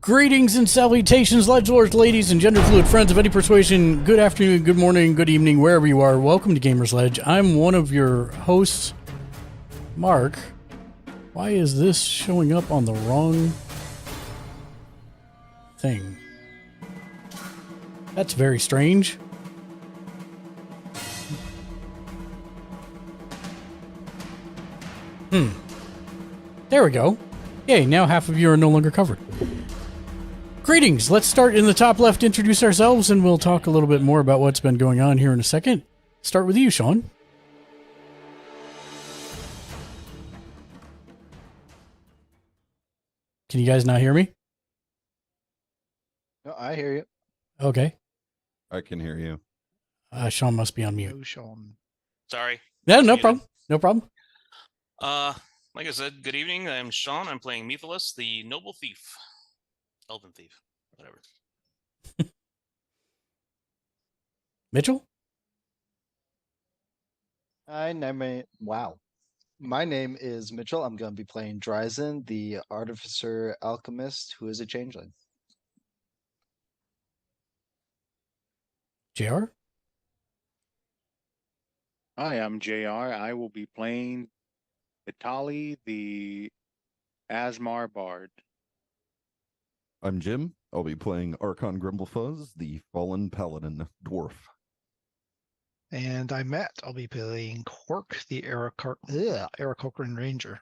Greetings and salutations, Ledgelords, ladies, and gender-fluid friends of any persuasion. Good afternoon, good morning, good evening, wherever you are. Welcome to Gamers Ledge. I'm one of your hosts, Mark. Why is this showing up on the wrong thing? That's very strange. There we go. Yay, now half of you are no longer covered. Greetings. Let's start in the top left, introduce ourselves, and we'll talk a little bit more about what's been going on here in a second. Start with you, Sean. Can you guys not hear me? No, I hear you. Okay. I can hear you. Sean must be on mute. No, Sean. Sorry. No, no Muted. problem. No problem. Like I said, good evening. I'm Sean. I'm playing Methalus, the noble thief. Elven thief. Whatever. Mitchell? Wow. My name is Mitchell. I'm going to be playing Dryzen, the artificer alchemist who is a changeling. JR? Hi, I'm JR. I will be playing Vitali, the Asmar Bard. I'm Jim. I'll be playing Archon Grimblefuzz, the Fallen Paladin Dwarf. And I'm Matt. I'll be playing Quark, the Aarakocran Ranger.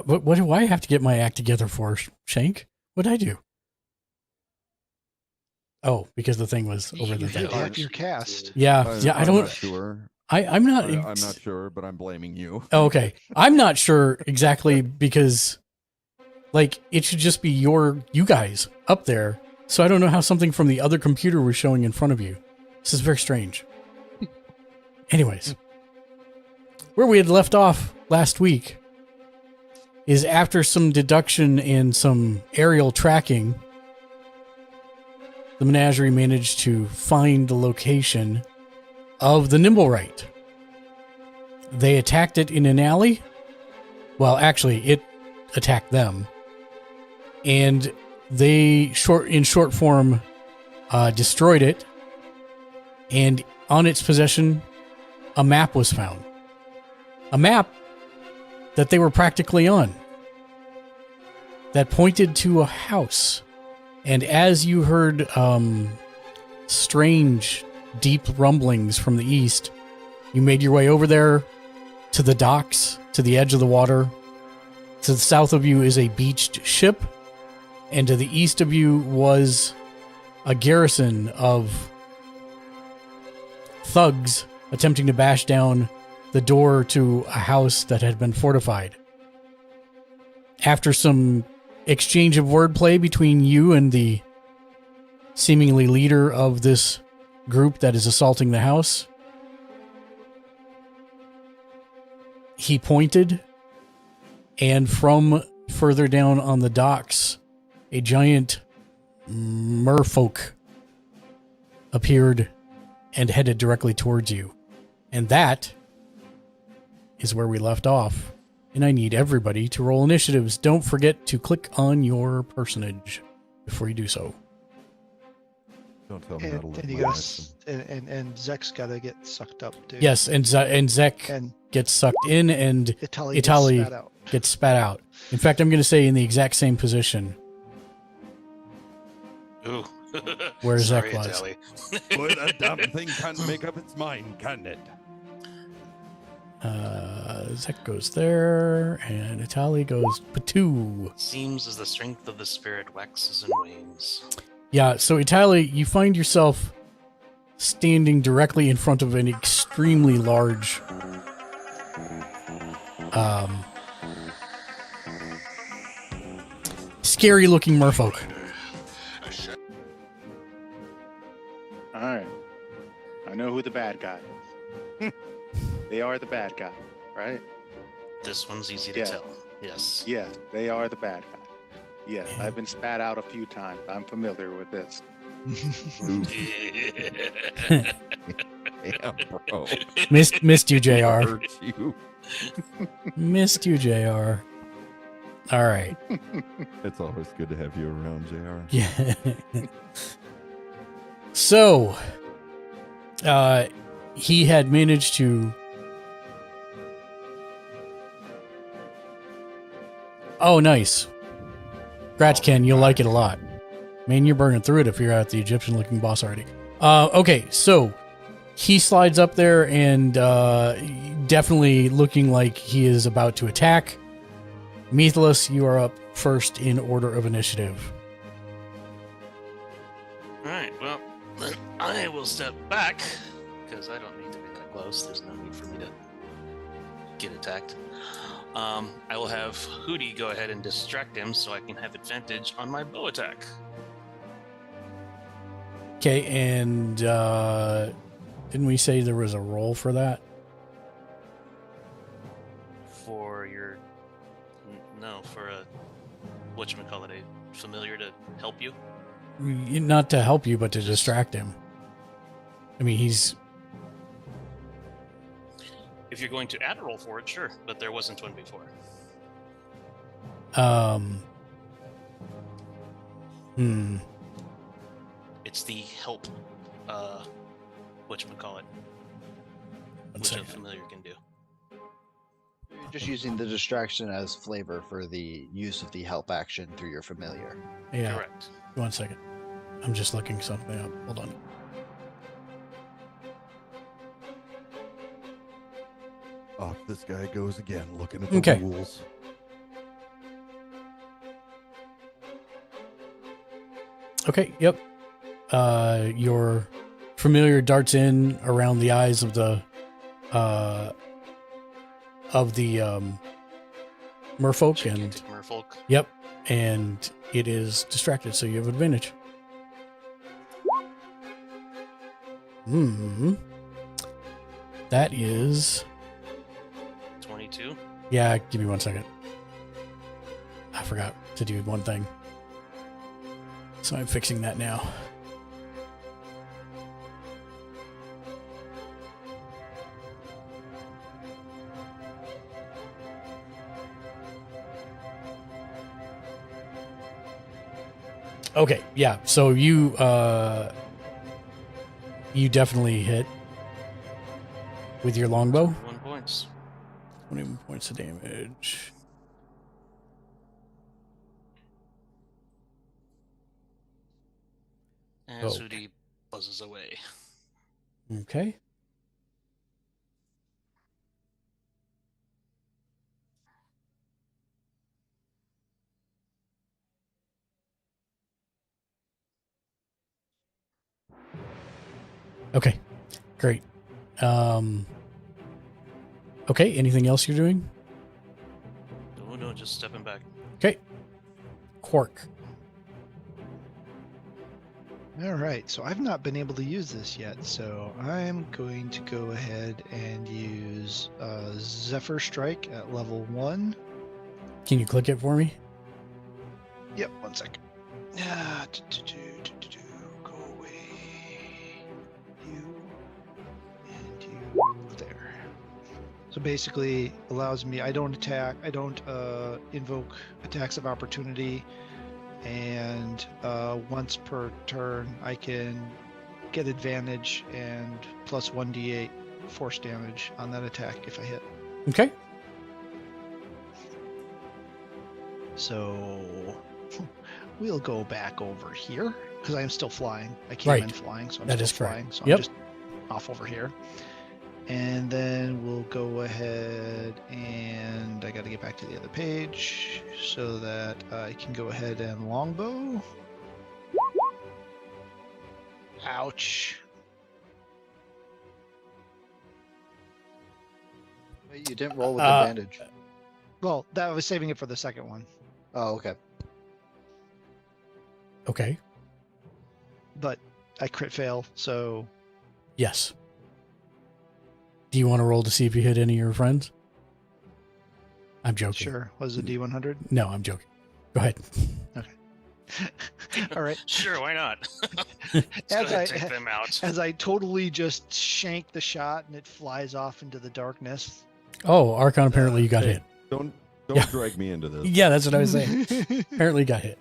What do I have to get my act together for, Shank? What'd I do? Oh, because the thing was over the thing. Your cast. Yeah, I don't. I'm not sure. I'm not. I'm not sure, but I'm blaming you. Oh, okay, I'm not sure exactly because, like, it should just be you guys up there. So I don't know how something from the other computer was showing in front of you. This is very strange. Anyways, where we had left off last week is after some deduction and some aerial tracking, the menagerie managed to find the location of the Nimblewright. They attacked it in an alley. Well, actually, it attacked them. And they, in short form, destroyed it. And on its possession, a map was found. A map that they were practically on. That pointed to a house. And as you heard strange, deep rumblings from the east, you made your way over there to the docks, to the edge of the water. To the south of you is a beached ship, and to the east of you was a garrison of thugs attempting to bash down the door to a house that had been fortified. After some exchange of wordplay between you and the seemingly leader of this group that is assaulting the house, he pointed, and from further down on the docks, a giant merfolk appeared and headed directly towards you. And that is where we left off. And I need everybody to roll initiatives. Don't forget to click on your personage before you do so. Don't tell me how to live And, you my gotta, life. and Zek's got to get sucked up, too. Yes, and Zek And gets sucked in, and Itali Itali gets spat out. gets spat out. In fact, I'm going to say in the exact same position Ooh. where Zek Sorry, was. Itali. Boy, that damn thing can't make up its mind, can it? Zek goes there, and Itali goes patoo. Seems as the strength of the spirit waxes and wanes. Yeah, so Itali, you find yourself standing directly in front of an extremely large scary looking merfolk. All right. I know who the bad guy is. They are the bad guy, right? This one's easy to Yeah. tell. Yes. Yes, they are the bad guy. Yes, I've been spat out a few times. I'm familiar with this. Yeah, bro. Missed you, JR. Hurt you. Missed you, JR. All right. It's always good to have you around, JR. Yeah. So, he had managed to. Oh, nice. Congrats, Ken. You'll like it a lot. Man, you're burning through it if you're at the Egyptian-looking boss already. Okay, so he slides up there and definitely looking like he is about to attack. Methalus, you are up first in order of initiative. Alright, well, then I will step back, because I don't need to be that close. There's no need for me to get attacked. I will have Hootie go ahead and distract him so I can have advantage on my bow attack. Okay, and didn't we say there was a roll for that? For your no, for a whatchamacallit, a familiar to help you. Not to help you, but to distract him. I mean, he's... If you're going to add a roll for it, sure, but there wasn't one before. It's the help, whatchamacallit, which a familiar can do. You're just using the distraction as flavor for the use of the help action through your familiar. Yeah. Correct. 1 second. I'm just looking something up. Hold on. Off this guy goes again, looking at the Okay. rules. Okay, yep. Your familiar darts in around the eyes of the merfolk, and Gigantic merfolk. yep, and it is distracted, so you have advantage. That is 22. yeah. Give me 1 second. I forgot to do one thing, so I'm fixing that now. Okay, yeah. So you definitely hit with your longbow. 1 points. 21 points of damage. And Okay. Sudi buzzes away. Okay. Okay. Great. Okay, anything else you're doing? Oh no, just stepping back. Okay. Quark. All right, so I've not been able to use this yet, so I'm going to go ahead and use Zephyr Strike at level 1. Can you click it for me? Yep, 1 second. Go away. You and you there. So basically allows me, I don't invoke attacks of opportunity, and once per turn I can get advantage and plus 1d8 force damage on that attack if I hit. Okay. So we'll go back over here because I am still flying. I came in Right. flying, so I'm That still is correct. flying. So Yep. I'm just off over here. And then we'll go ahead and I got to get back to the other page so that I can go ahead and longbow. Ouch. Wait, you didn't roll with Uh, advantage. Well, that was saving it for the second one, Oh, okay. Okay. but I crit fail, so Yes. Do you want to roll to see if you hit any of your friends? I'm joking. sure. Was it D100? No, I'm joking. Go ahead. All right. Sure, why not? Let's go As ahead I and take them out. as I totally just shank the shot and it flies off into the darkness. Oh, Archon, apparently you got Hey, hit. Don't Yeah. drag me into this. Yeah, that's what I was saying. Apparently you got hit.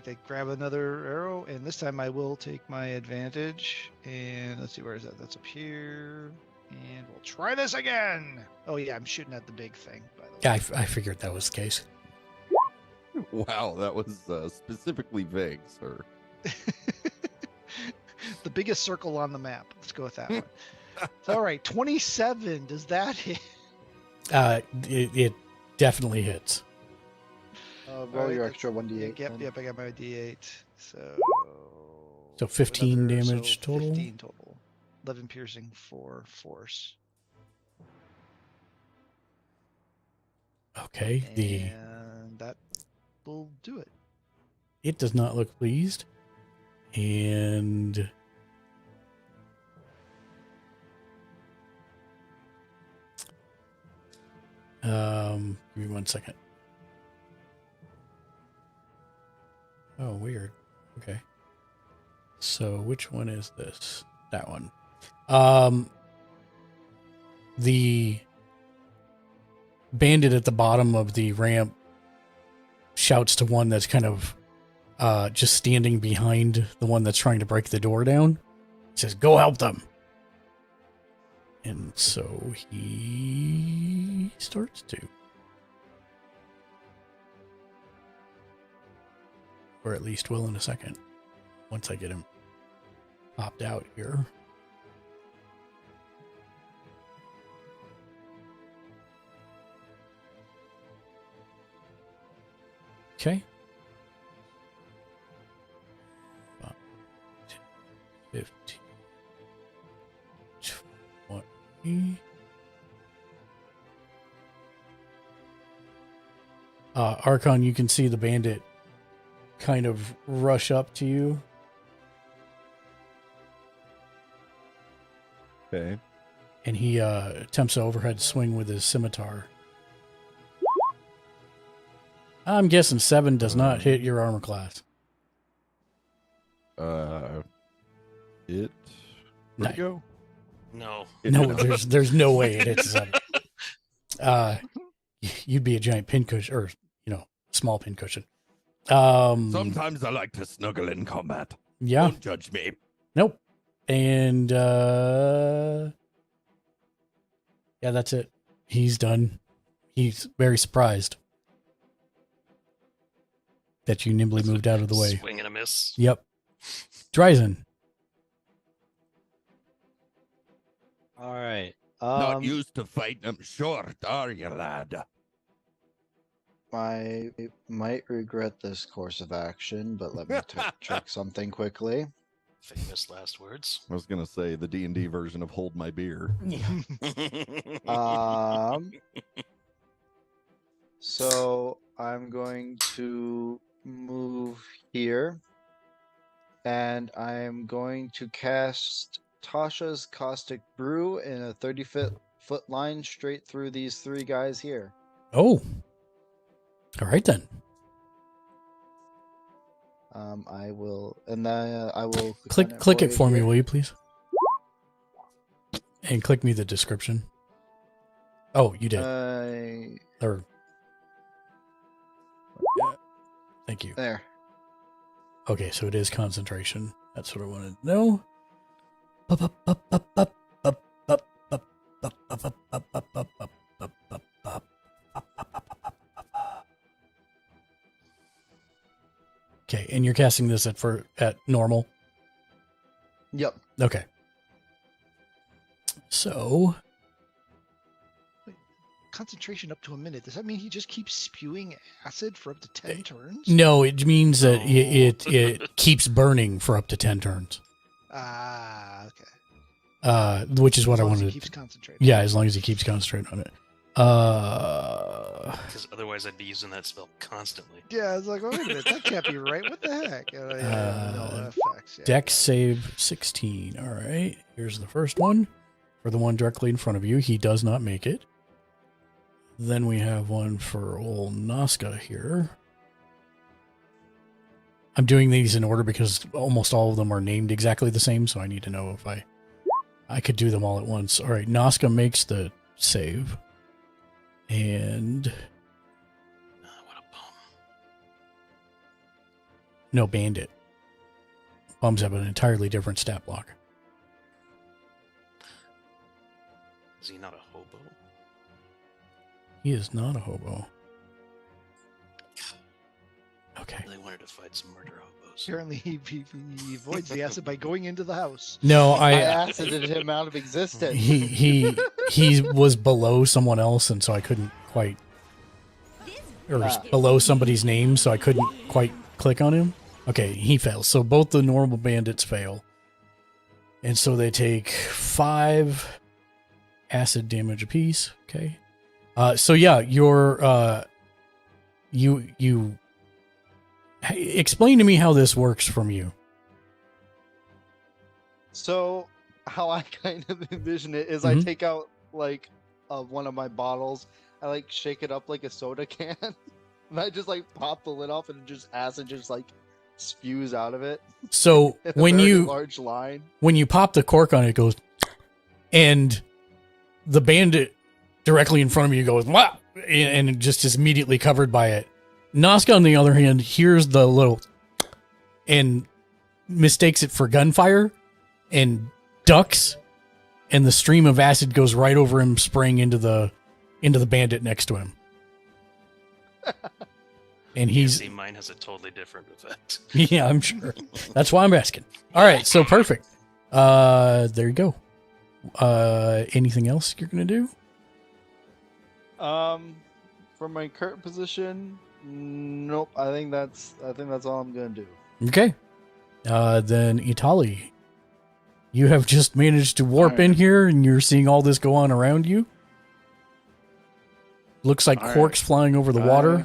They grab another arrow, and this time I will take my advantage. And let's see, where is that? That's up here. And we'll try this again. Oh yeah, I'm shooting at the big thing, by the way. Yeah, I figured that was the case. Wow, that was specifically vague, sir. The biggest circle on the map. Let's go with that one. All right, 27. Does that hit? It definitely hits. Roll Alright, your that's- extra 1d8. Yep, then. yep, I got my D8. So. So 15 another- damage total? 15 total. 11 piercing, 4 force. Okay. And that will do it. It does not look pleased. And give me 1 second. Oh, weird. Okay. So which one is this? That one. The bandit at the bottom of the ramp shouts to one that's kind of just standing behind the one that's trying to break the door down. He says, "Go help them." And so he starts to. Or at least will in a second. Once I get him popped out here. Okay. 5, 10, 15, 20. Archon, you can see the bandit kind of rush up to you. Okay. And he attempts an overhead swing with his scimitar. I'm guessing 7 does not hit your armor class. Where'd No. it go? No. No, there's no way it hits 7. You'd be a giant pincushion, or small pincushion. Sometimes I like to snuggle in combat. Yeah. Don't judge me. Nope. And yeah, that's it. He's done. He's very surprised that you nimbly moved out of the way. Swing and a miss. Yep. Dryzen. All right. Not used to fighting them short, are you, lad? I might regret this course of action, but let me check something quickly. Famous last words. I was gonna say the D&D version of Hold My Beer. So I'm going to move here, and I'm going to cast Tasha's Caustic Brew in a 30-foot line straight through these 3 guys here. Oh. All right then. I will, and then I will Click it for me, here. will you please? And click me the description. Oh, you did. Or thank you. There. Okay, so it is concentration. That's what I wanted to know. Okay, and you're casting this at normal. Yep. Okay. So Concentration up to a minute. Does that mean he just keeps spewing acid for up to 10 turns? no, it means that it keeps burning for up to 10 turns. Ah, okay. Which is what As I long as wanted. he keeps concentrating. Yeah, as long as he keeps concentrating on it. Because otherwise I'd be using that spell constantly. Yeah, I was like, wait a minute, that can't be right. What the heck? No effects. Yeah. Dex save 16. All right. Here's the first one. For the one directly in front of you, he does not make it. Then we have one for old Nazca here. I'm doing these in order because almost all of them are named exactly the same, so I need to know if I could do them all at once. All right, Nazca makes the save. And What a bum. no, Bandit. Bums have an entirely different stat block. Is he not a hobo? He is not a hobo. Okay. They wanted to fight some murder hobos. Apparently, he avoids the acid by going into the house. No, I I acided him out of existence. he was below someone else, and so I couldn't quite, or below somebody's name, so I couldn't quite click on him. Okay, he fails. So both the normal bandits fail, and so they take 5 acid damage apiece. Okay. So yeah, you're you explain to me how this works from you. So how I kind of envision it is I Mhm. take out like one of my bottles, I like shake it up like a soda can, and I just like pop the lid off, and just acid just like spews out of it So in a very large line. when you pop the cork on it, it goes, and the bandit directly in front of you goes, wow, and it just is immediately covered by it. Noska, on the other hand, hears the little and mistakes it for gunfire and ducks, and the stream of acid goes right over him, spraying into the bandit next to him. And he's See, mine has a totally different effect. yeah, I'm sure. That's why I'm asking. All right, so perfect. There you go. Anything else you're gonna do? For my current position, nope. I think that's all I'm gonna do. Okay. Then Itali, you have just managed to warp in Alright. here, and you're seeing all this go on around you. Looks like Alright. corks flying over the water.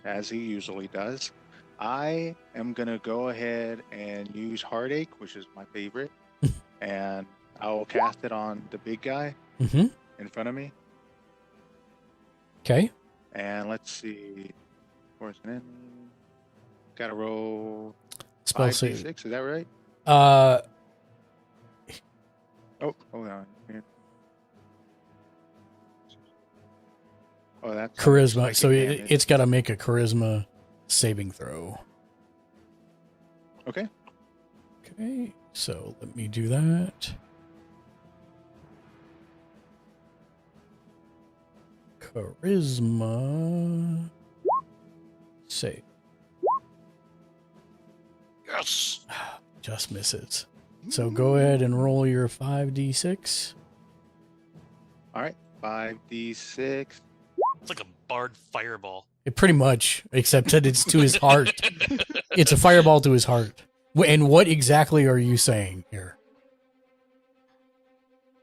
As he usually does. I am gonna go ahead and use Heartache, which is my favorite, and I will cast it on the big guy Mm-hmm. in front of me. Okay. And let's see, poison in. Got to roll Spell 5d6. save. Is that right? Uh, Oh, hold on. Here. Oh, that's charisma. So psychic damage. it's got to make a charisma saving throw. Okay. Okay. So let me do that. Charisma save. Yes. Just misses. So go ahead and roll your 5d6. All right. 5d6. It's like a barred fireball. It pretty much, except that it's to his heart. It's a fireball to his heart. And what exactly are you saying here?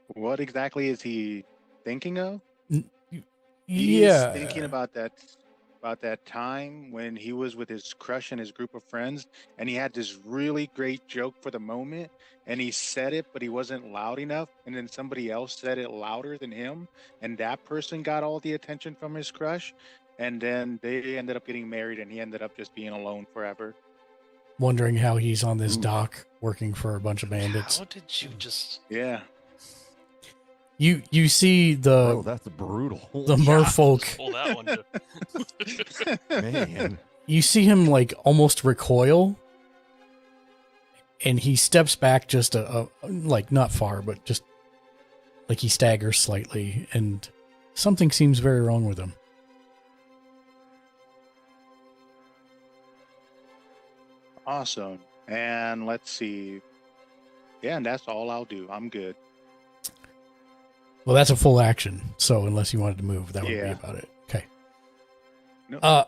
What exactly is he thinking of? Yeah. He's thinking about that time when he was with his crush and his group of friends, and he had this really great joke for the moment, and he said it, but he wasn't loud enough, and then somebody else said it louder than him, and that person got all the attention from his crush, and then they ended up getting married, and he ended up just being alone forever. Wondering how he's on this Ooh. dock working for a bunch of bandits. How did you just? Yeah. You see Oh, the that's brutal. merfolk. Pull that one. Man. You see him like almost recoil, and he steps back just a like not far, but just like he staggers slightly, and something seems very wrong with him. Awesome. And let's see. Yeah, and that's all I'll do. I'm good. Well, that's a full action, so unless you wanted to move, that would be Yeah. about it. Okay. No.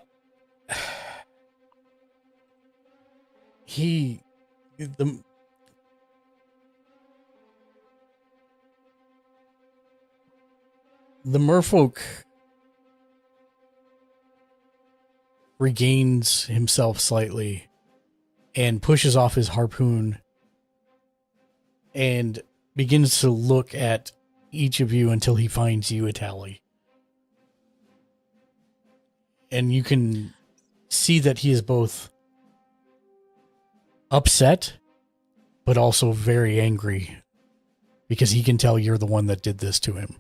The merfolk regains himself slightly and pushes off his harpoon and begins to look at each of you until he finds you, Itali. And you can see that he is both upset, but also very angry because he can tell you're the one that did this to him.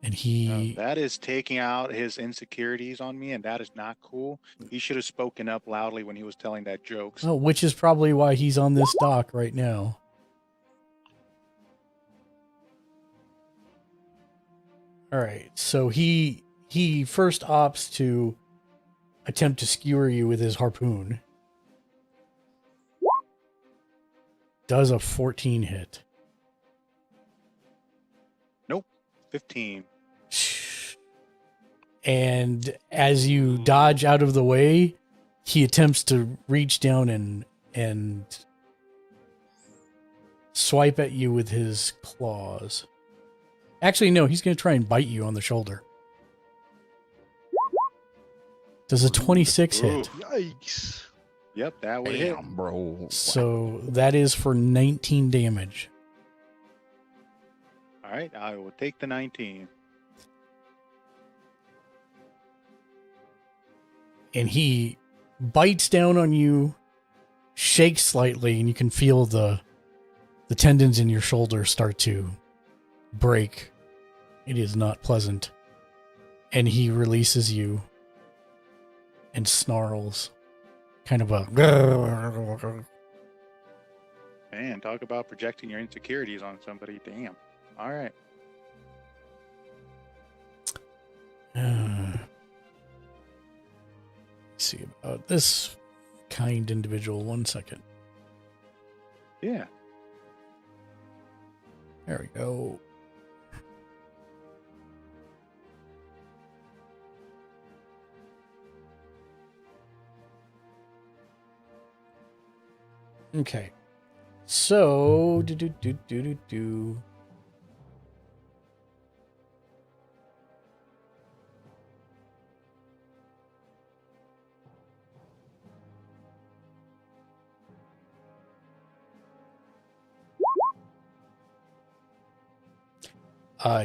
And he, That is taking out his insecurities on me, and that is not cool. He should have spoken up loudly when he was telling that jokes. oh, which is probably why he's on this dock right now. All right, so he first opts to attempt to skewer you with his harpoon. Does a 14 hit. 15. And as you dodge out of the way, he attempts to reach down and swipe at you with his claws. Actually, no, he's going to try and bite you on the shoulder. Does a 26 hit? Yikes. Yep, that would hit. Damn, bro. So that is for 19 damage. All right, I will take the 19. And he bites down on you, shakes slightly, and you can feel the tendons in your shoulder start to break. It is not pleasant. And he releases you and snarls. Kind of a... Man, talk about projecting your insecurities on somebody. Damn. All right. Let's see about this kind individual. 1 second. Yeah. There we go. Okay. So,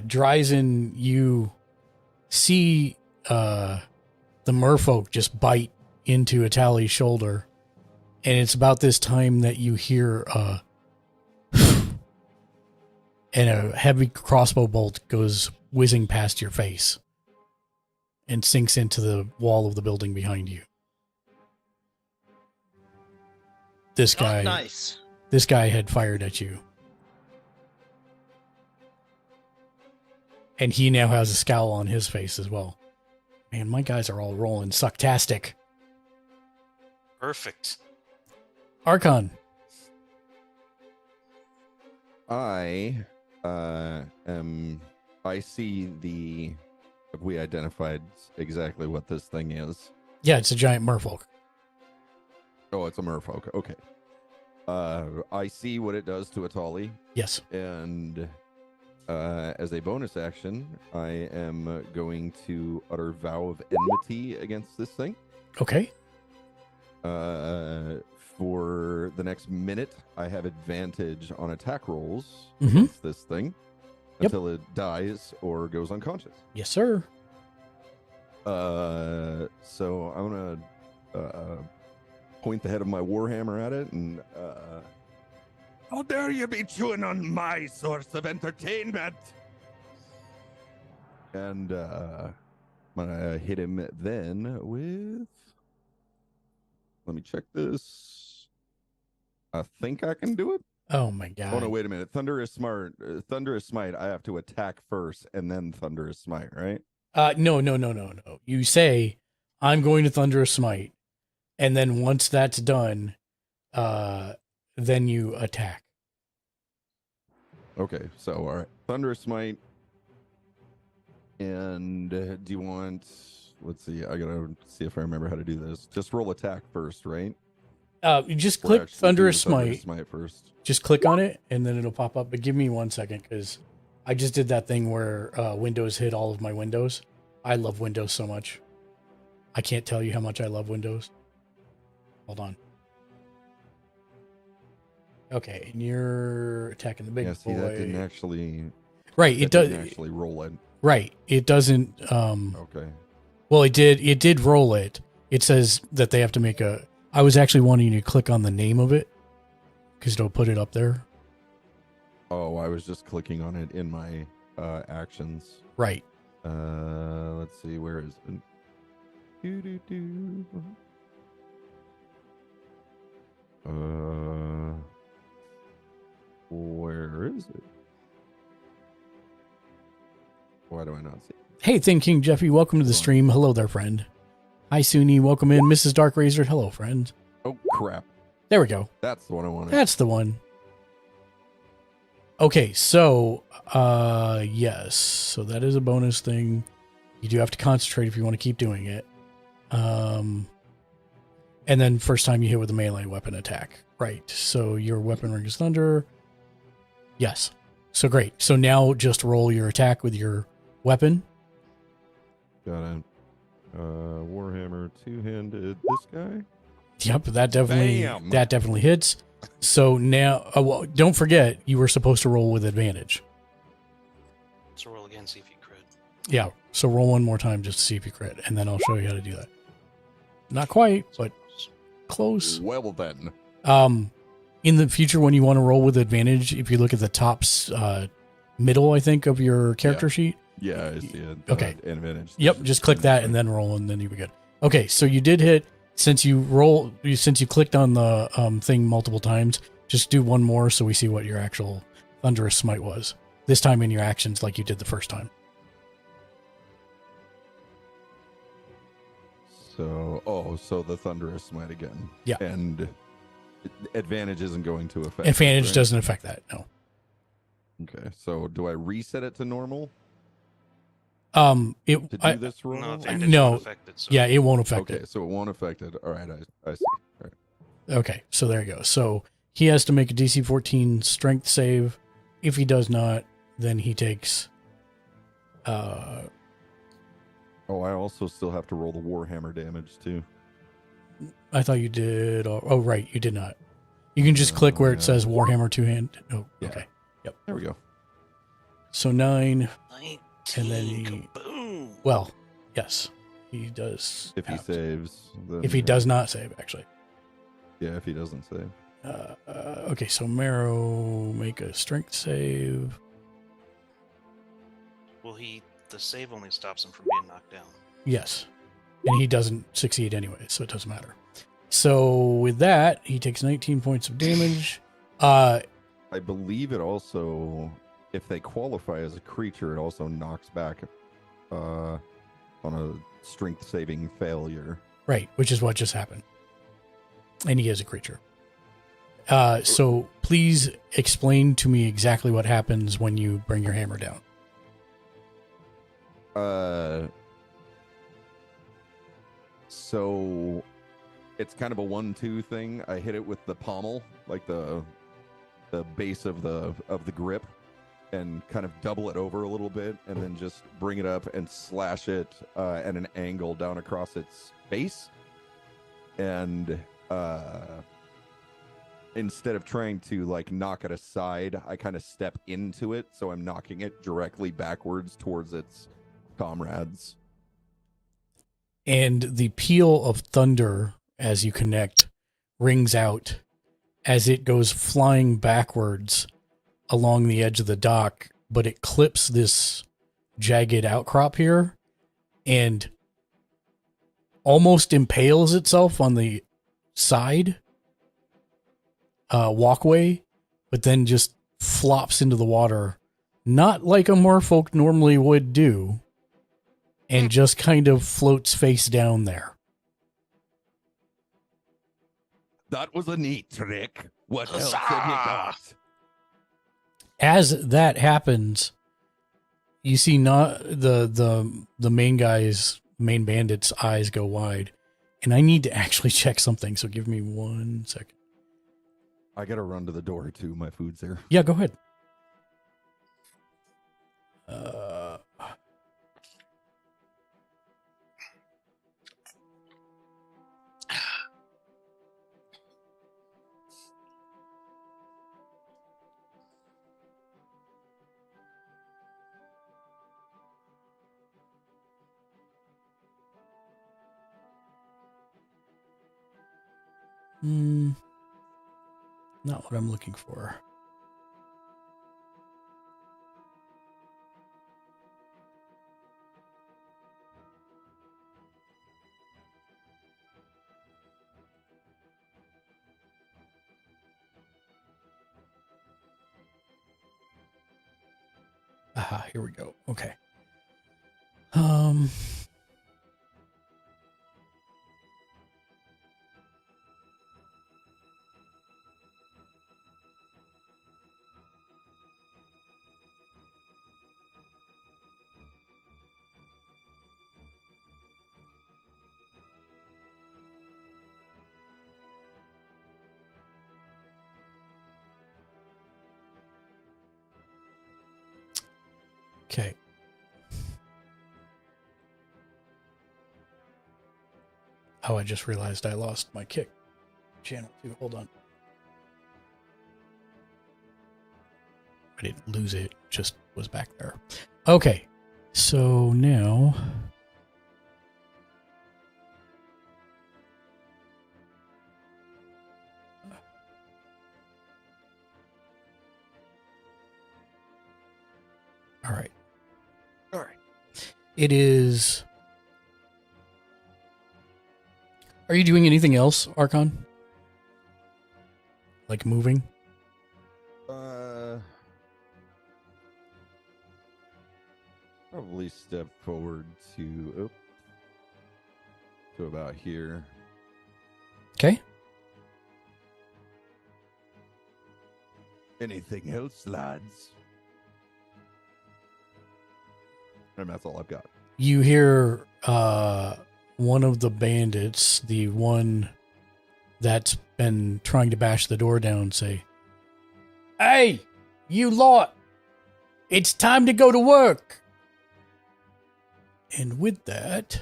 Dryzen, you see the merfolk just bite into Atali's shoulder, and it's about this time that you hear and a heavy crossbow bolt goes whizzing past your face and sinks into the wall of the building behind you. This guy, Nice. this guy had fired at you. And he now has a scowl on his face as well. Man, my guys are all rolling sucktastic. Perfect. Archon. I see the. Have we identified exactly what this thing is? Yeah, it's a giant merfolk. Oh, it's a merfolk. Okay. I see what it does to Atali, Yes. and as a bonus action, I am going to utter vow of enmity against this thing. Okay. For the next minute, I have advantage on attack rolls Mhm. against this thing Yep. until it dies or goes unconscious. Yes, sir. So I'm gonna point the head of my warhammer at it and how dare you be chewing on my source of entertainment? And I'm gonna hit him then with. Let me check this. I think I can do it. Oh my god. Oh no, wait a minute. Thunderous Smite. I have to attack first and then Thunderous Smite, right? No. You say, I'm going to Thunderous Smite. And then once that's done, then you attack. Okay, so all right. Thunderous Smite. And do you want? Let's see. I gotta see if I remember how to do this. Just roll attack first, right? You just Or click actually do Thunderous the Thunderous Smite. Smite first. Just click on it, and then it'll pop up. But give me 1 second, because I just did that thing where Windows hid all of my windows. I love Windows so much. I can't tell you how much I love Windows. Hold on. Okay, and you're attacking the big Yeah, see, boy. that didn't actually. Right, it does. Didn't actually roll it. Right, it doesn't. Okay. Well, it did. It did roll it. It says that they have to make a. I was actually wanting you to click on the name of it because it'll put it up there. Oh, I was just clicking on it in my actions. Right. Let's see, where is it? Doo-doo-doo. Where is it? Why do I not see it? Hey, Thin King Jeffy, welcome to the stream. Hello there, friend. Hi, Suni. Welcome in. Mrs. Dark Razor. Hello, friend. Oh, crap. There we go. That's the one I wanted. That's the one. Okay, so, yes. So that is a bonus thing. You do have to concentrate if you want to keep doing it. And then first time you hit with a melee weapon attack. Right. So your weapon ring is thunder. Yes. So great. So now just roll your attack with your weapon. Got it. Warhammer two-handed. This guy? Yep, that Bam. definitely hits. So now, well, don't forget, you were supposed to roll with advantage. So roll again, see if you crit. Yeah, so roll one more time just to see if you crit, and then I'll show you how to do that. Not quite, but close. Well then. In the future, when you want to roll with advantage, if you look at the top middle, I think, of your character sheet. Yeah, I see it. Okay. Advantage. Yep, just click that and then roll, and then you'll be good. Okay, so you did hit. Since you clicked on the thing multiple times, just do one more so we see what your actual thunderous smite was. This time in your actions, like you did the first time. So the thunderous smite again. Yeah. And advantage isn't going to affect. Advantage right? doesn't affect that. No. Okay. So do I reset it to normal To to do this roll? No, advantage No. won't affect it. So. Yeah, it won't affect Okay, it. so it won't affect it. All right, I see. All right. Okay, so there you go. So he has to make a DC 14 strength save. If he does not, then he takes. Oh, I also still have to roll the Warhammer damage too. I thought you did. Oh, right, you did not. You can just click where it yeah. says Warhammer 2-hand. Oh, Yeah. okay. Yep. There we go. So 9, 19, and then he. kaboom. Well, yes, he does. If he have to. saves, then If he does not save, actually. Yeah, if he doesn't save. Okay, so Marrow make a strength save. Well, the save only stops him from being knocked down. Yes. And he doesn't succeed anyway, so it doesn't matter. So with that, he takes 19 points of damage. I believe it also, if they qualify as a creature, it also knocks back on a strength saving failure. Right, which is what just happened. And he is a creature. So please explain to me exactly what happens when you bring your hammer down. So it's kind of a 1-2 thing. I hit it with the pommel, like the base of the grip, and kind of double it over a little bit, and then just bring it up and slash it at an angle down across its face. And instead of trying to like knock it aside, I kind of step into it, so I'm knocking it directly backwards towards its comrades. And the peal of thunder as you connect rings out as it goes flying backwards along the edge of the dock, but it clips this jagged outcrop here and almost impales itself on the side walkway, but then just flops into the water, not like a merfolk normally would do, and just kind of floats face down there. That was a neat trick. What else have you got? As that happens, you see not the main bandit's eyes go wide, and I need to actually check something. So give me 1 second. I gotta run to the door too. My food's there. Yeah, go ahead. Not what I'm looking for. Aha, here we go. Okay. Okay. Oh, I just realized I lost my kick. channel too. Hold on. I didn't lose it. Just was back there. Okay. So now... All right. All right. It is... Are you doing anything else, Archon? Like moving? Probably step forward to about here. Okay. Anything else, lads? And that's all I've got. You hear one of the bandits, the one that's been trying to bash the door down, say, "Hey, you lot! It's time to go to work!" And with that,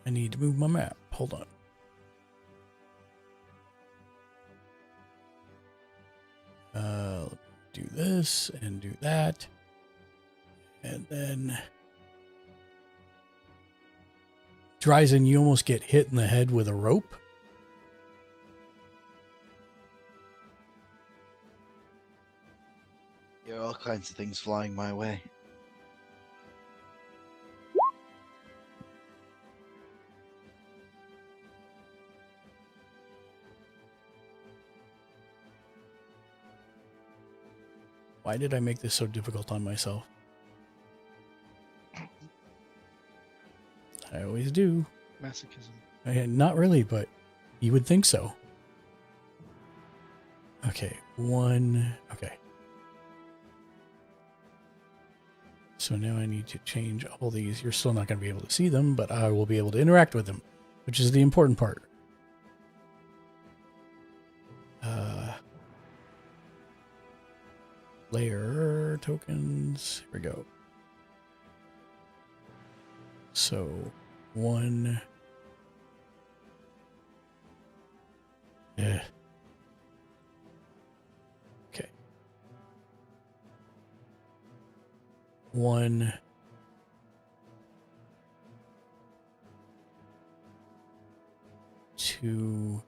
I need to move my map. Hold on. Do this and do that. And then... Dryzen, you almost get hit in the head with a rope. Yeah, all kinds of things flying my way. Why did I make this so difficult on myself? I always do. Masochism. Not really, but you would think so. Okay, one. Okay. So now I need to change all these. You're still not going to be able to see them, but I will be able to interact with them, which is the important part. Layer tokens. Here we go. So, one. Yeah. Okay. One. Two.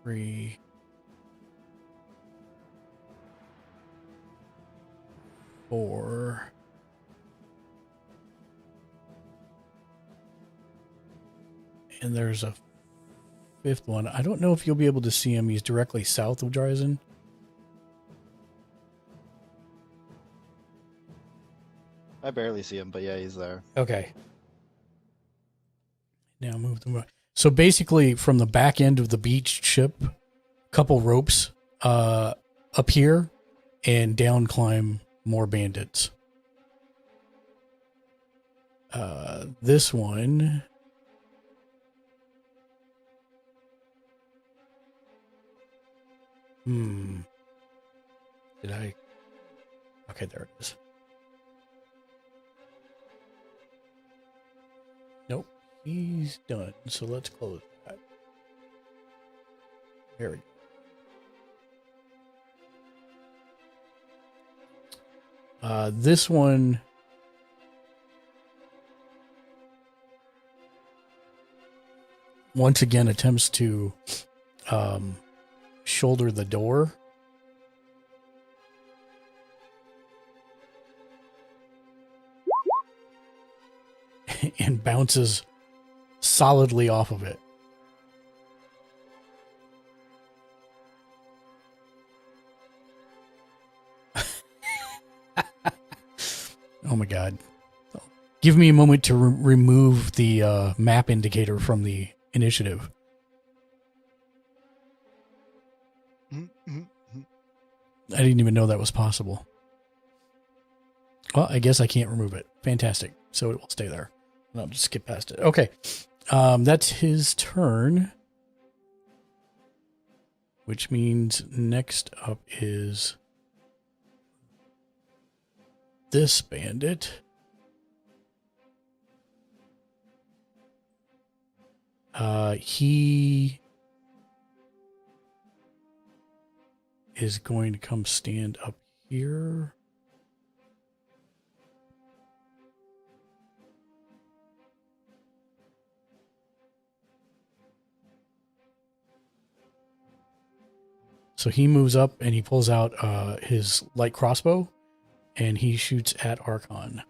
Three. Four. And there's a fifth one. I don't know if you'll be able to see him. He's directly south of Dryzen. I barely see him, but yeah, he's there. Okay. Now move them. So basically, from the back end of the beach ship, a couple ropes up here, and down climb more bandits. This one. Did I? Okay, there it is. Nope, he's done. So let's close that. There we go. This one. Once again attempts to shoulder the door. And bounces solidly off of it. Oh my God. Give me a moment to remove the map indicator from the initiative. I didn't even know that was possible. Well, I guess I can't remove it. Fantastic. So it will stay there. And I'll just skip past it. Okay. That's his turn. Which means next up is this bandit. He is going to come stand up here. So he moves up and he pulls out his light crossbow and he shoots at Archon.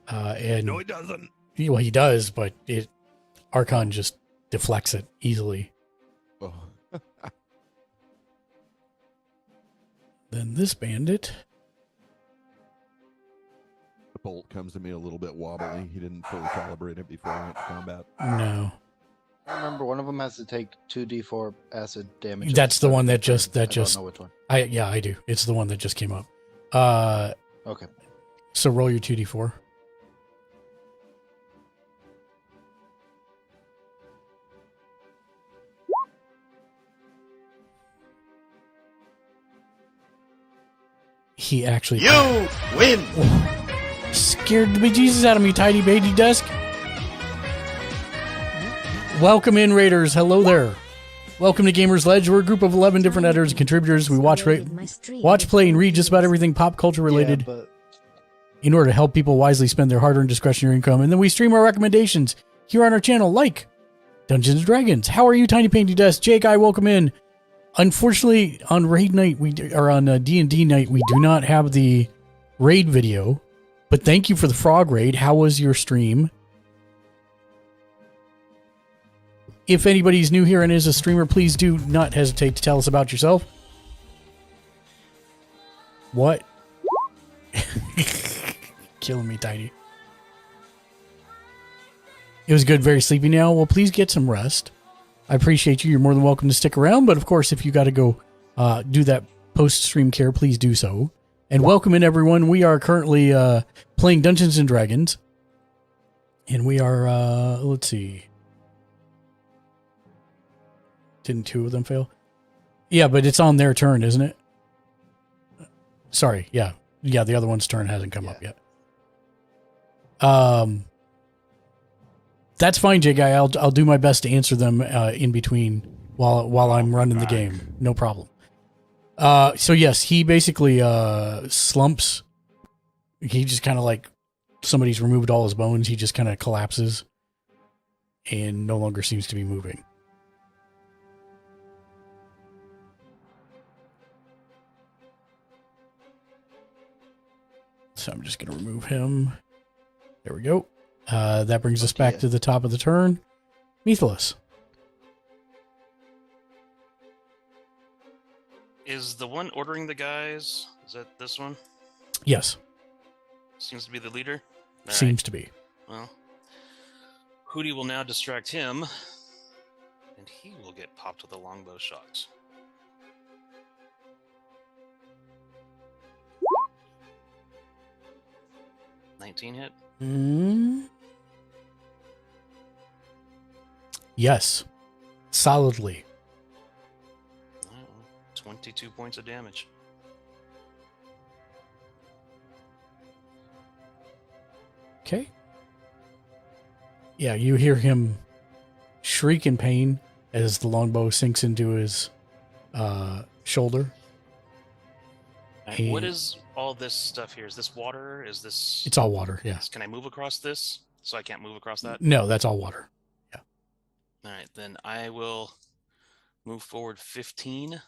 And No, it doesn't. well, he does, but Archon just deflects it easily. Oh. Then this bandit. The bolt comes to me a little bit wobbly. He didn't fully calibrate it before I went to combat. No. I remember one of them has to take 2d4 acid damage. That's the one that just I don't know which one. I do. It's the one that just came up. Okay. So roll your 2d4. He actually win. scared the bejesus out of me, tiny baby desk. Welcome in, Raiders. Hello there. Welcome to Gamers Ledge. We're a group of 11 different editors and contributors. We watch, play, and read just about everything pop culture related Yeah, but in order to help people wisely spend their hard-earned discretionary income. And then we stream our recommendations here on our channel, like Dungeons & Dragons. How are you, Tiny Painty Desk? Jake, I welcome in. Unfortunately, on raid night, on D&D night, we do not have the raid video. But thank you for the frog raid. How was your stream? If anybody's new here and is a streamer, please do not hesitate to tell us about yourself. What? Killing me, Tiny. It was good, very sleepy now. Well, please get some rest. I appreciate you. You're more than welcome to stick around. But of course, if you got to go do that post-stream care, please do so. And welcome in, everyone. We are currently playing Dungeons & Dragons. And we are, let's see. Didn't two of them fail? Yeah, but it's on their turn, isn't it? Sorry, yeah. Yeah, the other one's turn hasn't come up yet. That's fine, J Guy. I'll do my best to answer them in between while I'm running the game. No problem. So yes, he basically slumps. He just kind of like somebody's removed all his bones. He just kind of collapses and no longer seems to be moving. So I'm just going to remove him. There we go. That brings us back to the top of the turn. Methelus. Is the one ordering the guys, is that this one? Yes. Seems to be the leader? All Seems to be. Well, Hootie will now distract him, and he will get popped with a longbow shot. $19 hit? Yes. Solidly. 22 points of damage. Okay. Yeah, you hear him shriek in pain as the longbow sinks into his shoulder. And what is all this stuff here? Is this water? Is this... It's all water, yeah. Can I move across this? So I can't move across that? No, that's all water. Yeah. All right, then I will move forward 15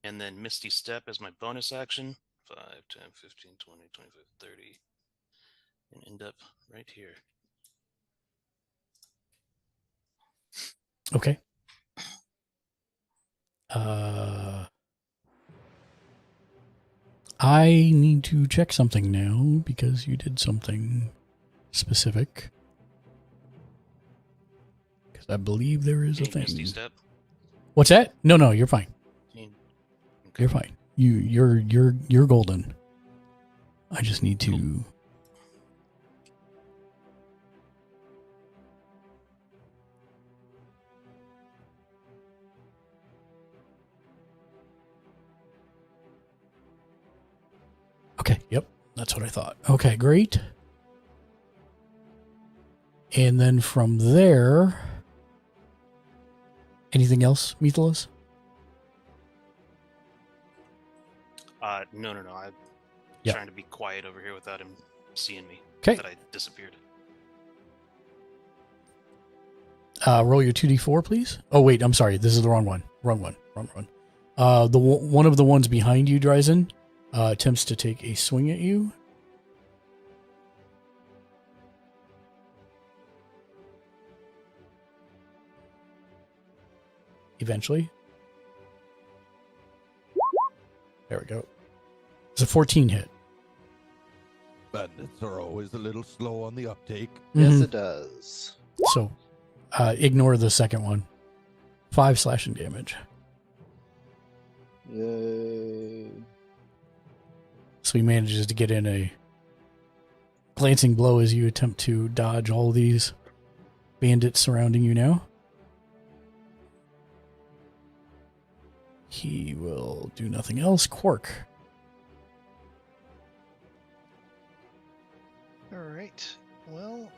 and then Misty Step as my bonus action. 5, 10, 15, 20, 25, 30. And end up right here. Okay. I need to check something now because you did something specific. Because I believe there is a thing. Misty Step. What's that? No, you're fine. Okay. You're fine. You're golden. I just need to. Cool. Okay, yep, that's what I thought. Okay, great. And then from there, anything else, Mythilos? No. I'm Yep. trying to be quiet over here without him seeing me. Okay. That I disappeared. Roll your 2d4, please. Oh, wait, I'm sorry. This is the wrong one. Wrong one. One of the ones behind you, Dryzen, attempts to take a swing at you. Eventually. There we go. It's a 14 hit. Bandits are always a little slow on the uptake. Yes, Mhm. it does. So, ignore the second one. 5 slashing damage. Yay. So he manages to get in a glancing blow as you attempt to dodge all these bandits surrounding you now. He will do nothing else. Quark. All right. Well,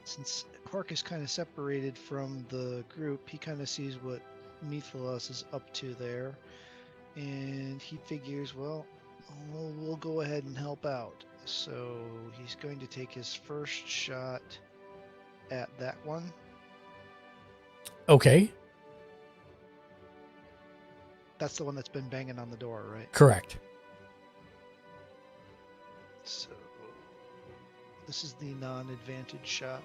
since Quark is kind of separated from the group, he kind of sees what Mythilos is up to there, and he figures, well, we'll go ahead and help out. So he's going to take his first shot at that one. Okay, That's the one that's been banging on the door, right? correct. So this is the non-advantage shot.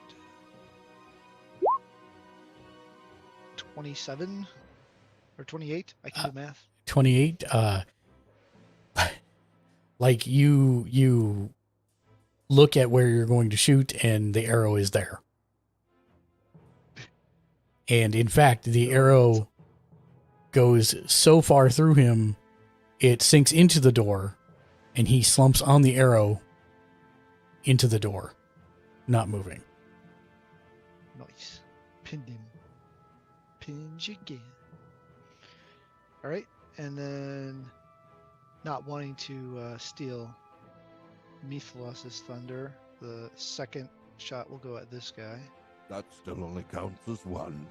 27 or 28. I can do math. 28. Like you look at where you're going to shoot and the arrow is there. And in fact, the arrow goes so far through him, it sinks into the door and he slumps on the arrow into the door, not moving. Nice. Pinned him. Pinned you again. All right. And then, not wanting to steal Mythilos' thunder, the second shot will go at this guy. That still only counts as one.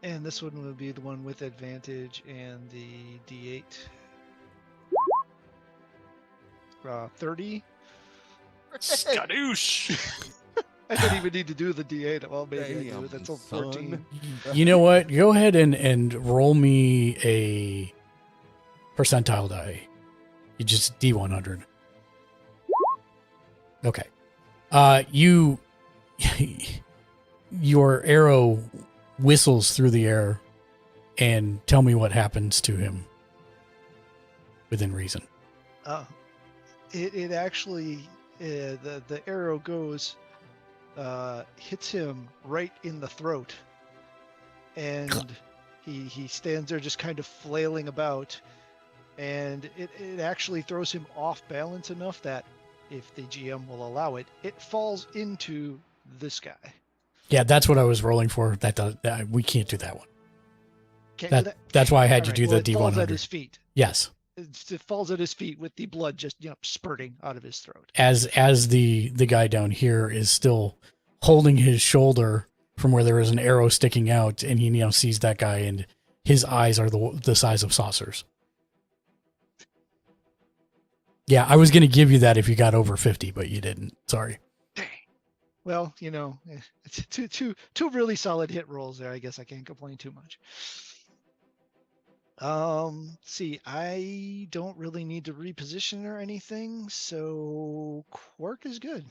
And this one will be the one with advantage and the D8. 30. Skadoosh! I didn't even need to do the D8. Well, maybe I do. Damn, That's a son. 14. You know what? Go ahead and roll me a percentile die. You just D100. Okay. Your arrow whistles through the air, and tell me what happens to him within reason. It actually the arrow goes hits him right in the throat, and he stands there just kind of flailing about, and it actually throws him off balance enough that if the GM will allow it, it falls into this guy. Yeah, that's what I was rolling for. That we can't do that one. Can't do that. That's why I had All you right, do well, the it falls at D100. his feet. Yes. It falls at his feet with the blood just spurting out of his throat. As the guy down here is still holding his shoulder from where there is an arrow sticking out, and he sees that guy, and his eyes are the size of saucers. Yeah, I was going to give you that if you got over 50, but you didn't. Sorry. Dang. Well, it's two really solid hit rolls there. I guess I can't complain too much. See, I don't really need to reposition or anything, so Quark is good.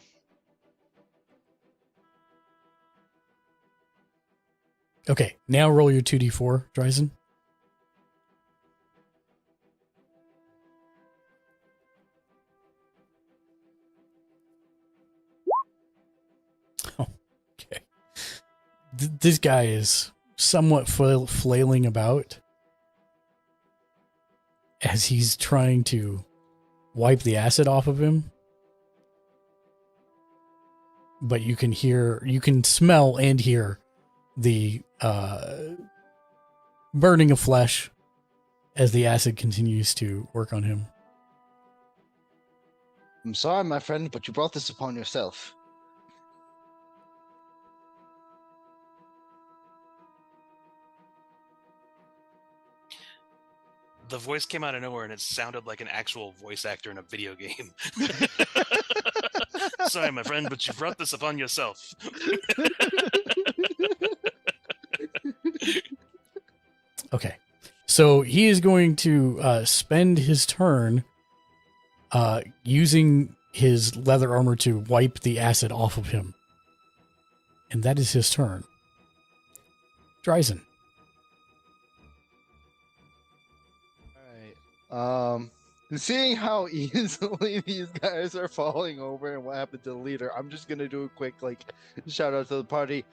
Okay, now roll your 2d4, Dryzen. Okay. This guy is somewhat flailing about as he's trying to wipe the acid off of him. But you can smell and hear the burning of flesh as the acid continues to work on him. I'm sorry, my friend, but you brought this upon yourself. The voice came out of nowhere and it sounded like an actual voice actor in a video game. Sorry, my friend, but you brought this upon yourself. Okay. So he is going to spend his turn using his leather armor to wipe the acid off of him. And that is his turn. Dryzen. Alright. Seeing how easily these guys are falling over and what happened to the leader, I'm just gonna do a quick shout out to the party.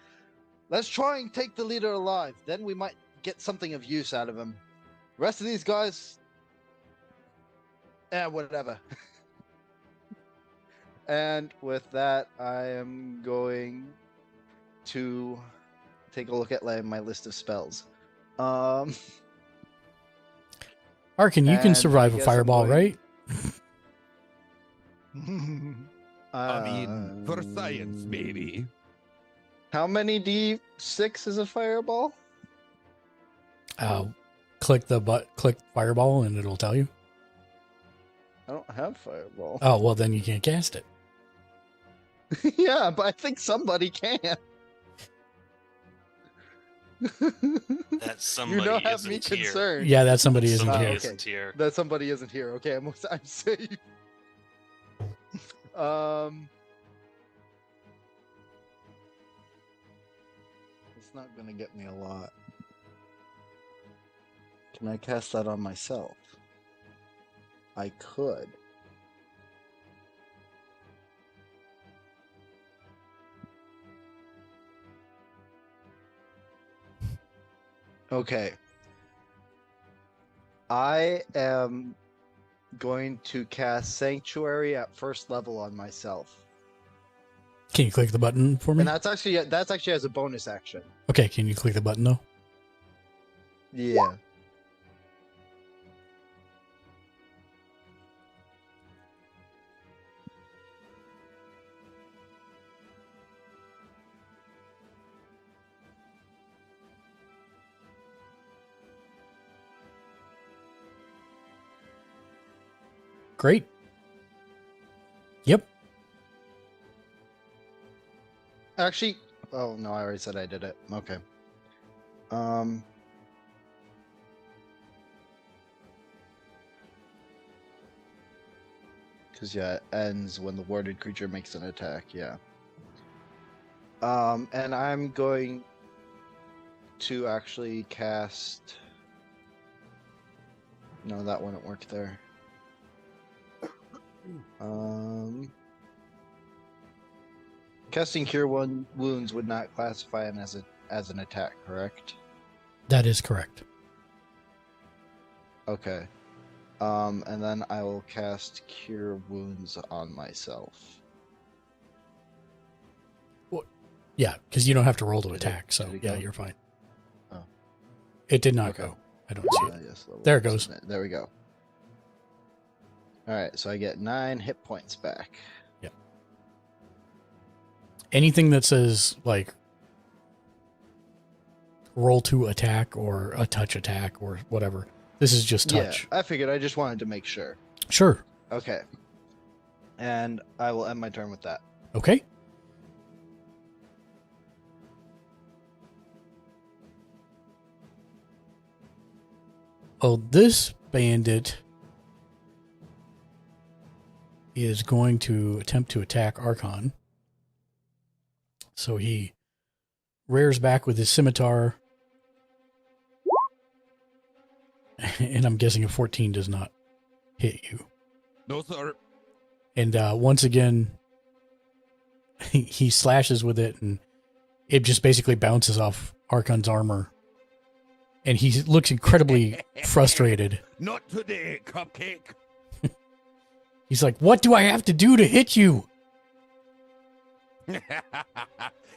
Let's try and take the leader alive. Then we might get something of use out of him. The rest of these guys, whatever. And with that, I am going to take a look at my list of spells. Arkin, you can And survive I a guess I'm fireball, going- right? I mean, for science, maybe. How many D6 is a fireball? Click fireball and it'll tell you. I don't have fireball. Oh, well, then you can't cast it. Yeah, but I think somebody can. That somebody You don't have isn't me here. concerned. Yeah, that somebody isn't Somebody here. okay. isn't here. That somebody isn't here. Okay, I'm safe. It's not gonna get me a lot. Can I cast that on myself? I could. Okay. I am going to cast Sanctuary at first level on myself. Can you click the button for me? And that's actually as a bonus action. Okay, can you click the button though? Yeah. Great. Yep. Actually, oh no, I already said I did it. Okay. Because yeah, it ends when the warded creature makes an attack. Yeah. And I'm going to actually cast. No, that wouldn't work there. Casting Cure Wounds would not classify him as an attack, correct? That is correct. Okay. And then I will cast Cure Wounds on myself. Yeah, because you don't have to roll to Did it- attack, so did it yeah, go? you're fine. Oh. It did not Okay. go. I don't see it. Yes, There it goes. There we go. Alright, so I get 9 hit points back. Anything that says like roll to attack or a touch attack or whatever. This is just touch. Yeah, I figured. I just wanted to make sure. Sure. Okay. And I will end my turn with that. Okay. Oh, this bandit is going to attempt to attack Archon. So he rears back with his scimitar. And I'm guessing a 14 does not hit you. No, sir. And once again, he slashes with it, and it just basically bounces off Archon's armor. And he looks incredibly frustrated. Not today, cupcake. He's like, "What do I have to do to hit you?"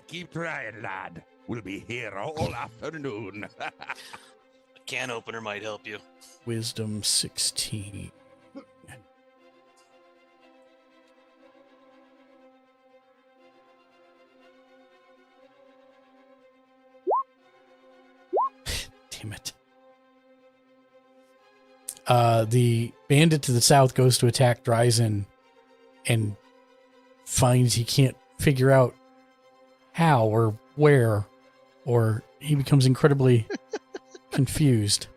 Keep trying, lad. We'll be here all afternoon. A can opener might help you. Wisdom 16. damn it. The bandit to the south goes to attack Dryzen and finds he can't figure out how or where, or he becomes incredibly confused.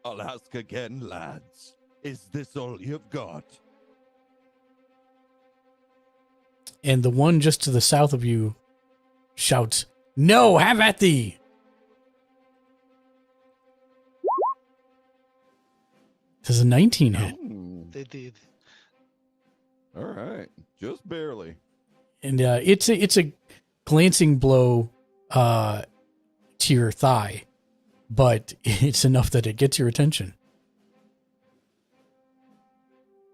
I'll ask again, lads. Is this all you've got? And the one just to the south of you shouts, "No, have at thee!" Does a 19 hit? Ooh, They did. all right, just barely. And it's a glancing blow to your thigh, but it's enough that it gets your attention.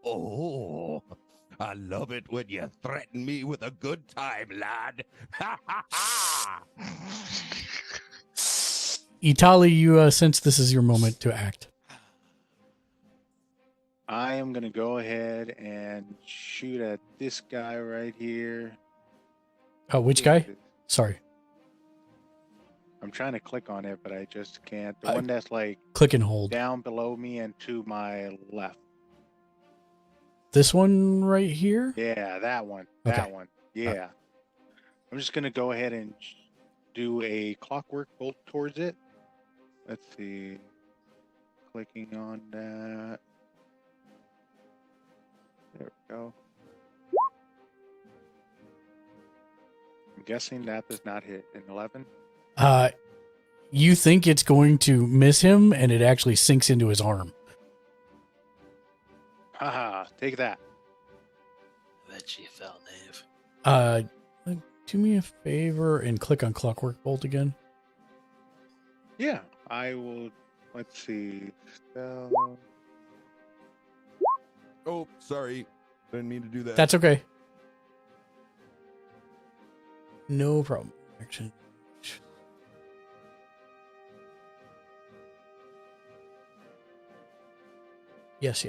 Oh, I love it when you threaten me with a good time, lad. Ha ha ha! Itali, you sense this is your moment to act. I am gonna go ahead and shoot at this guy right here. Oh, which guy? Sorry. I'm trying to click on it, but I just can't. The one that's like Click and hold. down below me and to my left. This one right here? Yeah, that one. Okay. That one. Yeah. I'm just gonna go ahead and do a clockwork bolt towards it. Let's see. Clicking on that. There we go. I'm guessing that does not hit an 11. You think it's going to miss him, and it actually sinks into his arm. Haha, take that. I bet you fell, Nave. Do me a favor and click on Clockwork Bolt again. Yeah, I will. Let's see. So, Oh, sorry, didn't mean to do that. That's okay. No problem. Action. Yes.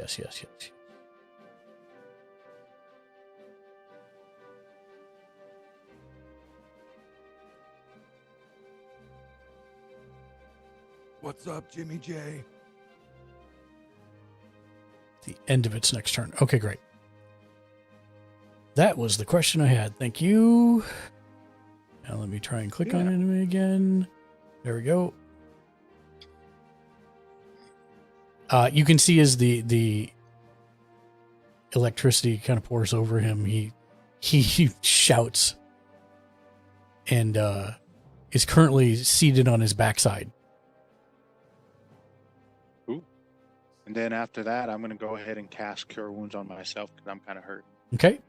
What's up, Jimmy J? The end of its next turn. Okay, great. That was the question I had. Thank you. Now let me try and click on enemy again. There we go. You can see as the electricity kind of pours over him, he shouts and is currently seated on his backside. and then after that, I'm going to go ahead and cast Cure Wounds on myself because I'm kind of hurt. Okay.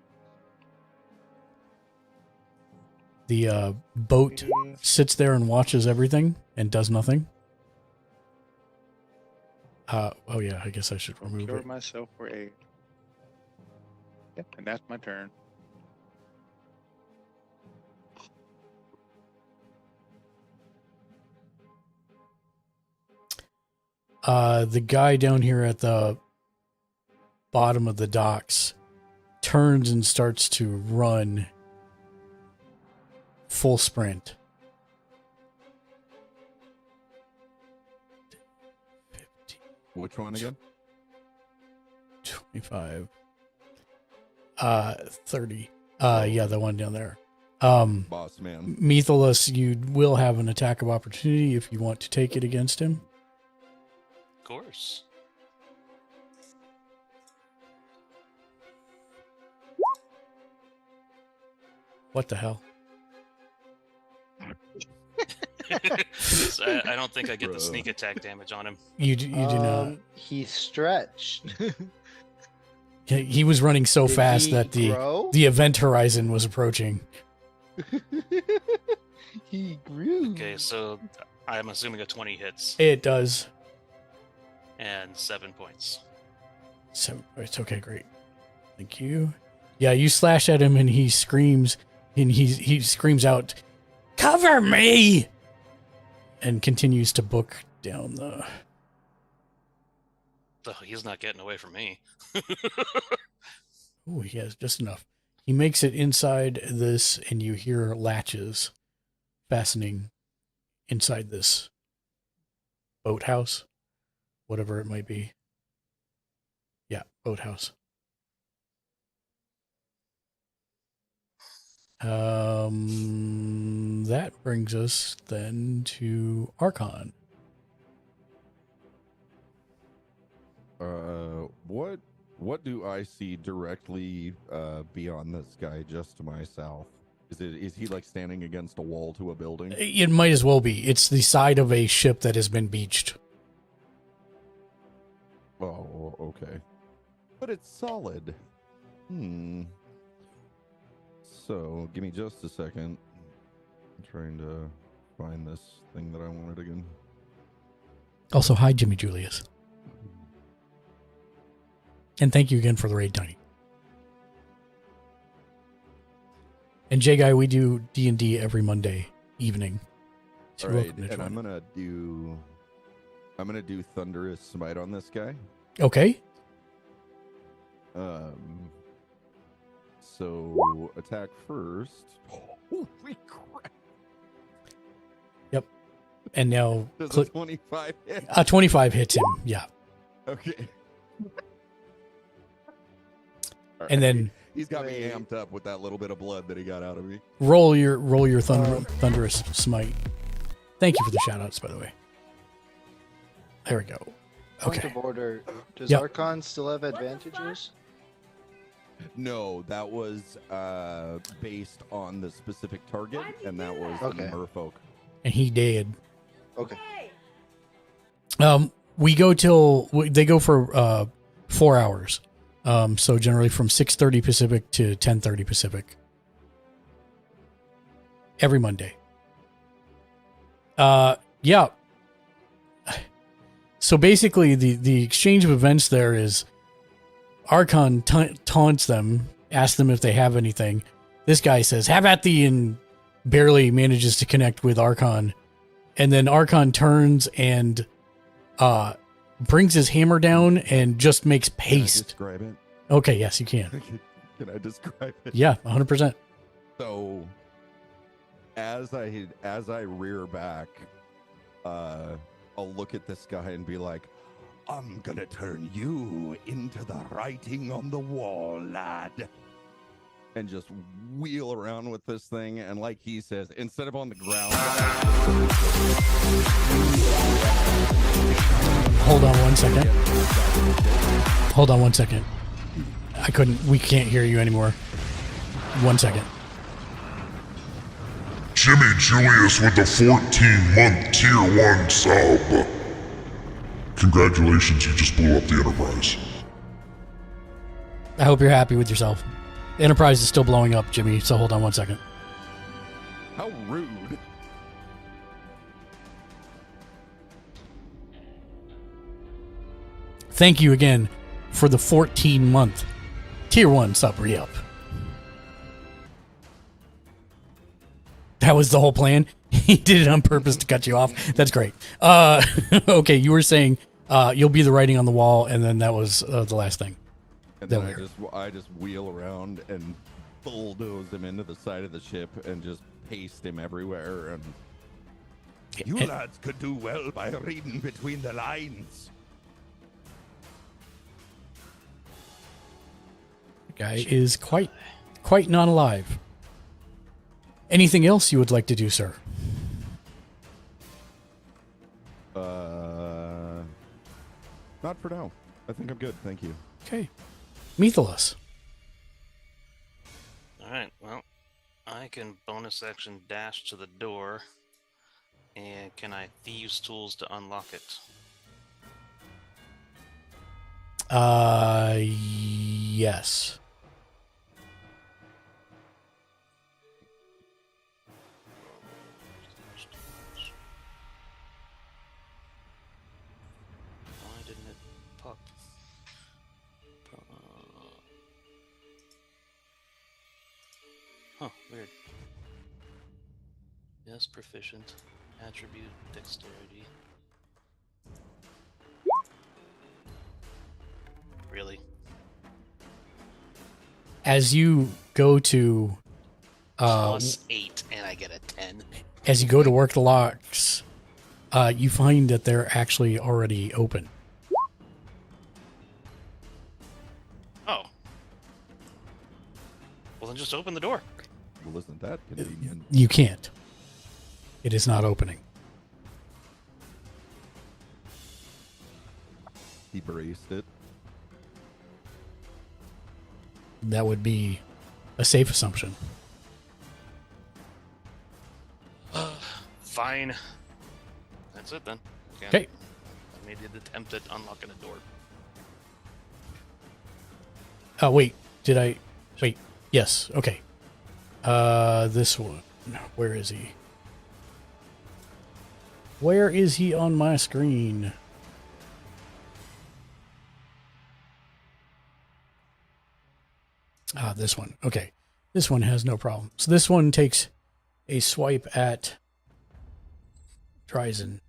The boat sits there and watches everything and does nothing. Oh yeah, I guess I should remove Cure it. myself for 8. Yep, and that's my turn. The guy down here at the bottom of the docks turns and starts to run full sprint. 15, Which one again? 25, 30. Yeah, the one down there. Boss man. Methelus, you will have an attack of opportunity if you want to take it against him. Of course. What the hell? So I don't think I get the sneak attack damage on him. You do not. He stretched. He was running so Did fast he that grow? the event horizon was approaching. He grew. Okay, so I'm assuming a 20 hits It does. and 7 points. 7 points. Okay, great. Thank you. Yeah, you slash at him and he screams, and he screams out, "Cover me!" and continues to book down the. So he's not getting away from me. Oh, he has just enough. He makes it inside this, and you hear latches fastening inside this boathouse, whatever it might be. Yeah, boathouse. That brings us then to Archon. What do I see directly beyond this guy just to my south? Is he like standing against a wall to a building? It might as well be. It's the side of a ship that has been beached. Oh, okay. But it's solid. So, give me just a second. I'm trying to find this thing that I wanted again. Also, hi, Jimmy Julius. And thank you again for the raid, Tiny. And J Guy, we do D&D every Monday evening. So All you're right, welcome to and join. I'm gonna do Thunderous Smite on this guy. Okay. So attack first. Holy crap! Yep. And now Does a click. 25 hit? 25 hits him. Yeah. Okay. And then he's got me amped up with that little bit of blood that he got out of me. roll your thunderous smite. Thank you for the shout outs, by the way. There we go. Point Okay. of order. Does Yep. Archon still have advantages? No, that was based on the specific target, and that was Okay. the merfolk. And he did. Okay. We go till they go for 4 hours. So generally from 6:30 Pacific to 10:30 Pacific. Every Monday. Yeah. So basically the exchange of events there is Archon taunts them, asks them if they have anything. This guy says, "Have at thee," and barely manages to connect with Archon. And then Archon turns and brings his hammer down and just makes Can I paste. describe it? Okay, yes, you can. Can I describe it? Yeah, 100%. So, as I rear back, I'll look at this guy and be like, "I'm gonna turn you into the writing on the wall, lad." And just wheel around with this thing, and like he says, instead of on the ground. Hold on 1 second. Hold on 1 second. We can't hear you anymore. 1 second. Jimmy Julius with the 14-month Tier 1 sub. Congratulations, you just blew up the Enterprise. I hope you're happy with yourself. The Enterprise is still blowing up, Jimmy, so hold on 1 second. How rude. Thank you again for the 14-month Tier 1 sub re-up. That was the whole plan. He did it on purpose to cut you off. That's great. Okay, you were saying you'll be the writing on the wall, and then that was the last thing. And That then we I just wheel around and bulldoze him into the side of the ship and just paste him everywhere. And you And- lads could do well by reading between the lines. Guy is quite not alive. Anything else you would like to do, sir? Not for now. I think I'm good. Thank you. Okay. Methelus. All right. Well, I can bonus action dash to the door, and can I thieves' tools to unlock it? Yes. Why didn't it pop? Huh, weird. Yes, proficient. Attribute, dexterity. Really? as you go to +8, and I get a 10. as you go to work the locks, you find that they're actually already open. Oh. Well, then just open the door. Well, isn't that convenient? You can't. It is not opening. He braced it. That would be a safe assumption. Fine. That's it then. Okay. I made the attempt at unlocking a door. Oh, wait. Did I... Wait. Yes. Okay. This one. Where is he? Where is he on my screen? Ah, this one. Okay. This one has no problem. So this one takes a swipe at Dryzen.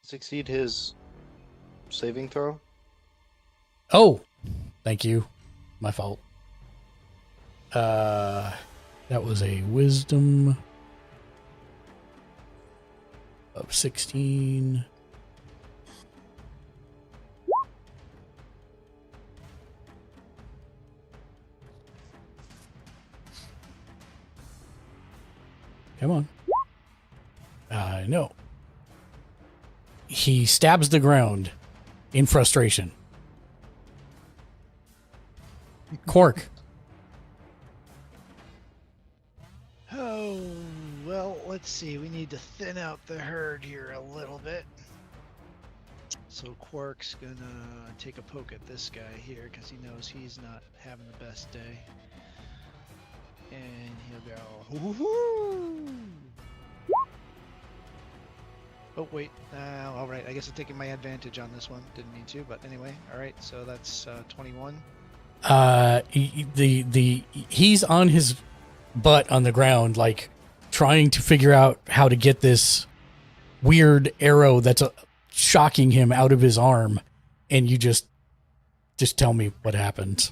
Succeed his saving throw. Oh, thank you. My fault. That was a wisdom of 16. Come on. No. He stabs the ground in frustration. Quark. Oh, well, let's see. We need to thin out the herd here a little bit. So Quark's gonna take a poke at this guy here because he knows he's not having the best day. And he'll go, "Woo-hoo-hoo!" Oh, wait. All right. I guess I'm taking my advantage on this one. Didn't mean to, but anyway. All right. So that's 21. He's on his butt on the ground, like trying to figure out how to get this weird arrow that's shocking him out of his arm, and you just tell me what happens.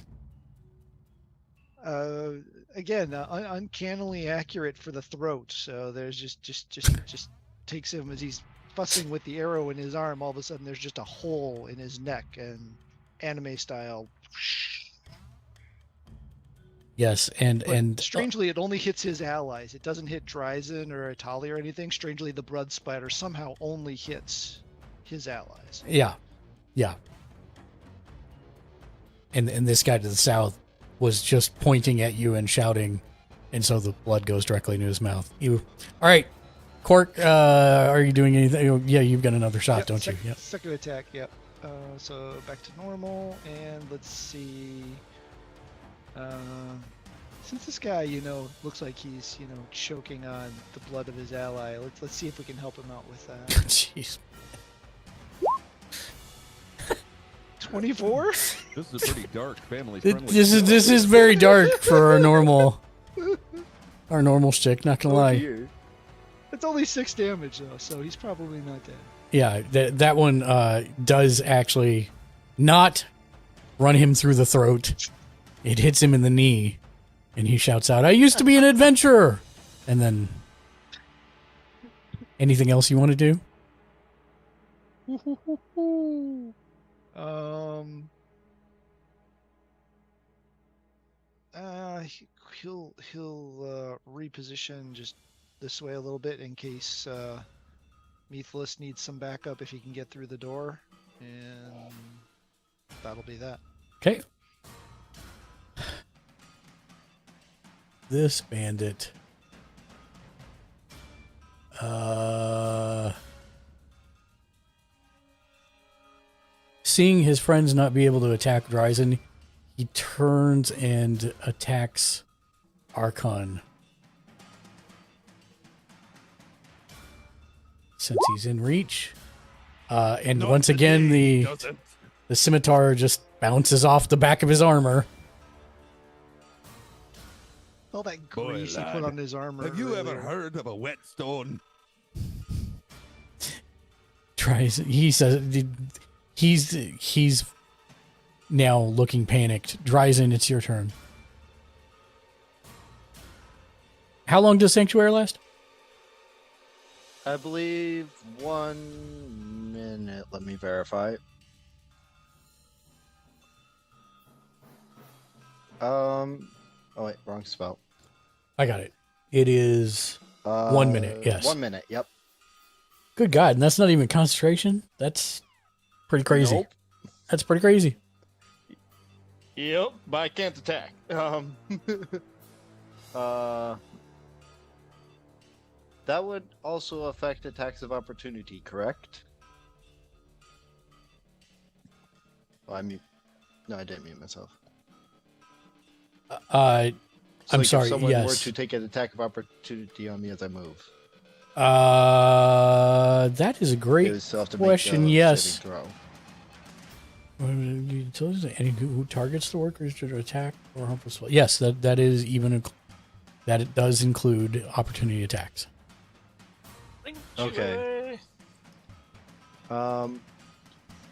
Again, uncannily accurate for the throat. So there's just takes him as he's fussing with the arrow in his arm. All of a sudden, there's just a hole in his neck, and anime style. Yes, and strangely, it only hits his allies. It doesn't hit Dryzen or Atali or anything. Strangely, the blood splatter somehow only hits his allies. Yeah. And this guy to the south was just pointing at you and shouting, and so the blood goes directly into his mouth. All right, Quark, are you doing anything? Yeah, you've got another shot, don't you? Yep. Second attack, yep. So back to normal, and let's see. Since this guy, looks like he's, choking on the blood of his ally, let's see if we can help him out with that. Jeez. 24? This is a pretty dark, family-friendly. This is very dark for our normal chick. Not gonna lie. Dear. It's only 6 damage though, so he's probably not dead. Yeah, that one does actually not run him through the throat. It hits him in the knee, and he shouts out, "I used to be an adventurer!" And then, anything else you want to do? He'll reposition just this way a little bit in case Meathless needs some backup if he can get through the door, and that'll be that. Okay. This bandit. Seeing his friends not be able to attack Dryzen, he turns and attacks Archon. Since he's in reach. And once again, the scimitar just bounces off the back of his armor. All that grease he put on his armor. Have you ever heard of a whetstone? He says, He's now looking panicked. Dryzen, it's your turn. How long does Sanctuary last? I believe 1 minute. Let me verify. Oh wait, wrong spell. I got it. It is 1 minute. Yes. 1 minute. Yep. Good God, and that's not even concentration. That's pretty crazy. Nope. That's pretty crazy. Yep, but I can't attack. That would also affect attacks of opportunity, correct? Oh, No, I didn't mute myself. I'm If sorry. someone were Yes. to take an attack of opportunity on me as I move, That is a they great would still have to question. make a Yes. saving throw. Any who targets the worker is to attack or harmful spell. Yes, that is even that it does include opportunity attacks. Okay.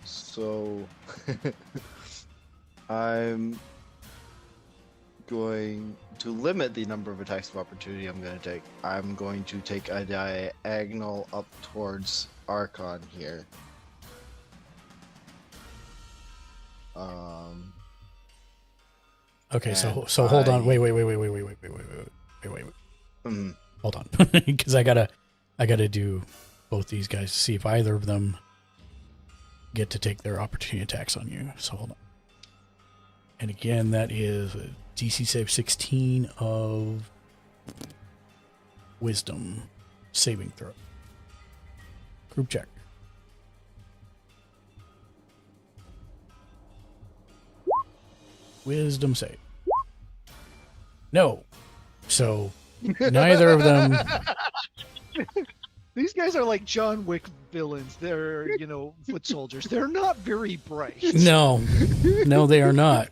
So I'm going to limit the number of attacks of opportunity I'm going to take. I'm going to take a diagonal up towards Archon here. Okay, And so hold on. I- Wait. Mhm. Hold on, because I gotta do both these guys to see if either of them get to take their opportunity attacks on you. So hold on. And again, that is a DC save 16 of Wisdom saving throw. Group check. Wisdom save. No. So neither of them. These guys are like John Wick villains. They're, foot soldiers. They're not very bright. No, they are not.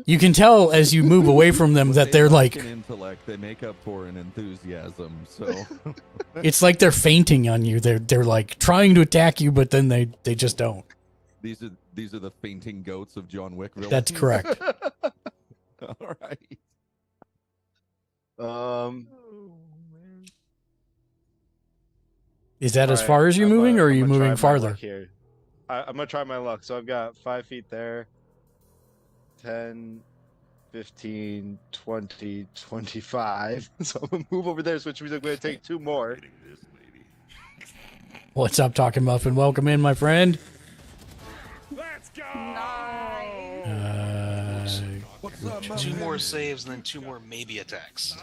You can tell as you move away from them What that they they're lack like, in intellect, they make up for in enthusiasm. So it's like they're fainting on you. They're like trying to attack you, but then they just don't. these are the fainting goats of John Wick villains. That's correct. All right. Is that as Alright, far as you're moving, or are you I'm gonna moving try my farther? luck here. I'm gonna try my luck. So I've got 5 feet there, 10, 15, 20, 25. So I'm gonna move over there, which means I'm gonna take 2 more. What's up, Talking Muffin? Welcome in, my friend. What's up, 2 more saves and then 2 more maybe attacks.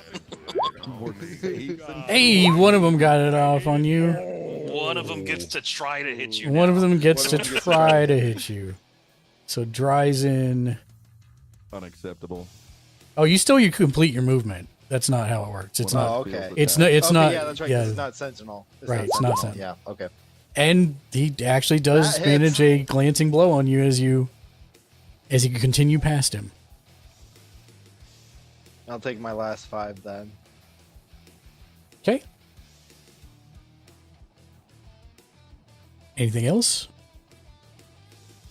More saves and- Hey, one of them got it off on you. One of them gets to try to hit you. One of now. them gets One to of them gets to try to hit you. So Dryzen. Unacceptable. Oh, you complete your movement. That's not how it works. It's Well, not. Oh, not okay. field It's attack. not. It's Okay, not. yeah, that's right. 'cause Yeah, It's not sentinel. Right, it's not Yeah. Okay. and he actually does That manage hits. a glancing blow on you as you continue past him. I'll take my last 5 then. Okay. Anything else?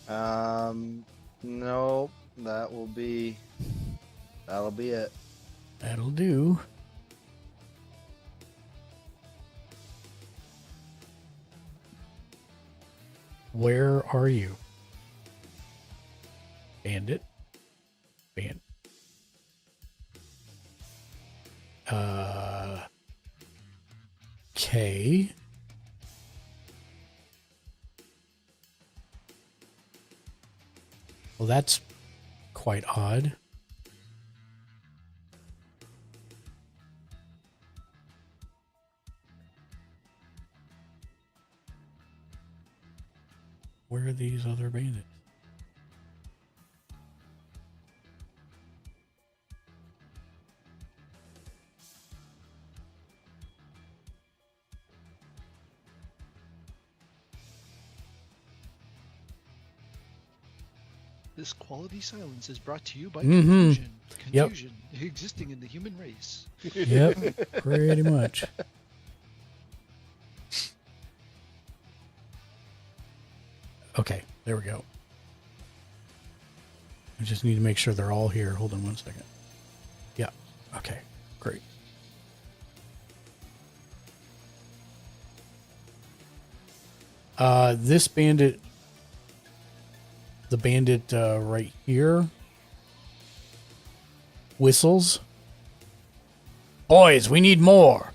No, that'll be it. That'll do. Where are you? Bandit. Okay. Well, that's quite odd. Where are these other bandits? This quality silence is brought to you by Mhm. confusion. Yep. Confusion existing in the human race. Yep, pretty much. Okay, there we go. I just need to make sure they're all here. Hold on one second. Yeah. Okay, great. This bandit, the bandit right here, whistles. Boys, we need more.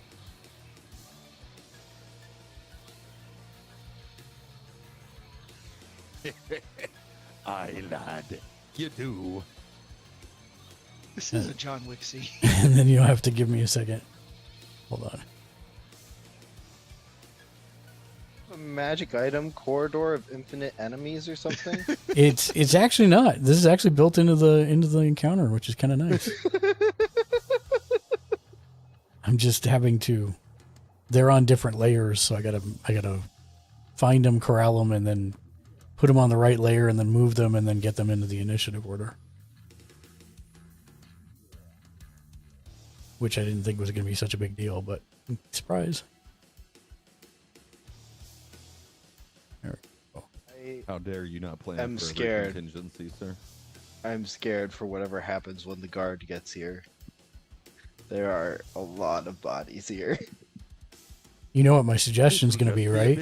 Aye, lad. You do. This is a John Wick scene. And then you'll have to give me a second. Hold on. A magic item, corridor of infinite enemies or something. It's actually not. This is actually built into the encounter, which is kind of nice. I'm just having to. They're on different layers, so I gotta find them, corral them, and then put them on the right layer, and then move them, and then get them into the initiative order. Which I didn't think was going to be such a big deal, but surprise. There we go. How dare you not plan I'm for every scared. contingency, sir? I'm scared for whatever happens when the guard gets here. There are a lot of bodies here. You know what my suggestion's going to be, right?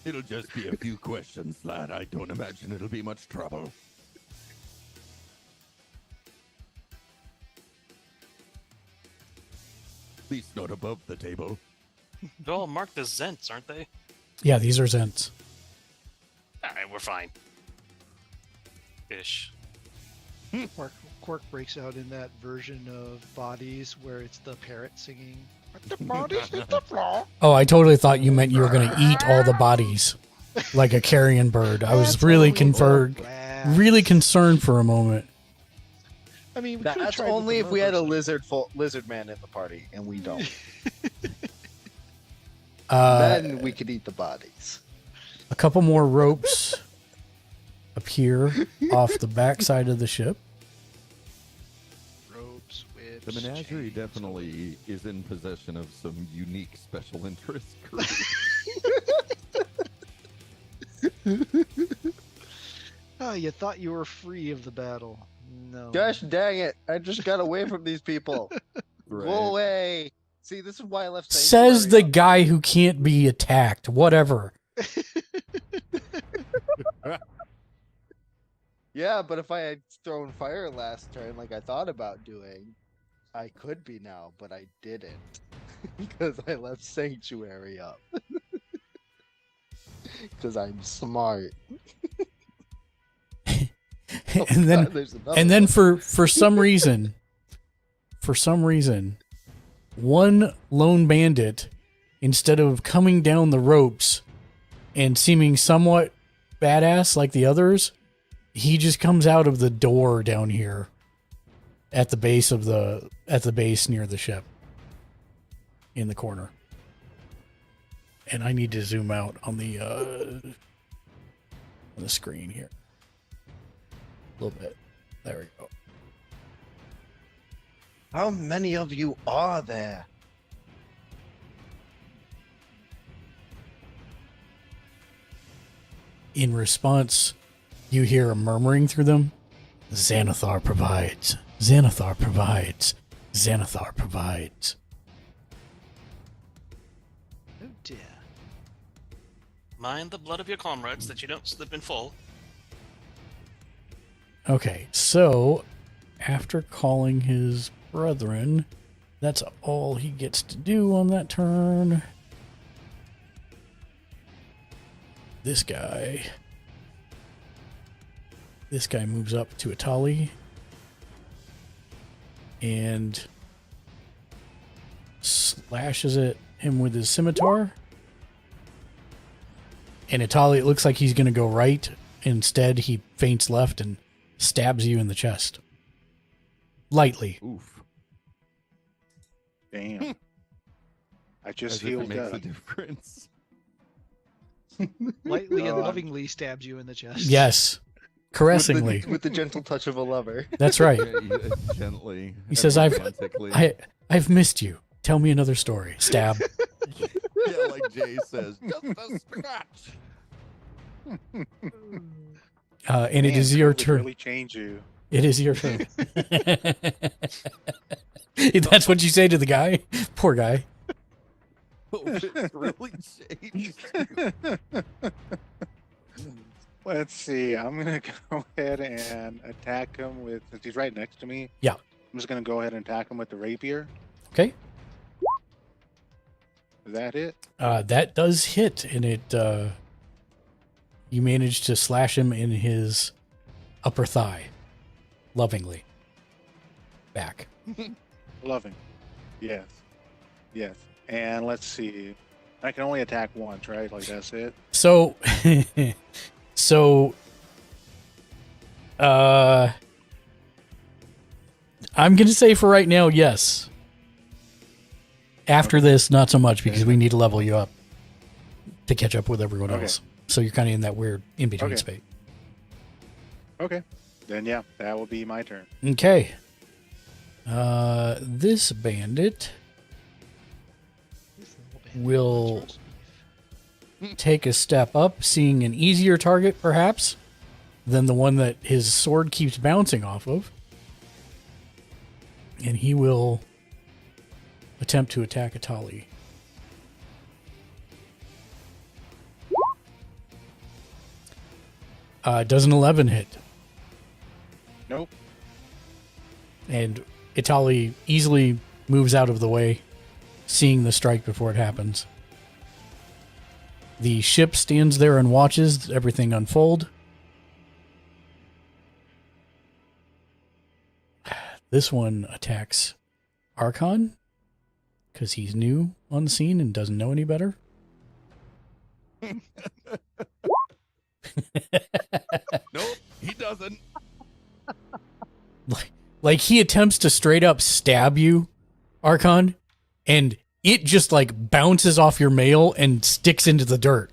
It'll just be a few questions, lad. I don't imagine it'll be much trouble. At least not above the table. They're all marked as Zents, aren't they? Yeah, these are Zents. Alright, we're fine. Ish. Quark breaks out in that version of Bodies where it's the parrot singing. The bodies hit the floor. Oh, I totally thought you meant you were going to eat all the bodies like a carrion bird. I was really really concerned for a moment. I mean, we could've That's tried with only the if we had a murderers. lizard man in the party, and we don't. Uh, Then we could eat the bodies. a couple more ropes appear off the backside of the ship. Ropes, whips, The menagerie chains. definitely is in possession of some unique special interest. Oh, you thought you were free of the battle. No. Gosh dang it! I just got away from these people. Right. Go away. See, this is why I left. Says the Sanctuary guy who can't be attacked. Whatever. up. Yeah, but if I had thrown fire last turn, like I thought about doing, I could be now, but I didn't because I left sanctuary up. Because I'm smart. Oh, and then God, there's another and then one. for some reason, one lone bandit, instead of coming down the ropes and seeming somewhat badass like the others, he just comes out of the door down here at the base near the ship in the corner. And I need to zoom out on the screen here a little bit. There we go. How many of you are there? In response, you hear a murmuring through them. Xanathar provides. Xanathar provides. Xanathar provides. Oh dear. Mind the blood of your comrades that you don't slip and fall. Okay, so after calling his brethren, that's all he gets to do on that turn. This guy moves up to Atali and slashes at him with his scimitar. And Atali, it looks like he's going to go right. Instead, he feints left and stabs you in the chest. Lightly. Oof. Damn. I just As if it healed makes up. a difference. Lightly and No, I'm- lovingly stabs you in the chest. Yes. Caressingly. With the gentle touch of a lover. That's right. Gently. He says, ever I've- romantically. I've missed you. Tell me another story. Stab. Yeah, like Jay says, just a scratch. And it Man, is your COVID turn. Really change you. It is your turn. That's what you say to the guy? Poor guy. It's really changed. Let's see. I'm gonna go ahead and attack him with. Since he's right next to me. Yeah. I'm just gonna go ahead and attack him with the rapier. Okay. Is that it? That does hit, and you manage to slash him in his upper thigh, lovingly. Back. Loving. Yes. Yes. And let's see. I can only attack once, right? Like that's it. So, I'm gonna say for right now, yes. After this, not so much because we need to level you up to catch up with everyone Okay. else. So you're kind of in that weird in between Okay. space. Okay. Then yeah, that will be my turn. Okay. This bandit will take a step up, seeing an easier target, perhaps, than the one that his sword keeps bouncing off of. And he will attempt to attack Atali. Does an 11 hit? Nope. And Itali easily moves out of the way, seeing the strike before it happens. The ship stands there and watches everything unfold. This one attacks Archon because he's new on the scene and doesn't know any better. Nope, he doesn't. Like he attempts to straight up stab you, Archon, and it just like bounces off your mail and sticks into the dirt.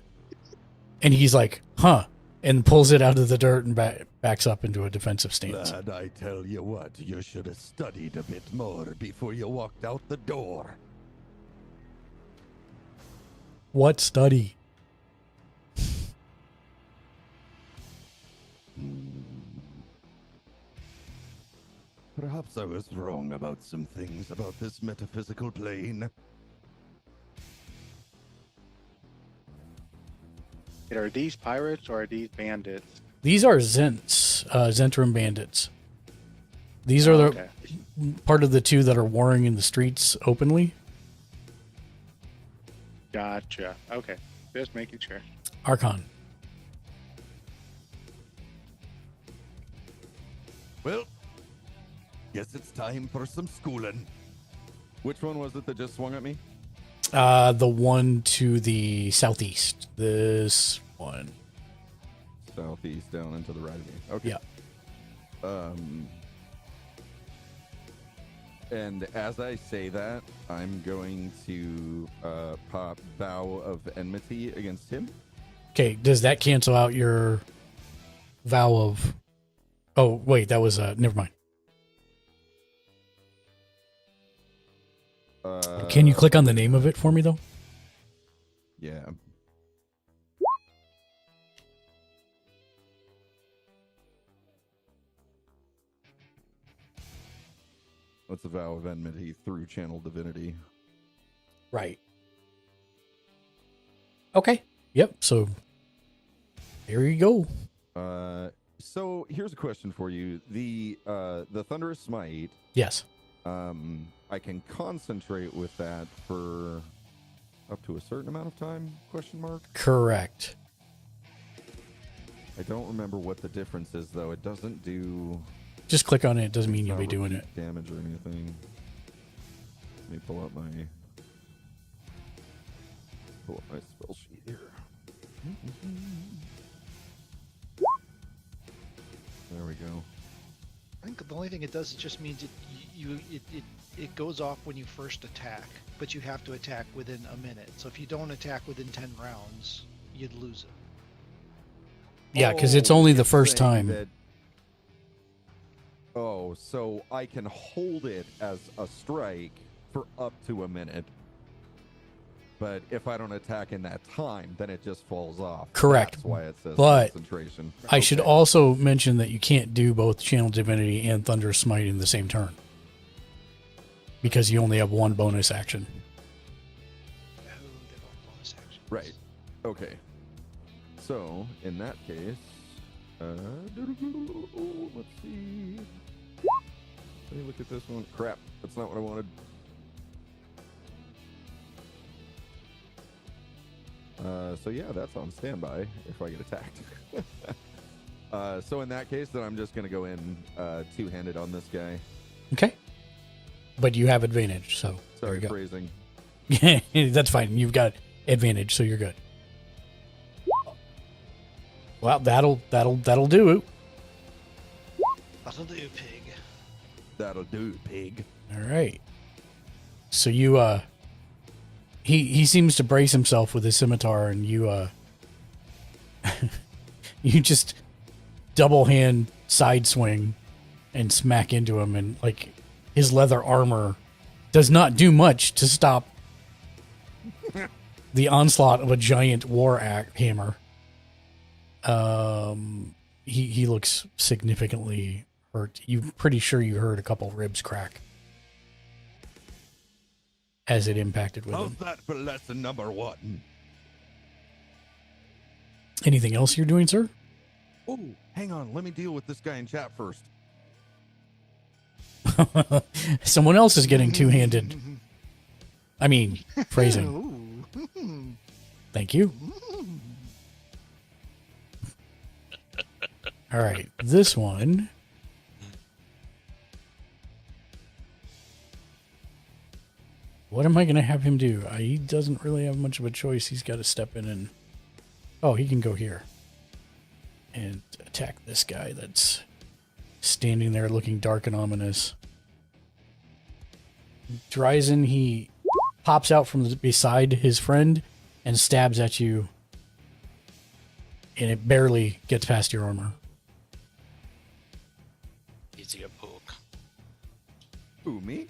And he's like, huh, and pulls it out of the dirt and backs up into a defensive stance. Lad, I tell you what, you should have studied a bit more before you walked out the door. What study? Perhaps I was wrong about some things about this metaphysical plane. Are these pirates or are these bandits? These are Zents, Zentrum bandits. These are the Okay. part of the two that are warring in the streets openly. Gotcha. Okay. Just making sure. Archon. Well, guess it's time for some schooling. Which one was it that just swung at me? The one to the southeast. This one. Southeast, down and to the right of me. Okay. Yeah. And as I say that, I'm going to pop Vow of Enmity against him. Okay, does that cancel out your vow of... Oh, wait, that was... never mind. Can you click on the name of it for me, though? Yeah. What's a Vow of Enmity through Channel Divinity? Right. Okay. Yep, so... There you go. So here's a question for you. The Thunderous Smite, Yes. I can concentrate with that for up to a certain amount of time, question mark? Correct. I don't remember what the difference is, though. It doesn't do Just click on it. It doesn't mean you'll not be doing repeat it. damage or anything. Let me pull up my spell sheet here. There we go. I think the only thing it does, it just means it goes off when you first attack, but you have to attack within a minute. So if you don't attack within 10 rounds, you'd lose it. Yeah, because it's only the it's first saying time. that- Oh, so I can hold it as a strike for up to a minute. but if I don't attack in that time, then it just falls off. Correct. That's why it says But concentration. I should also mention that you can't do both Channel Divinity and Thunderous Smite in the same turn. Because you only have one bonus action. Oh, they're all bonus actions. Right. Okay. So, in that case, let's see. Let me look at this one. Crap, that's not what I wanted. So yeah, that's on standby if I get attacked. So in that case, then I'm just going to go in two-handed on this guy. Okay. But you have advantage, so Sorry, there phrasing. you go. That's fine. You've got advantage, so you're good. Well, that'll do it. That'll do, pig. That'll do, pig. All right. So you he seems to brace himself with his scimitar, and you you just double hand side swing and smack into him, and like his leather armor does not do much to stop the onslaught of a giant war hammer. He looks significantly hurt. You're pretty sure you heard a couple ribs crack as it impacted with How's him. that for lesson number 1? Anything else you're doing, sir? Oh, hang on. Let me deal with this guy in chat first. Someone else is getting two-handed. I mean, phrasing. Ooh. Thank you. All right, this one. What am I going to have him do? He doesn't really have much of a choice. He's got to step in and... Oh, he can go here. And attack this guy that's standing there looking dark and ominous. Dryzen, he pops out from beside his friend and stabs at you. And it barely gets past your armor. Easy a poke. Who, me?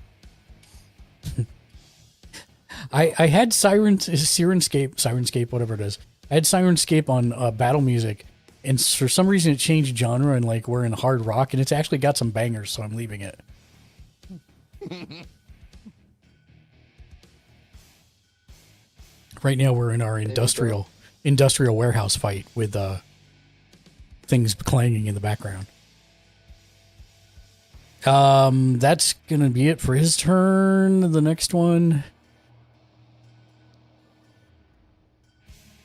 I had Sirenscape, whatever it is. I had Sirenscape on battle music, and for some reason it changed genre, and like we're in hard rock, and it's actually got some bangers, so I'm leaving it. Right now we're in our industrial warehouse fight with things clanging in the background. That's gonna be it for his turn. The next one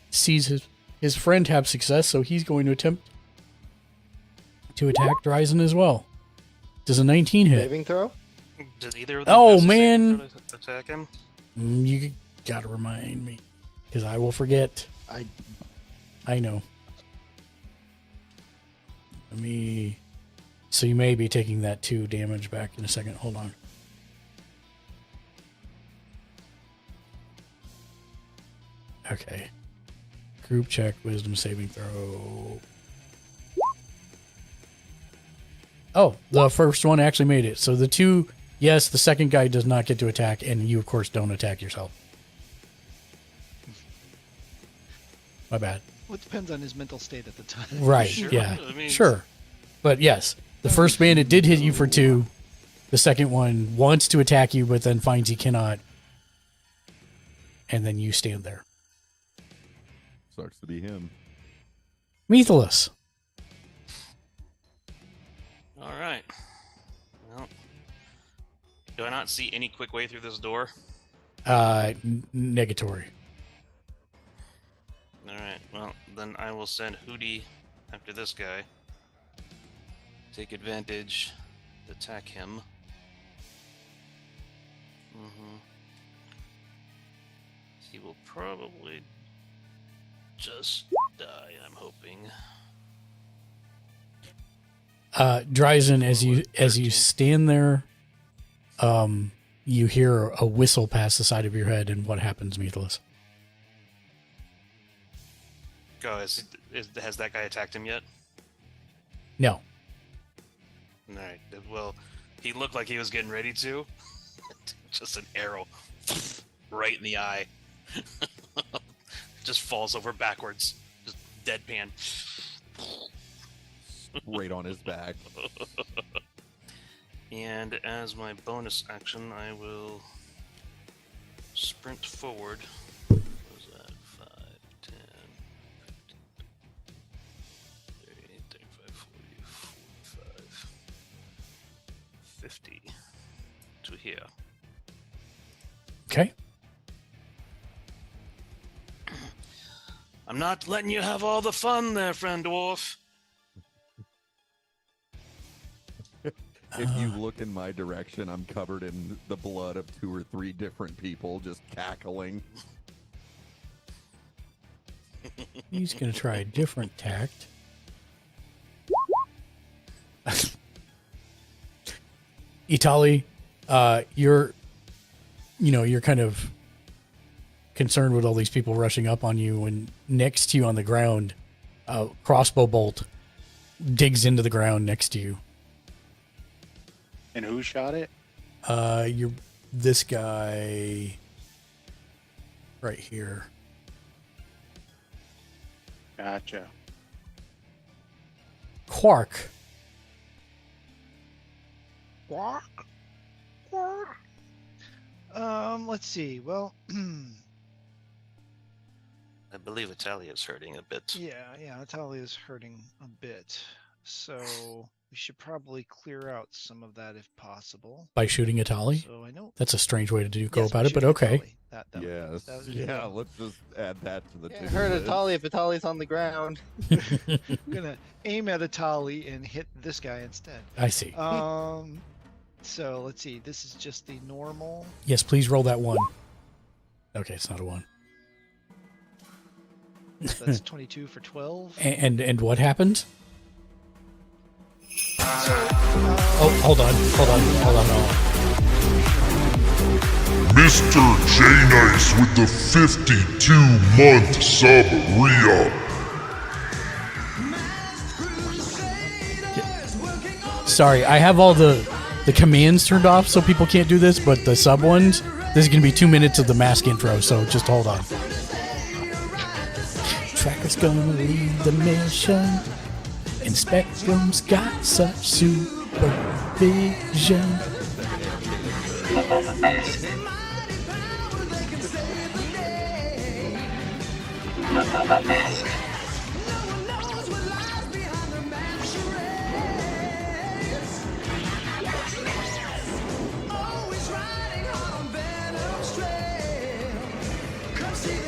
sees his friend have success, so he's going to attempt to attack Dryzen as well. Does a 19 hit? Saving throw? Did either of them Oh, pass the saving man. throw to attack him? You gotta remind me, because I will forget. I know. Let me... So you may be taking that 2 damage back in a second. Hold on. Okay. Group check, wisdom saving throw. Oh, the first one actually made it. So the 2, yes, the second guy does not get to attack, and you, of course, don't attack yourself. My bad. Well, it depends on his mental state at the time. Right, Sure. yeah. I mean- Sure. But yes, the first bandit did hit you for 2. The second one wants to attack you, but then finds he cannot. And then you stand there. Sucks to be him. Methalus. All right. Well, do I not see any quick way through this door? Negatory. All right. Well, then I will send Hootie after this guy. Take advantage. Attack him. He will probably just die, I'm hoping. Dryzen, as you stand there, you hear a whistle pass the side of your head, and what happens, Methalus? Go. Has that guy attacked him yet? No. All right. Well, he looked like he was getting ready to. Just an arrow right in the eye. Just falls over backwards. Just deadpan. Right on his back. And as my bonus action, I will sprint forward. What was that? 5, 10, 15, 30, 35, 40, 45, 50 to here. Okay. I'm not letting you have all the fun there, friend dwarf. If you look in my direction, I'm covered in the blood of 2 or 3 different people just cackling. He's going to try a different tact. Itali, you're kind of concerned with all these people rushing up on you, and next to you on the ground, a crossbow bolt digs into the ground next to you. And who shot it? You're this guy right here. Gotcha. Quark. Quark. Quark. Let's see. Well, I believe Italia's hurting a bit. yeah, Natalia is hurting a bit. So we should probably clear out some of that if possible. By shooting Itali? So I know. That's a strange way to go Yes, about by it, but shooting okay. Natalie. That Yes. that was- Yeah, let's just add that to the It to-do hurt list. Atali if Atali's on the ground. I'm gonna aim at Atali and hit this guy instead. I see. So let's see. This is just the normal. Yes, please roll that 1. Okay, it's not a 1. So that's 22 for 12. And what happened? Oh, hold on. Mr. J Nice with the 52-month sub re-up. Sorry, I have all the commands turned off so people can't do this, but the sub ones, this is going to be 2 minutes of the mask intro, so just hold on. Tracker's gonna lead the mission, and Spectrum's got such supervision.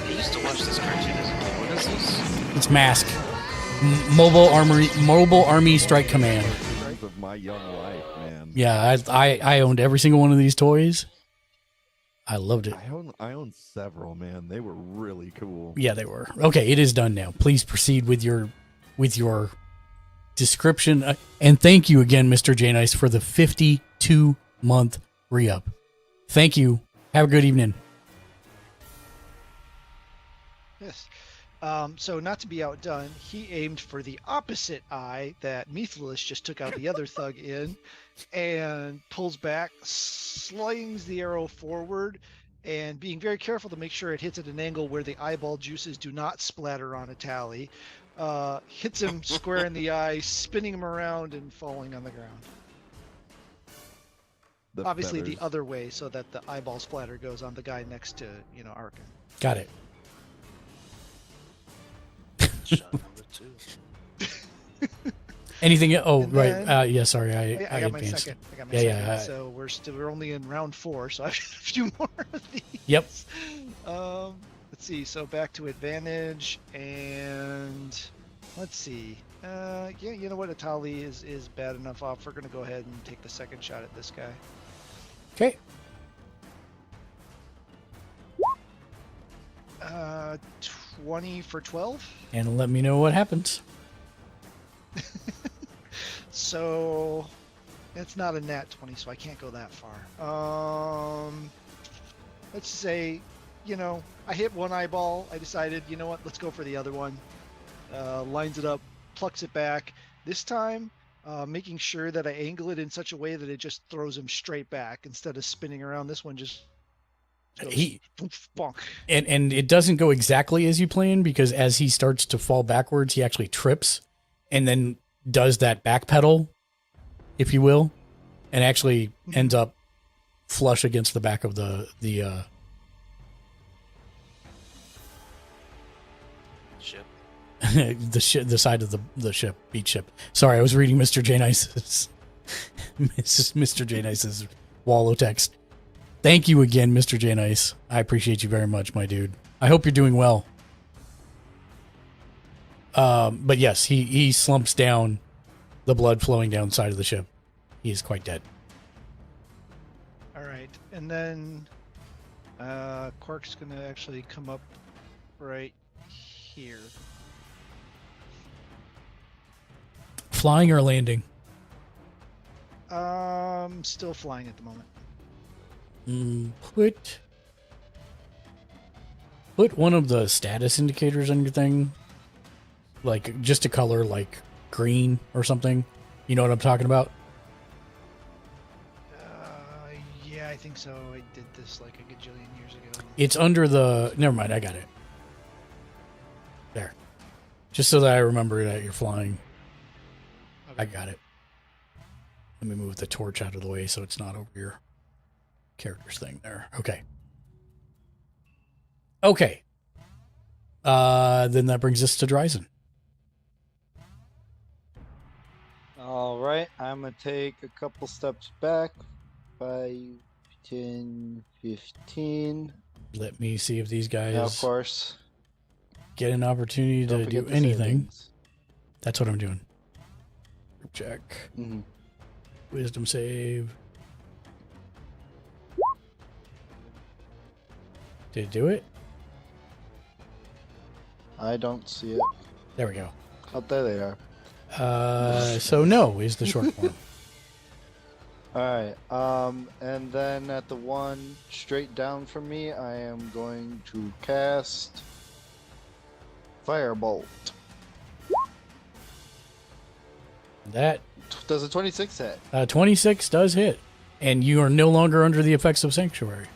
I used to watch this cartoon as a kid. What is this? It's Mask. Mobile Army Strike Command. Strength of my young life, man. Yeah, I owned every single one of these toys. I loved it. I own several, man. They were really cool. Yeah, they were. Okay, it is done now. Please proceed with your description. And thank you again, Mr. J Nice, for the 52-month re-up. Thank you. Have a good evening. Yes. So not to be outdone, he aimed for the opposite eye that Mephiles just took out the other thug in, and pulls back, slings the arrow forward, and being very careful to make sure it hits at an angle where the eyeball juices do not splatter on Itali, hits him square in the eye, spinning him around and falling on the ground. The Obviously feathers. the other way so that the eyeball splatter goes on the guy next to, Arkin. Got it. Shot number 2. Anything? Oh, And right. then- yeah, sorry. I I got my advanced. second. I got my Yeah, second. yeah, So we're only in round 4, so I've got a few more of these. Yep. Let's see. So back to advantage, and let's see. Yeah, you know what? Atali is bad enough off. We're gonna go ahead and take the second shot at this guy. Okay. 20 for 12. And let me know what happens. So it's not a nat 20, so I can't go that far. Let's say, I hit one eyeball. I decided, you know what? Let's go for the other one. Lines it up, plucks it back. This time, making sure that I angle it in such a way that it just throws him straight back instead of spinning around. This one just goes He bonk. and it doesn't go exactly as you plan, because as he starts to fall backwards, he actually trips and then does that backpedal, if you will, and actually ends up flush against the back of the Ship. the side of the ship, beach ship. Sorry, I was reading Mr. J Nice's Mr. J Nice's wall of text. Thank you again, Mr. J Nice. I appreciate you very much, my dude. I hope you're doing well. But yes, he slumps down, the blood flowing down the side of the ship. He is quite dead. All right, and then Quark's gonna actually come up right here. Flying or landing? Still flying at the moment. Put one of the status indicators on your thing, like just a color like green or something. You know what I'm talking about? Yeah, I think so. I did this like a gajillion years ago. It's under the. Never mind, I got it. There, just so that I remember that you're flying. Okay. I got it. Let me move the torch out of the way so it's not over your character's thing there. Okay. Okay. Then that brings us to Dryzen. All right, I'm gonna take a couple steps back. 5, 10, 15. Let me see if these Now, of guys course, get an opportunity don't to forget do the anything. savings. That's what I'm doing. Group check. Mhm. Wisdom save. Did it do it? I don't see it. There we go. Oh, there they are. So no is the short form. All right. And then at the one straight down from me, I am going to cast Firebolt. That Does a 26 hit? 26 does hit, and you are no longer under the effects of Sanctuary.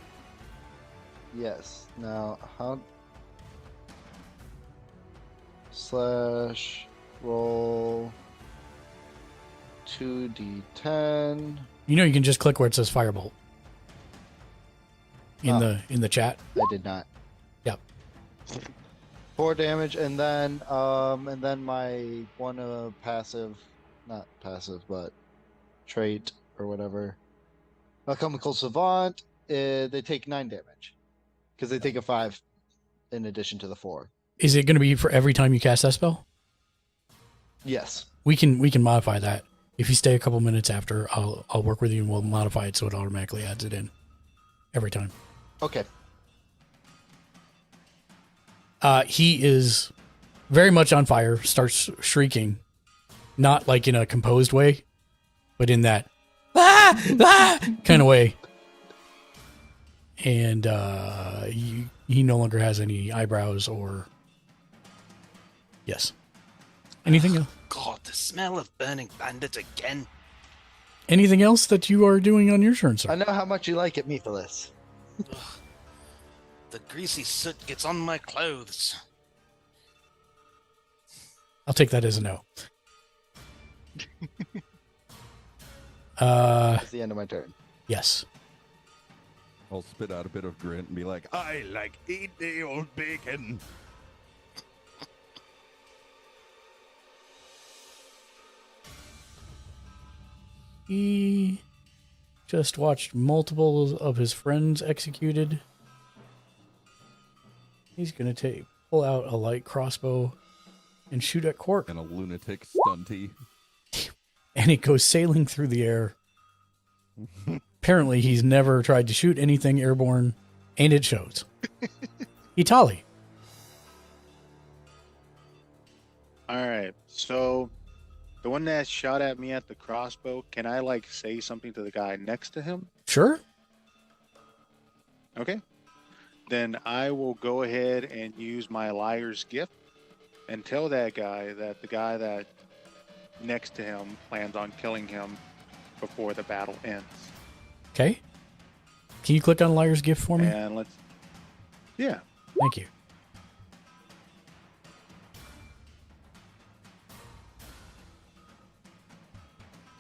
Yes. Now, how? Slash roll 2d10. You know you can just click where it says Firebolt in Oh. the chat. I did not. Yep. 4 damage, and then my one passive, not passive, but trait or whatever. Alchemical Savant. They take 9 damage because they take a 5 in addition to the 4. Is it going to be for every time you cast that spell? Yes. We can modify that. If you stay a couple minutes after, I'll work with you and we'll modify it so it automatically adds it in every time. Okay. He is very much on fire, starts shrieking, not like in a composed way, but in that kind of way. And he no longer has any eyebrows or... Yes. Anything else? God, the smell of burning bandit again. Anything else that you are doing on your turn, sir? I know how much you like it, Meathless. Ugh. The greasy soot gets on my clothes. I'll take that as a no. That's the end of my turn. Yes. I'll spit out a bit of grit and be like, I like eat the old bacon. He just watched multiple of his friends executed. He's going to pull out a light crossbow and shoot at Quark. And a lunatic stunty. And it goes sailing through the air. Apparently, he's never tried to shoot anything airborne, and it shows. Itali. All right. So the one that shot at me at the crossbow, can I like say something to the guy next to him? Sure. Okay. Then I will go ahead and use my liar's gift and tell that guy that the guy that next to him plans on killing him before the battle ends. Okay. Can you click on Liar's Gift for me? And let's. Yeah. Thank you.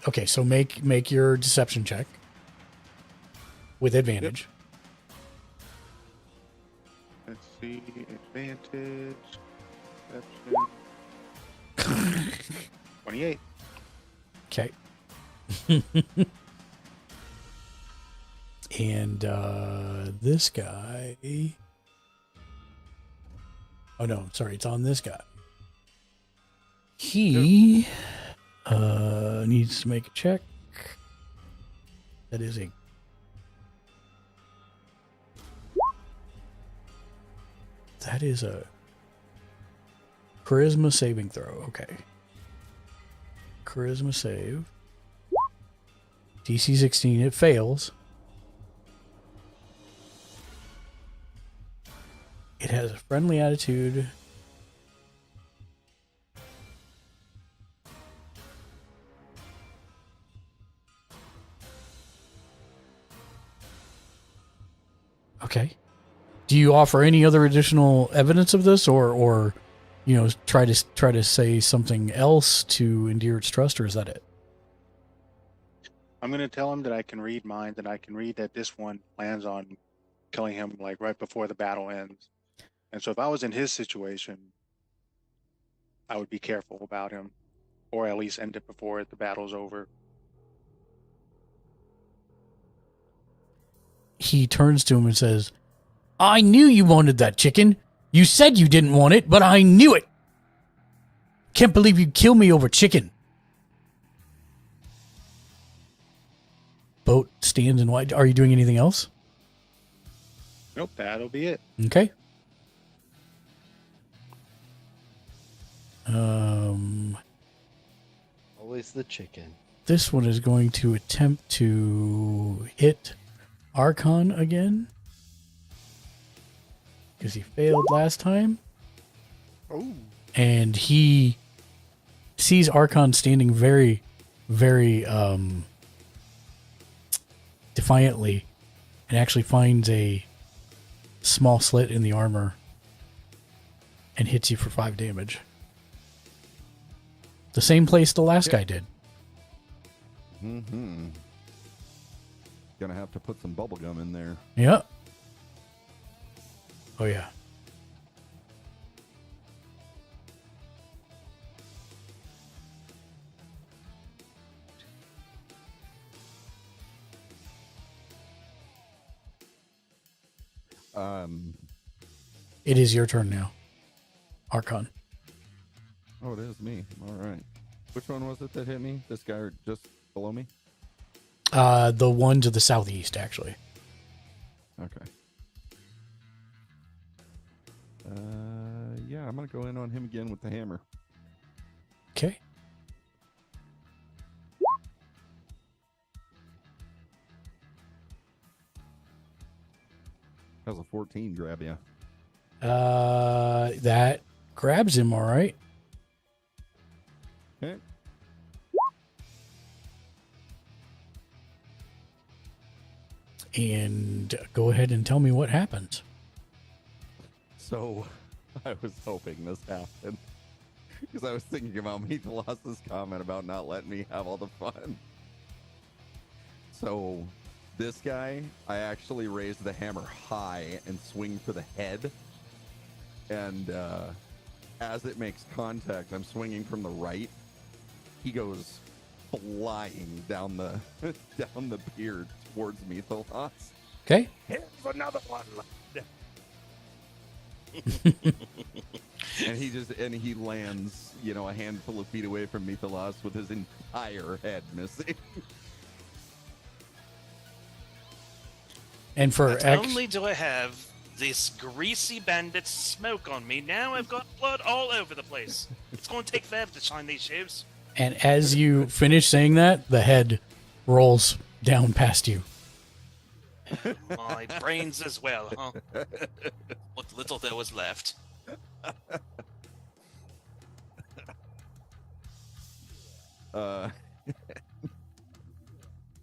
Okay, so make your deception check with advantage. Let's see. Advantage. Perception. 28. Okay. And this guy. Oh no, sorry, it's on this guy. He needs to make a check. That is a charisma saving throw. Okay. Charisma save. DC 16, it fails. It has a friendly attitude. Okay. Do you offer any other additional evidence of this, or try to say something else to endear its trust, or is that it? I'm going to tell him that I can read minds, and I can read that this one plans on killing him like right before the battle ends. And so if I was in his situation, I would be careful about him, or at least end it before the battle's over. He turns to him and says, I knew you wanted that chicken. You said you didn't want it, but I knew it. Can't believe you'd kill me over chicken. Boat stands in white. Are you doing anything else? Nope, that'll be it. Okay. Always the chicken. This one is going to attempt to hit Archon again. Because he failed last time. Oh. And he sees Archon standing very, very defiantly, and actually finds a small slit in the armor and hits you for 5 damage. The same place the last guy did. Mm-hmm. Gonna have to put some bubble gum in there. Yep. Oh, yeah. It is your turn now, Archon. Oh, it is me. All right. Which one was it that hit me? This guy just below me? The one to the southeast, actually. Okay. Yeah, I'm gonna go in on him again with the hammer. Okay. How's a 14 grab you? That grabs him, all right. Okay. And go ahead and tell me what happens. So, I was hoping this happened. Because I was thinking about Meathalos's comment about not letting me have all the fun. So, this guy, I actually raise the hammer high and swing for the head. And as it makes contact, I'm swinging from the right. He goes flying down the down the pier towards Meathalos. Okay. Here's another one. And he lands, a handful of feet away from Meathalos with his entire head missing. And for Not X, only do I have this greasy bandit smoke on me, now I've got blood all over the place. It's going to take forever to shine these shoes. and as you finish saying that, the head rolls down past you. My brains as well, huh? What little there was left.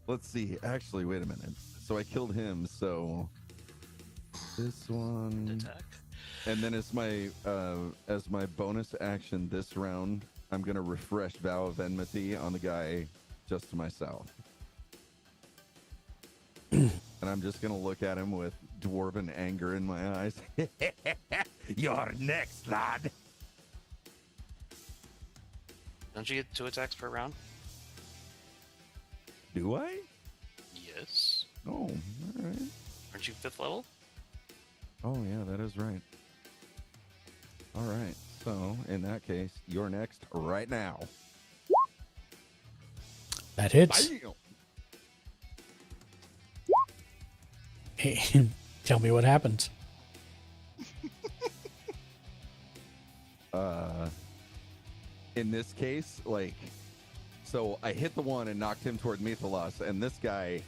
Let's see. Actually, wait a minute. so I killed him. So this one, Attack. and then as my bonus action this round, I'm gonna refresh Vow of Enmity on the guy just to my south, and I'm just gonna look at him with dwarven anger in my eyes. You're next, lad. Don't you get 2 attacks per round? Do I? Yes. Oh, all right. Aren't you 5th level? Oh, yeah, that is right. All right. So, in that case, you're next right now. That hits. Bam! Tell me what happens. In this case, like, so I hit the one and knocked him toward Mythalos, and this guy,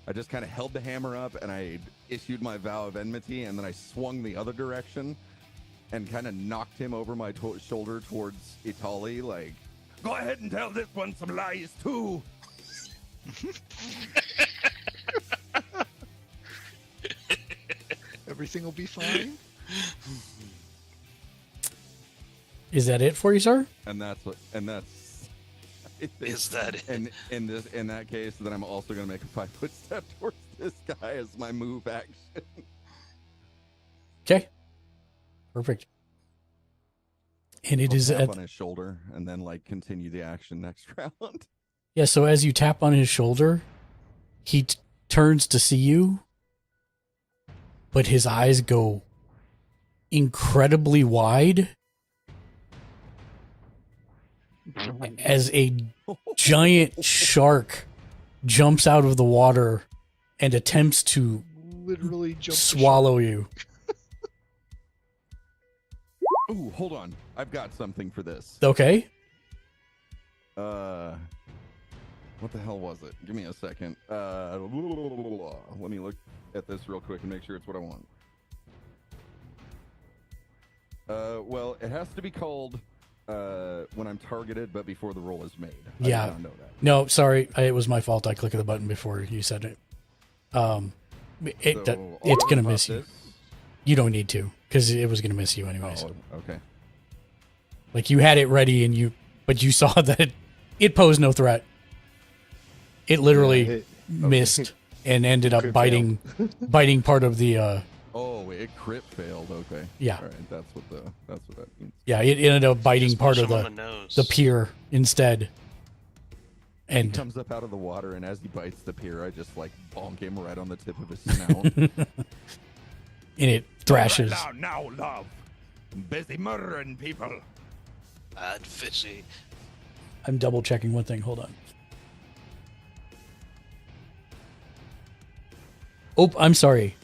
I just kind of held the hammer up and I issued my Vow of Enmity, and then I swung the other direction and kind of knocked him over my shoulder towards Itali, like, go ahead and tell this one some lies too. Everything will be fine. Is that it for you, sir? And that's I think- Is that it? And in that case, then I'm also going to make a 5-foot step towards this guy as my move action. Okay. Perfect. And it I'll is tap at on his shoulder and then like continue the action next round. yeah. So as you tap on his shoulder, he turns to see you, but his eyes go incredibly wide as a giant shark jumps out of the water and attempts to Literally jump. swallow you. Ooh, hold on. I've got something for this. Okay. What the hell was it? Give me a second. Let me look at this real quick and make sure it's what I want. Well, it has to be called when I'm targeted, but before the roll is made. I Yeah. did not know that. No, sorry. It was my fault. I clicked the button before you said it. So, It's I'll going to pop miss you. this. You don't need to, because it was going to miss you anyways. Oh, okay. Like you had it ready, but you saw that it posed no threat. It literally missed and ended up Crit biting part of the. Oh, it crit failed. Okay. Yeah. All right. That's what that means. Yeah, it ended up biting Just part push of him on the nose. pier instead. He And comes up out of the water, and as he bites the pier, I just like bonk him right on the tip of his snout. and it thrashes. Now, love. I'm busy murdering people. Bad fishy. I'm double checking one thing. Hold on. Oh, I'm sorry.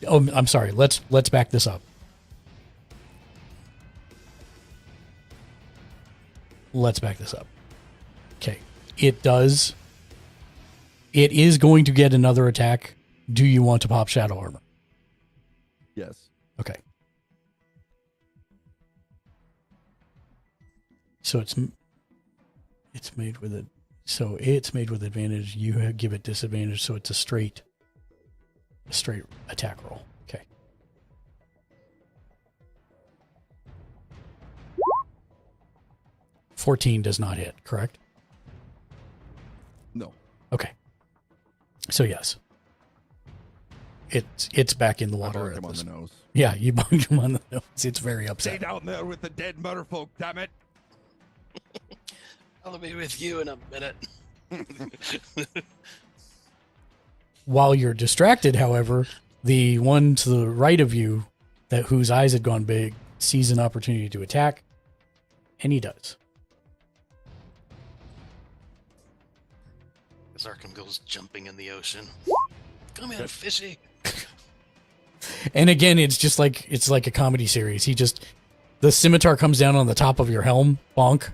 I'm sorry. Let's back this up. Let's back this up. Okay. It is going to get another attack. Do you want to pop Shadow Armor? Yes. Okay. So it's made with it. So it's made with advantage. You give it disadvantage, so it's a straight attack roll. Okay. $14 does not hit, correct? No. Okay. So yes. It's back in the I water. bonked at him on this- the nose. Yeah, you bumped him on the nose. It's very Stay upset. down there with the dead merfolk, damn it. I'll be with you in a minute. While you're distracted, however, the one to the right of you, whose eyes had gone big, sees an opportunity to attack, and he does. As Arkham goes jumping in the ocean. Come in, fishy. And again, it's like a comedy series. The scimitar comes down on the top of your helm, bonk,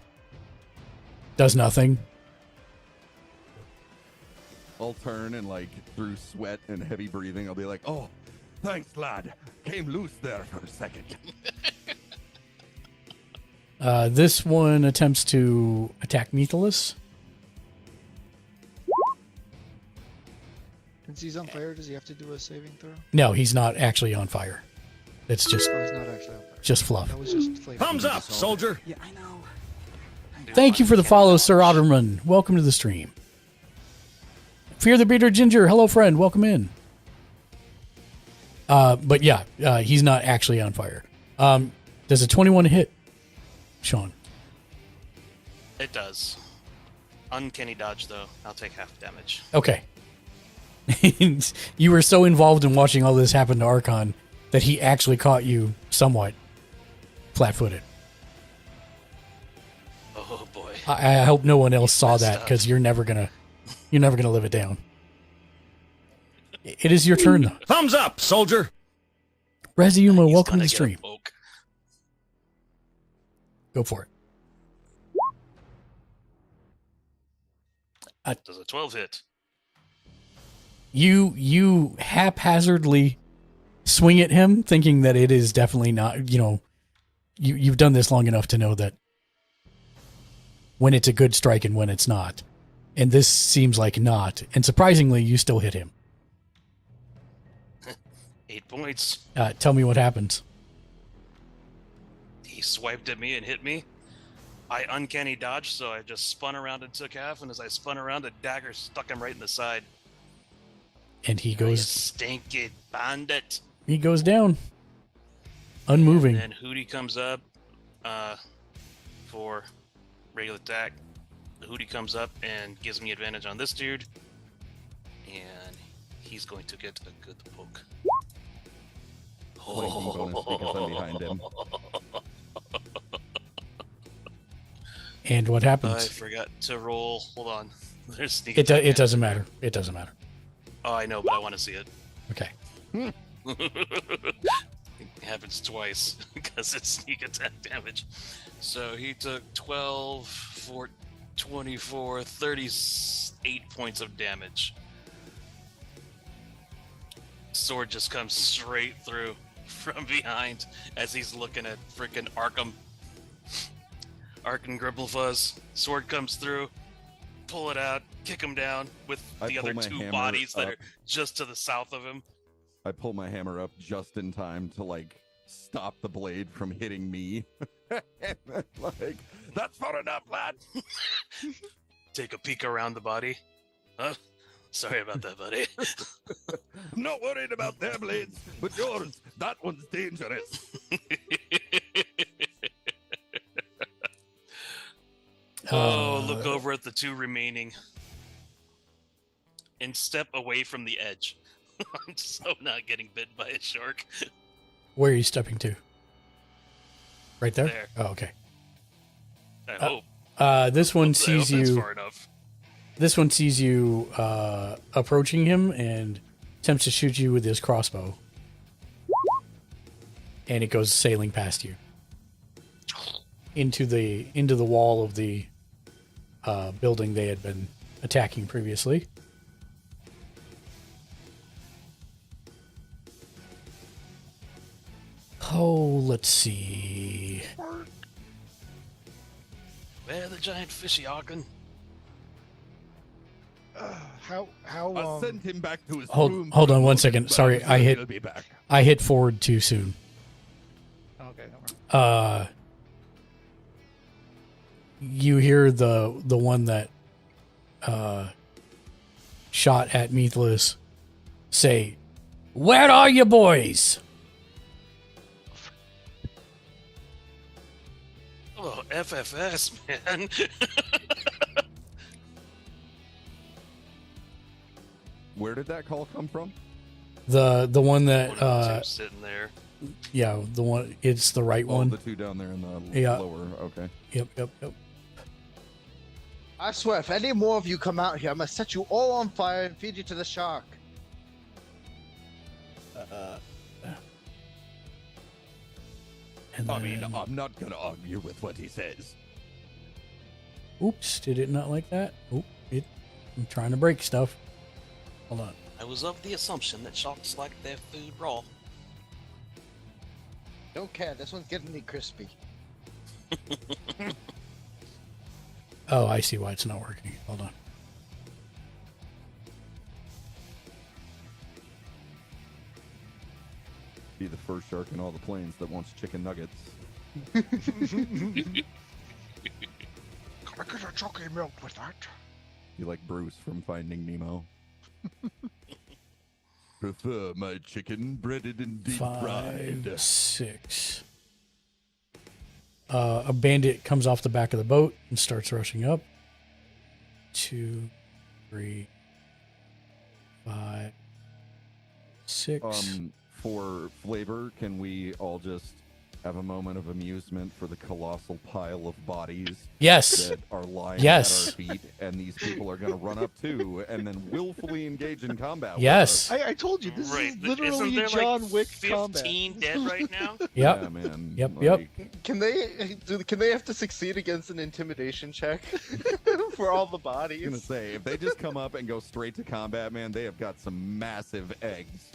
does nothing. I'll turn and like through sweat and heavy breathing, I'll be like, "Oh, thanks, lad. Came loose there for a second." This one attempts to attack Mythilus. Since he's on fire, does he have to do a saving throw? No, he's not actually on fire. It's just Oh, he's not actually on fire. just fluff. That was just flavor. Thumbs up, soldier. Yeah, I know. Thank you for the follow, Sir Otterman. Welcome to the stream. Fear the Bearded Ginger. Hello, friend. Welcome in. But yeah, he's not actually on fire. Does a 21 hit, Sean? It does. Uncanny dodge, though. I'll take half damage. Okay. You were so involved in watching all this happen to Archon that he actually caught you somewhat flat-footed. Oh boy. I hope no one else saw messed that up. because you're never gonna live it down. It is your turn, though. Thumbs up, soldier. Razayuma, He's welcome to gonna the get a stream. poke. Go for it. Does a 12 hit? You haphazardly swing at him, thinking that it is definitely not. You've done this long enough to know that when it's a good strike and when it's not. And this seems like not. And surprisingly, you still hit him. 8 points. Tell me what happens. He swiped at me and hit me. I uncanny dodged, so I just spun around and took half. And as I spun around, a dagger stuck him right in the side. And he You goes stinky bandit. down. Unmoving. And then Hootie comes up for regular attack. The Hootie comes up and gives me advantage on this dude. And he's going to get a good poke. Flanking bonus because I'm behind him. And what I happens? forgot to roll. Hold on. There's sneak It attack. doesn't matter. It doesn't matter. Oh, I know, but I want to see it. Okay. It happens twice because it's sneak attack damage. So he took 12, 4, 24, 38 points of damage. Sword just comes straight through from behind as he's looking at freaking Arkham Gribblefuzz. Sword comes through, pull it out, kick him down with I the pull other my two hammer bodies that up. are just to the south of him. I pull my hammer up just in time to stop the blade from hitting me. That's far enough, lad. Take a peek around the body. Huh? Sorry about that, buddy. I'm not worried about their blades, but yours, that one's dangerous. Look over at the two remaining and step away from the edge. I'm so not getting bit by a shark. Where are you stepping to? Right there? There. Oh, okay. I hope. This one I hope sees that's you. far enough. This one sees you approaching him and attempts to shoot you with his crossbow. And it goes sailing past you into the wall of the building they had been attacking previously. Oh, let's see. Where the giant fishy Arkin? How I sent him back to his Hold room. on for a 1 moment, second. but Sorry, I'm sure I hit- he'll be back. I hit forward too soon. Okay, no worries. You hear the one that shot at Meathless say, "Where are you boys?" Oh, FFS, man. Where did that call come from? The one that One of the two sitting there. yeah, the one, it's the right Oh, one. the two down there in the Yeah. lower. Okay. Yep. I swear, if any more of you come out here, I'm gonna set you all on fire and feed you to the shark. And I mean, then- I'm not gonna argue with what he says. oops, did it not like that? Oop, I'm trying to break stuff. Hold on. I was of the assumption that sharks like their food raw. Don't care. This one's getting me crispy. Oh, I see why it's not working. Hold on. Be the first shark in all the plains that wants chicken nuggets. Can I get a jockey milk with that? You like Bruce from Finding Nemo. Prefer my chicken breaded and deep 5, fried. 6. A bandit comes off the back of the boat and starts rushing up. 2, 3, 5, 6. For flavor, can we all just have a moment of amusement for the colossal pile of bodies Yes. that are lying Yes. at our feet, and these people are going to run up too, and then willfully engage in combat with Yes. us? I told you, this Right. is Isn't literally there John like Wick 15 combat. dead right now? Yep. Yeah, man. Yep. Can they have to succeed against an intimidation check for all the I was gonna bodies? say, if they just come up and go straight to combat, man, they have got some massive eggs.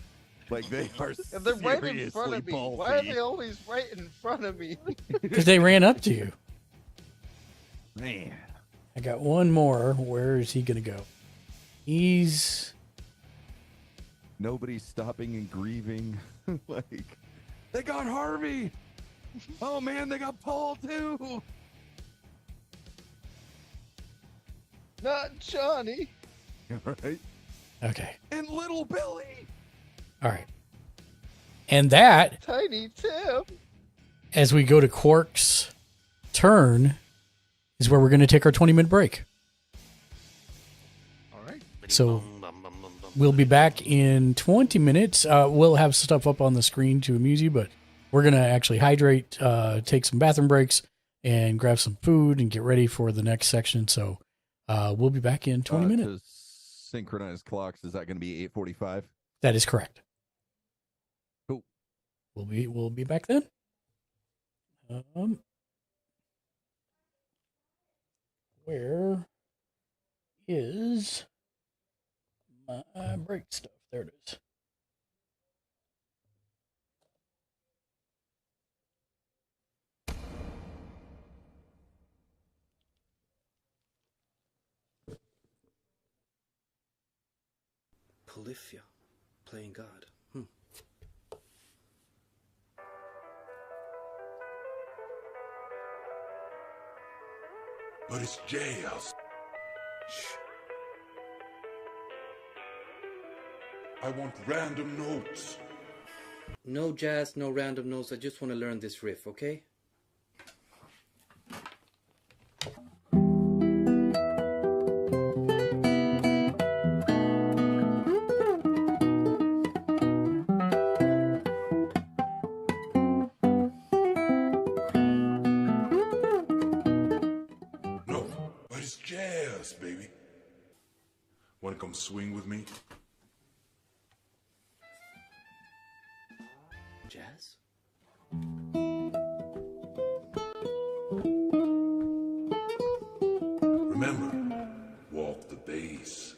Like, they are And they're right in seriously front of me. ballsy. Why are they always right in front of me? Because they ran up to you. Man. I got one more. Where is he going to go? He's... Nobody's stopping and grieving. Like, they got Harvey. Oh man, they got Paul too. Not Johnny. Right? Okay. And little Billy. All right. And that, Tiny Tim. as we go to Quark's turn, is where we're going to take our 20-minute break. All right. So we'll be back in 20 minutes. We'll have stuff up on the screen to amuse you, but we're going to actually hydrate, take some bathroom breaks, and grab some food and get ready for the next section. So we'll be back in 20 minutes. To synchronize clocks, is that going to be 8:45? That is correct. Cool. We'll be back then. Where is my break stuff? There it is. Polyphia, playing God. But it's jazz. Shh. I want random notes. No jazz, no random notes. I just want to learn this riff, okay? No, but it's jazz, baby. Wanna come swing with me? Jazz? Remember, walk the bass.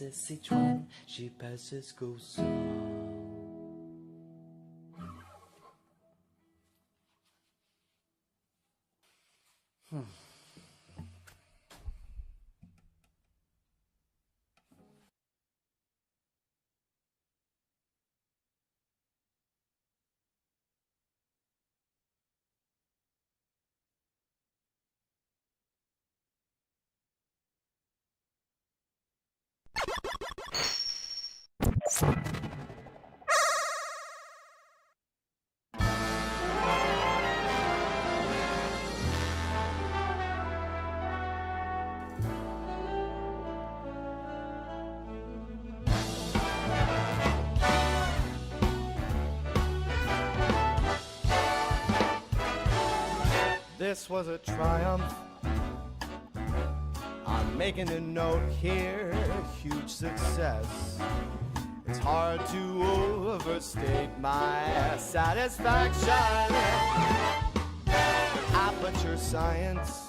passes each one, she passes goes on. This was a triumph. I'm making a note here, huge success. It's hard to overstate my satisfaction. Aperture science.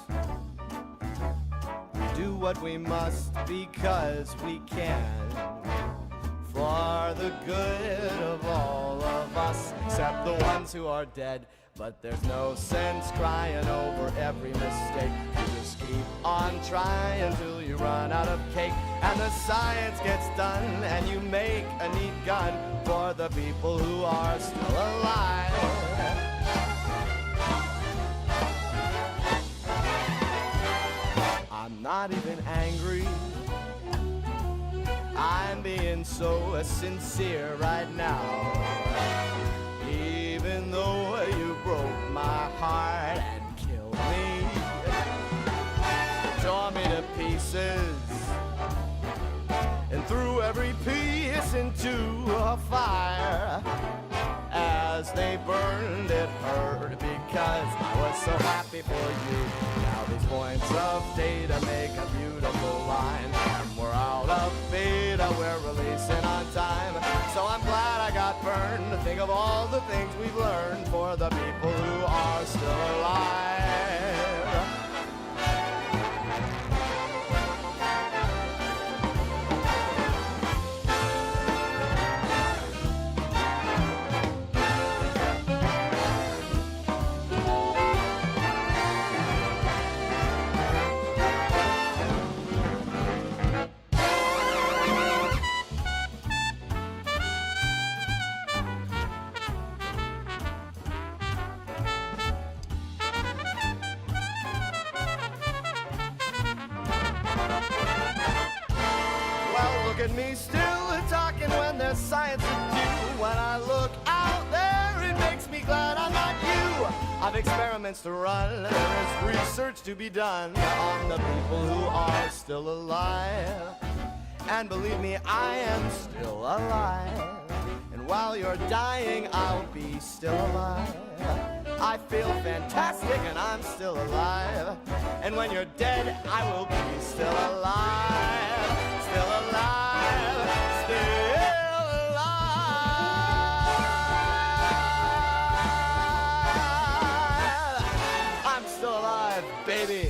Do what we must because we can. For the good of all of us, except the ones who are dead. But there's no sense crying over every mistake. You just keep on trying till you run out of cake. And the science gets done and you make a neat gun for the people who are still alive. I'm not even angry. I'm being so sincere right now. Even though you broke my heart and killed me, tore me to pieces, and threw every piece into a fire. As they burned, it hurt because I was so happy for you. Now these points of data make a beautiful line. And we're out of beta, we're releasing on time. So I'm glad I got burned to think of all the things we've learned for the people who are still alive. Look at me still talking when there's science to do. When I look out there, it makes me glad I'm not you. I've experiments to run, there is research to be done on the people who are still alive. And believe me, I am still alive. And while you're dying, I'll be still alive. I feel fantastic and I'm still alive. And when you're dead, I will be still alive. Still alive. Still alive. I'm still alive, baby.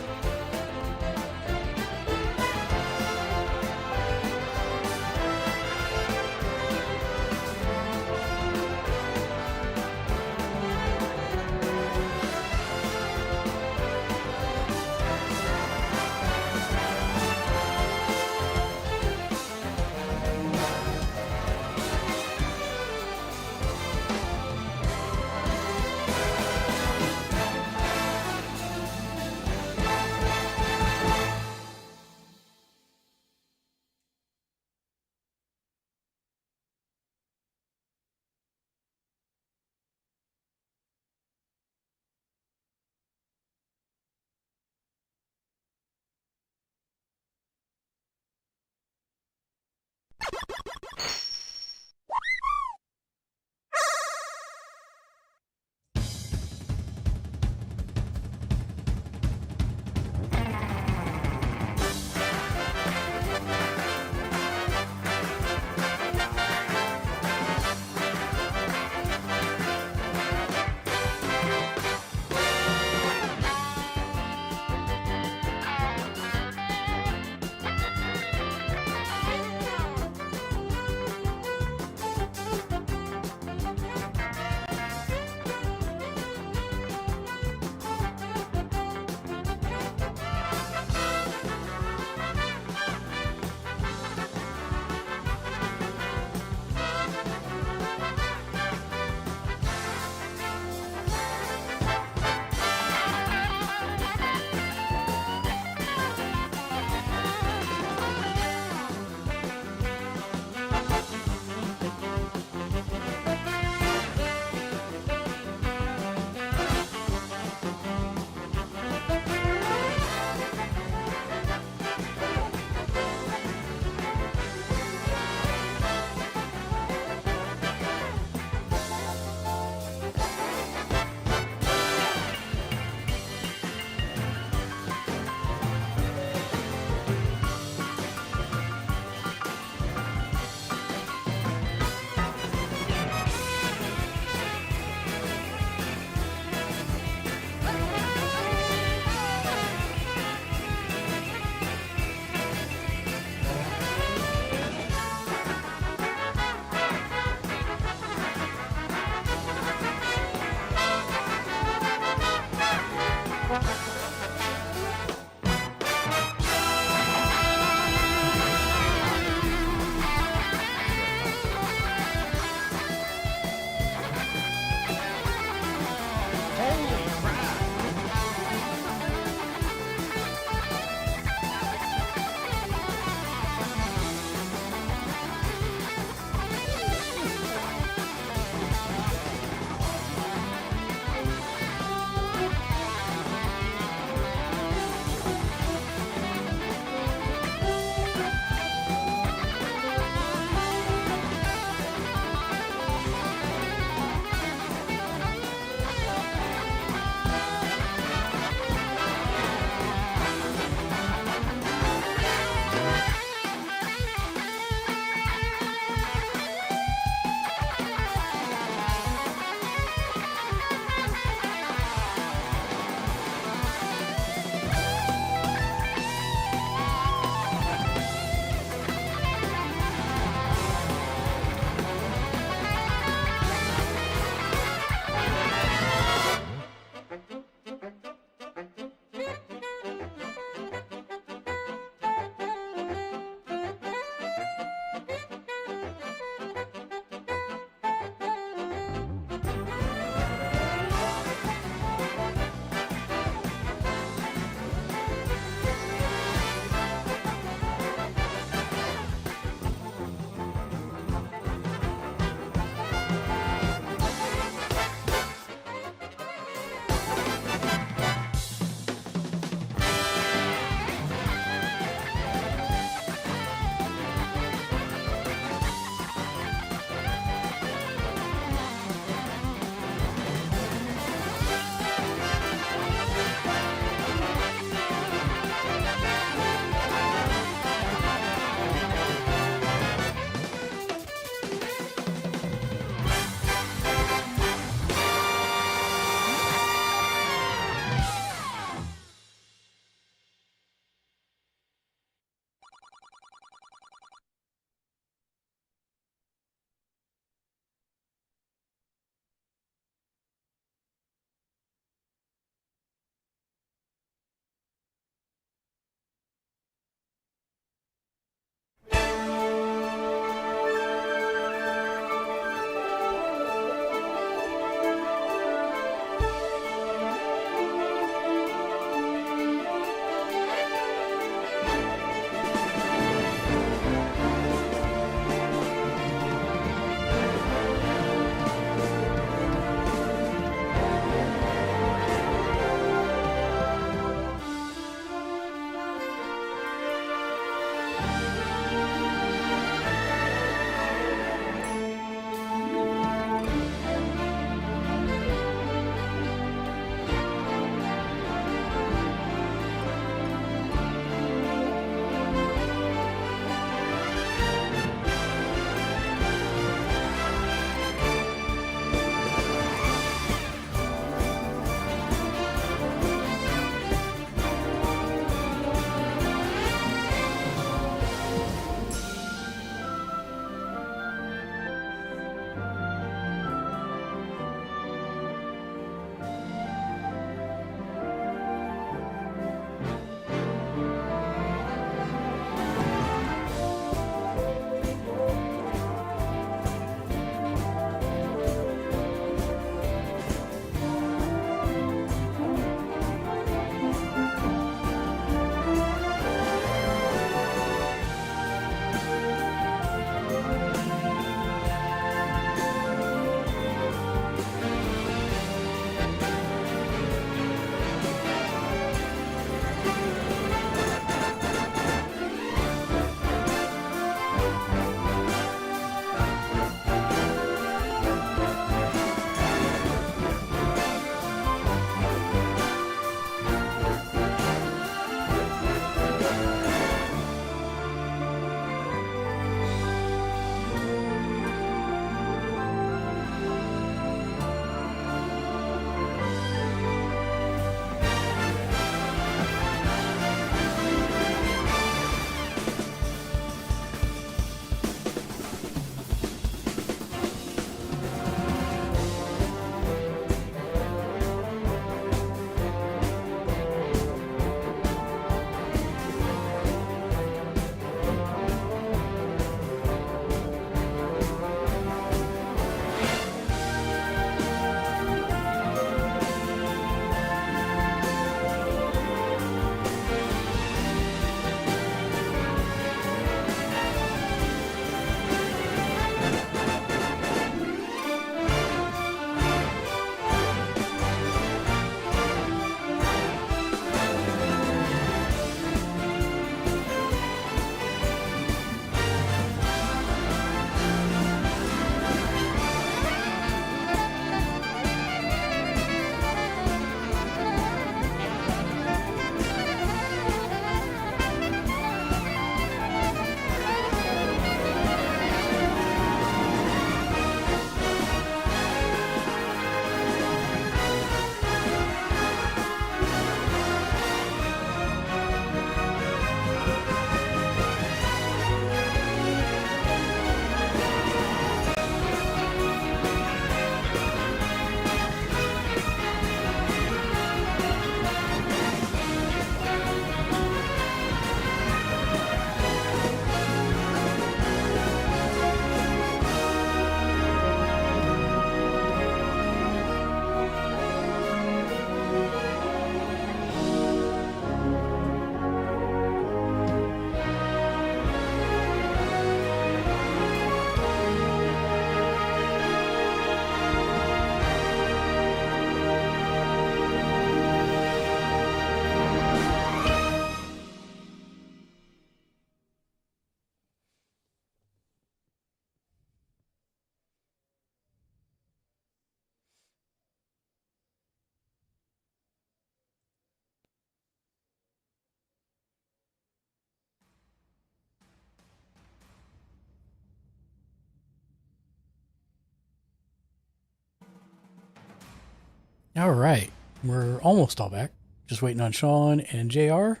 All right. We're almost all back. Just waiting on Sean and JR.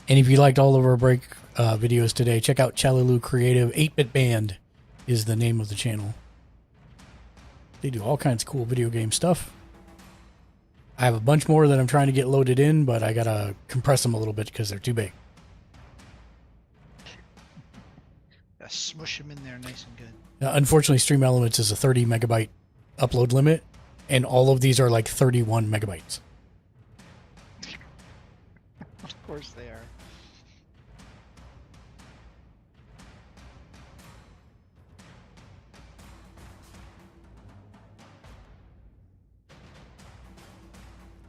And if you liked all of our break videos today, check out Chaliloo Creative. 8-Bit Band is the name of the channel. They do all kinds of cool video game stuff. I have a bunch more that I'm trying to get loaded in, but I got to compress them a little bit because they're too big. Smush them in there nice and good. Unfortunately, Stream Elements is a 30 megabyte upload limit, and all of these are like 31 megabytes. Of course they are.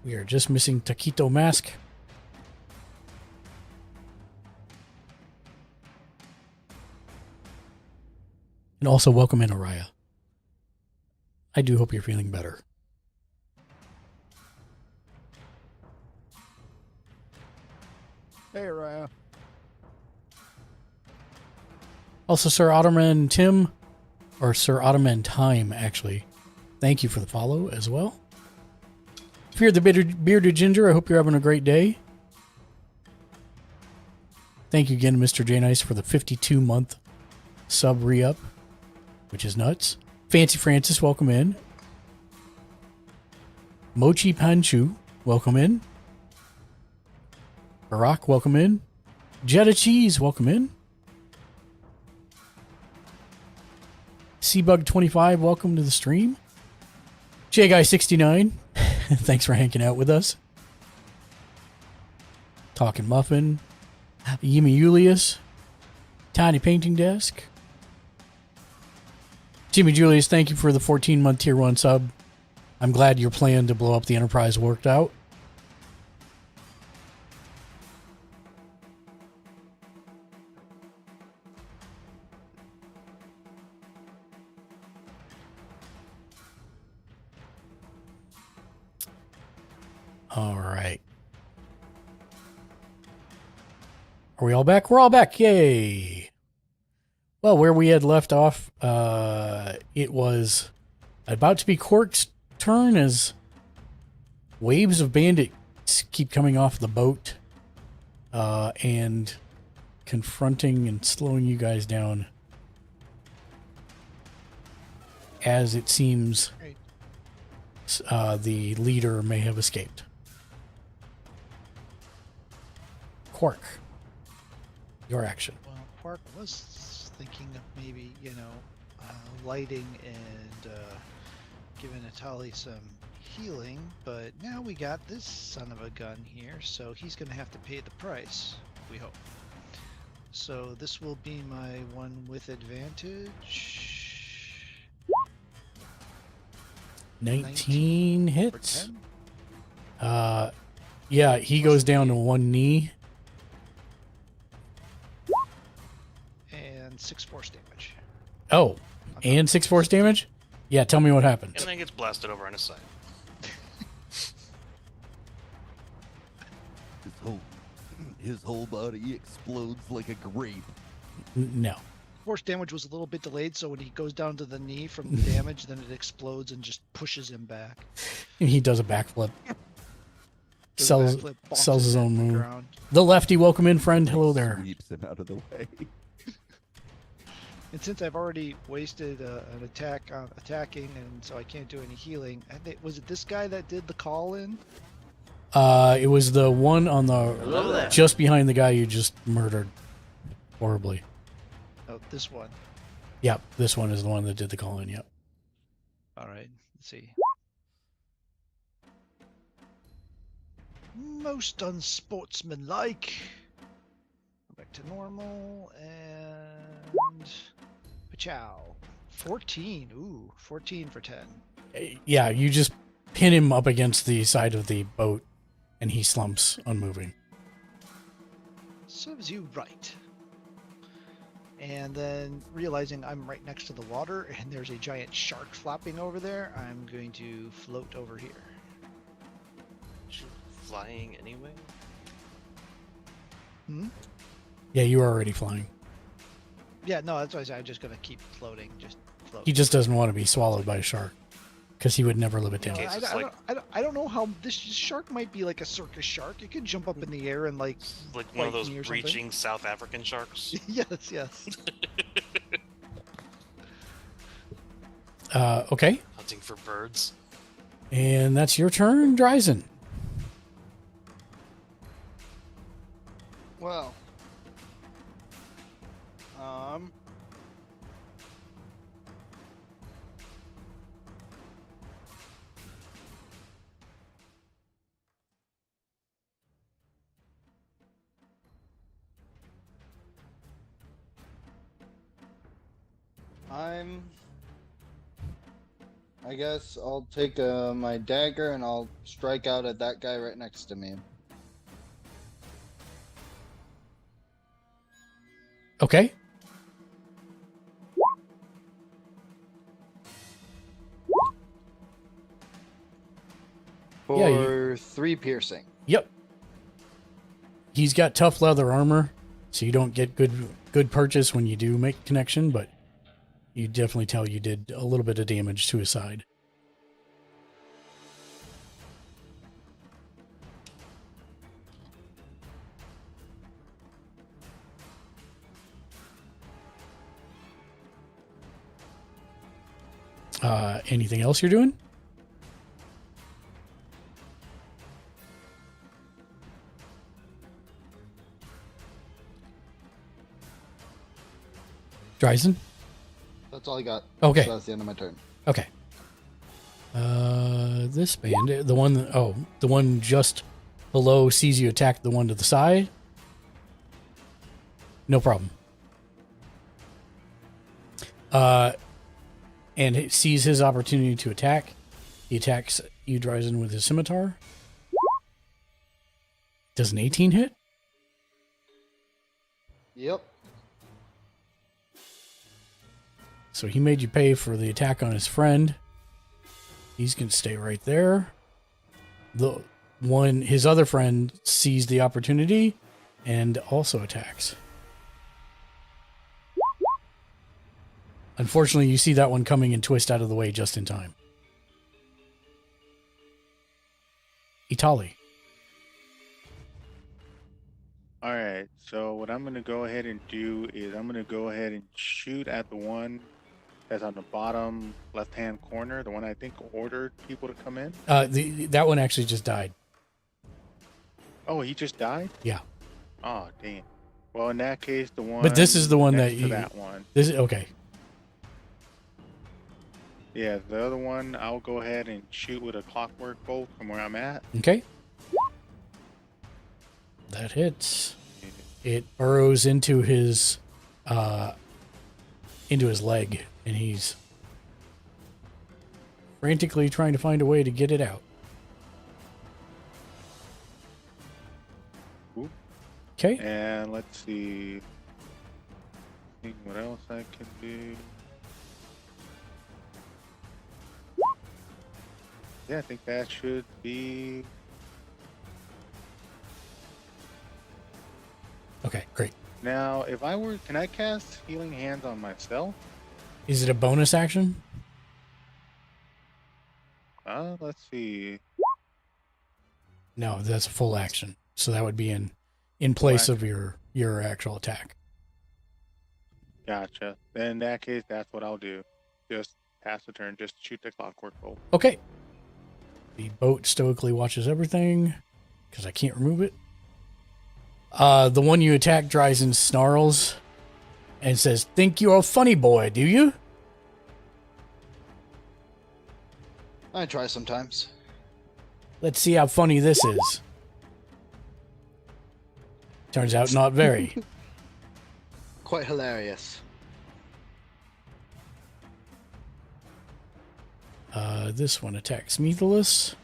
We are just missing Taquito Mask. And also welcome in Araya. I do hope you're feeling better. Hey, Raya. Also, Sir Ottoman Tim, or Sir Ottoman Time, actually. Thank you for the follow as well. If you're the bearded ginger, I hope you're having a great day. Thank you again, Mr. J Nice, for the 52-month sub re-up, which is nuts. Fancy Francis, welcome in. Mochi Panchu, welcome in. Barack, welcome in. Jetta Cheese, welcome in. Seabug25, welcome to the stream. JGuy69, thanks for hanging out with us. Talking Muffin. Yimi Julius. Tiny Painting Desk. Jimmy Julius, thank you for the 14-month tier 1 sub. I'm glad your plan to blow up the Enterprise worked out. All right. Are we all back? We're all back. Yay. Well, where we had left off, it was about to be Quark's turn as waves of bandits keep coming off the boat and confronting and slowing you guys down as it seems the leader may have escaped. Quark, your action. Well, Quark was thinking of maybe, lighting and giving Atali some healing, but now we got this son of a gun here, so he's going to have to pay the price, we hope. So this will be my one with advantage. 19 hits. For 10? Yeah, he goes down to one knee. And 6 force damage. Oh, and 6 force damage? Yeah, tell me what happened. And then gets blasted over on his side. His whole body explodes like a grape. No. Force damage was a little bit delayed, so when he goes down to the knee from the damage, then it explodes and just pushes him back. And he does a backflip. Does a Sells backflip, bonks sells his him own to the move. ground. The lefty, welcome in, friend. Hello there. Sweeps him out of the way. And since I've already wasted an attack attacking, and so I can't do any healing, was it this guy that did the call in? It was the one on the just behind the guy you just murdered horribly. Oh, this one. Yep, this one is the one that did the call in. Yep. All right, let's see. Most unsportsmanlike. Go back to normal and ciao. 14. Ooh, 14 for 10. Yeah, you just pin him up against the side of the boat, and he slumps, unmoving. Serves you right. And then realizing I'm right next to the water and there's a giant shark flopping over there, I'm going to float over here. Flying anyway? Hmm? Yeah, you are already flying. Yeah, no, that's why I said I'm just going to keep floating, just He just doesn't want to be swallowed by a shark because he would never live it down. Okay. I, it's I, like- I don't know how this shark might be like a circus shark. It could jump up in the air and like Like one of bite those me or something. breaching South African sharks. yes, yes. Okay. Hunting for birds. And that's your turn, Dryzen. Well. I guess I'll take my dagger and I'll strike out at that guy right next to me. Okay. For Yeah, 3 piercing. Yep. He's got tough leather armor, so you don't get good purchase when you do make connection, but you definitely tell you did a little bit of damage to his side. Anything else you're doing? Dryzen? That's all I got. Okay. So that's the end of my turn. Okay. This bandit, the one just below sees you attack the one to the side. No problem. And it sees his opportunity to attack. He attacks you, Dryzen, with his scimitar. Does an 18 hit? Yep. So he made you pay for the attack on his friend. He's going to stay right there. His other friend sees the opportunity and also attacks. Unfortunately, you see that one coming and twist out of the way just in time. Itali. All right. So what I'm gonna go ahead and do is I'm gonna go ahead and shoot at the one that's on the bottom left-hand corner, the one I think ordered people to come in. That one actually just died. Oh, he just died? Yeah. Oh, damn. Well, in that case, the one. But this is the one next that to you. that one. This is okay. Yeah, the other one, I'll go ahead and shoot with a clockwork bolt from where I'm at. Okay. That hits. It burrows into his leg, and he's frantically trying to find a way to get it out. Ooh. Okay. And let's see. Think what else I can do. Yeah, I think that should be. Okay, great. Now, if I were, can I cast Healing Hands on myself? Is it a bonus action? Let's see. No, that's a full action. So that would be in place of your actual attack. Gotcha. Then in that case, that's what I'll do. Just pass the turn. Just shoot the clockwork bolt. Okay. The boat stoically watches everything because I can't remove it. The one you attack dries and snarls and says, "Think you're a funny boy, do you?" I try sometimes. Let's see how funny this is. Turns out not very. Quite hilarious. This one attacks Methalus.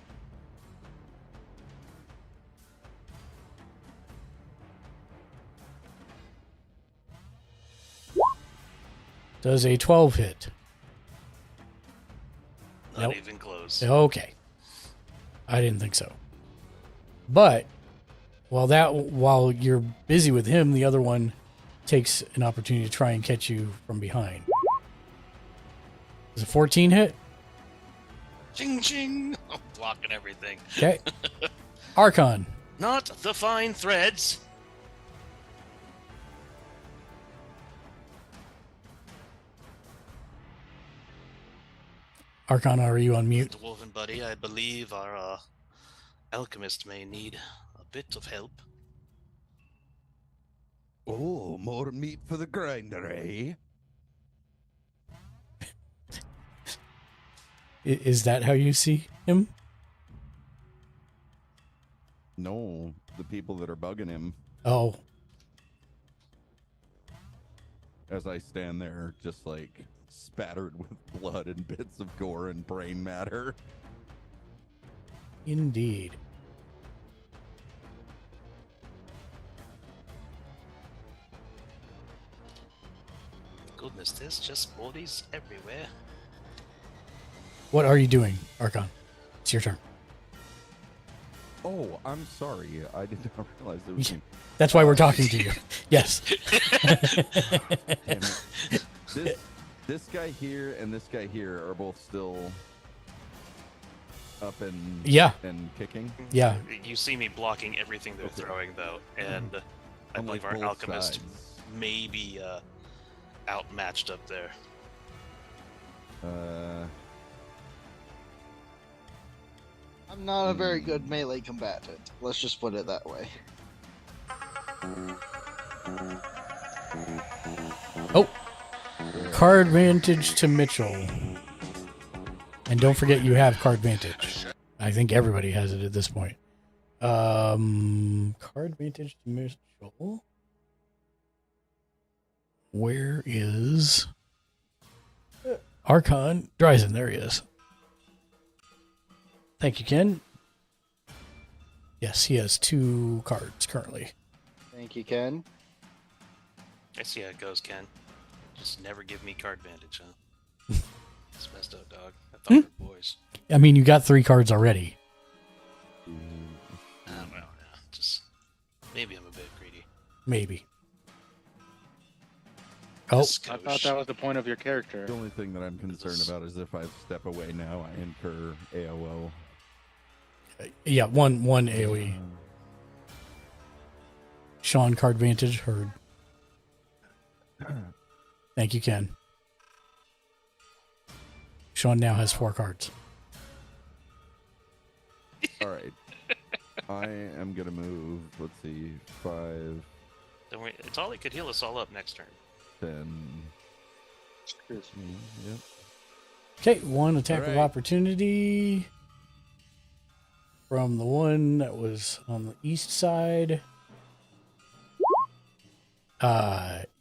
Does a 12 hit? Not Nope. even close. Okay. I didn't think so. But while you're busy with him, the other one takes an opportunity to try and catch you from behind. Is it 14 hit? Ching ching. I'm blocking everything. Okay. Archon. Not the fine threads. Archon, are you on mute? Dwarven buddy, I believe our alchemist may need a bit of help. Oh, more meat for the grinder, eh? Is that how you see him? No, the people that are bugging him Oh, as I stand there just like spattered with blood and bits of gore and brain matter. indeed. Goodness, there's just bodies everywhere. What are you doing, Archon? It's your turn. Oh, I'm sorry. I did not realize it was me. That's why we're talking to you. Yes. Damn it. This guy here and this guy here are both still up and Yeah. and kicking. Yeah. You see me blocking everything they're Okay. throwing, though, and I On, believe like, our both alchemist sides. may be outmatched up there. I'm not a very good melee combatant. Let's just put it that way. Oh. Card vantage to Mitchell. And don't forget you have card vantage. I think everybody has it at this point. Card vantage to Mitchell. Where is Archon? Dryzen, there he is. Thank you, Ken. Yes, he has 2 cards currently. Thank you, Ken. I see how it goes, Ken. Just never give me card vantage, huh? It's messed up, dog. I thought we were boys. I mean, you got 3 cards already. Well, yeah. Just maybe I'm a bit greedy. Maybe. Oh, I thought that was the point of your character. The only thing that I'm concerned about is if I step away now, I incur AOO. yeah, one AoE. Sean, card vantage, heard. Thank you, Ken. Sean now has 4 cards. All right. I am going to move, let's see, 5, Don't worry, it's all it could heal us all up next turn. 10. Yep. Okay, 1 attack of Alright. opportunity from the one that was on the east side.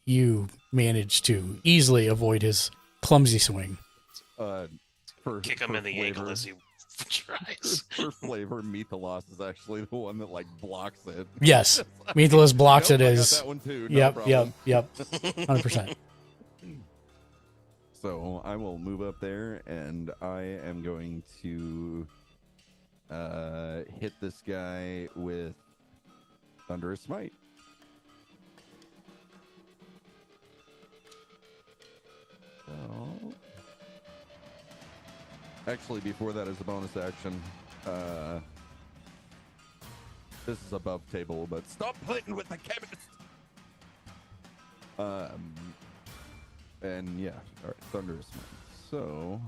You managed to easily avoid his clumsy swing. Kick him in the ankle as he tries. For flavor, Mythalos is actually the one that like blocks it. Yes, Mythalos blocks Nope, it I got as. that one too. No Yep, problem. yep, 100%. So I will move up there, and I am going to hit this guy with Thunderous Smite. So, actually, before that, as a bonus action, this is above table, but stop playing with the chemist. And yeah, all right, Thunderous Smite. So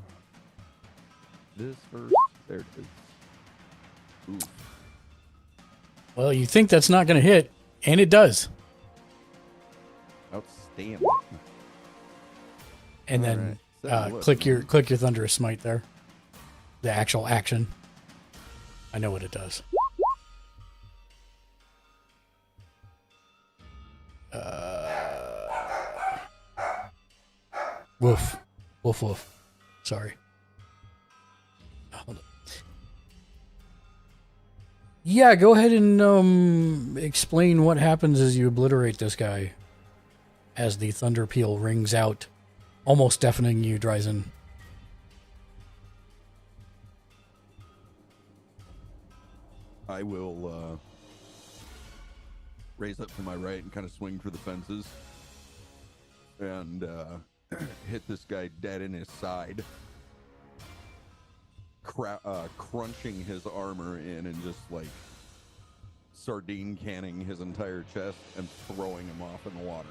this first, there it is. Ooh. Well, you think that's not going to hit, and it does. Outstanding. And All then right. So click your thunderous smite there. The actual action. I know what it does. Woof. Woof woof. Sorry. Hold on. Yeah, go ahead and explain what happens as you obliterate this guy. As the thunder peal rings out, almost deafening you, Dryzen. I will raise up to my right and kind of swing for the fences. And hit this guy dead in his side, crunching his armor in and just like sardine canning his entire chest and throwing him off in the water.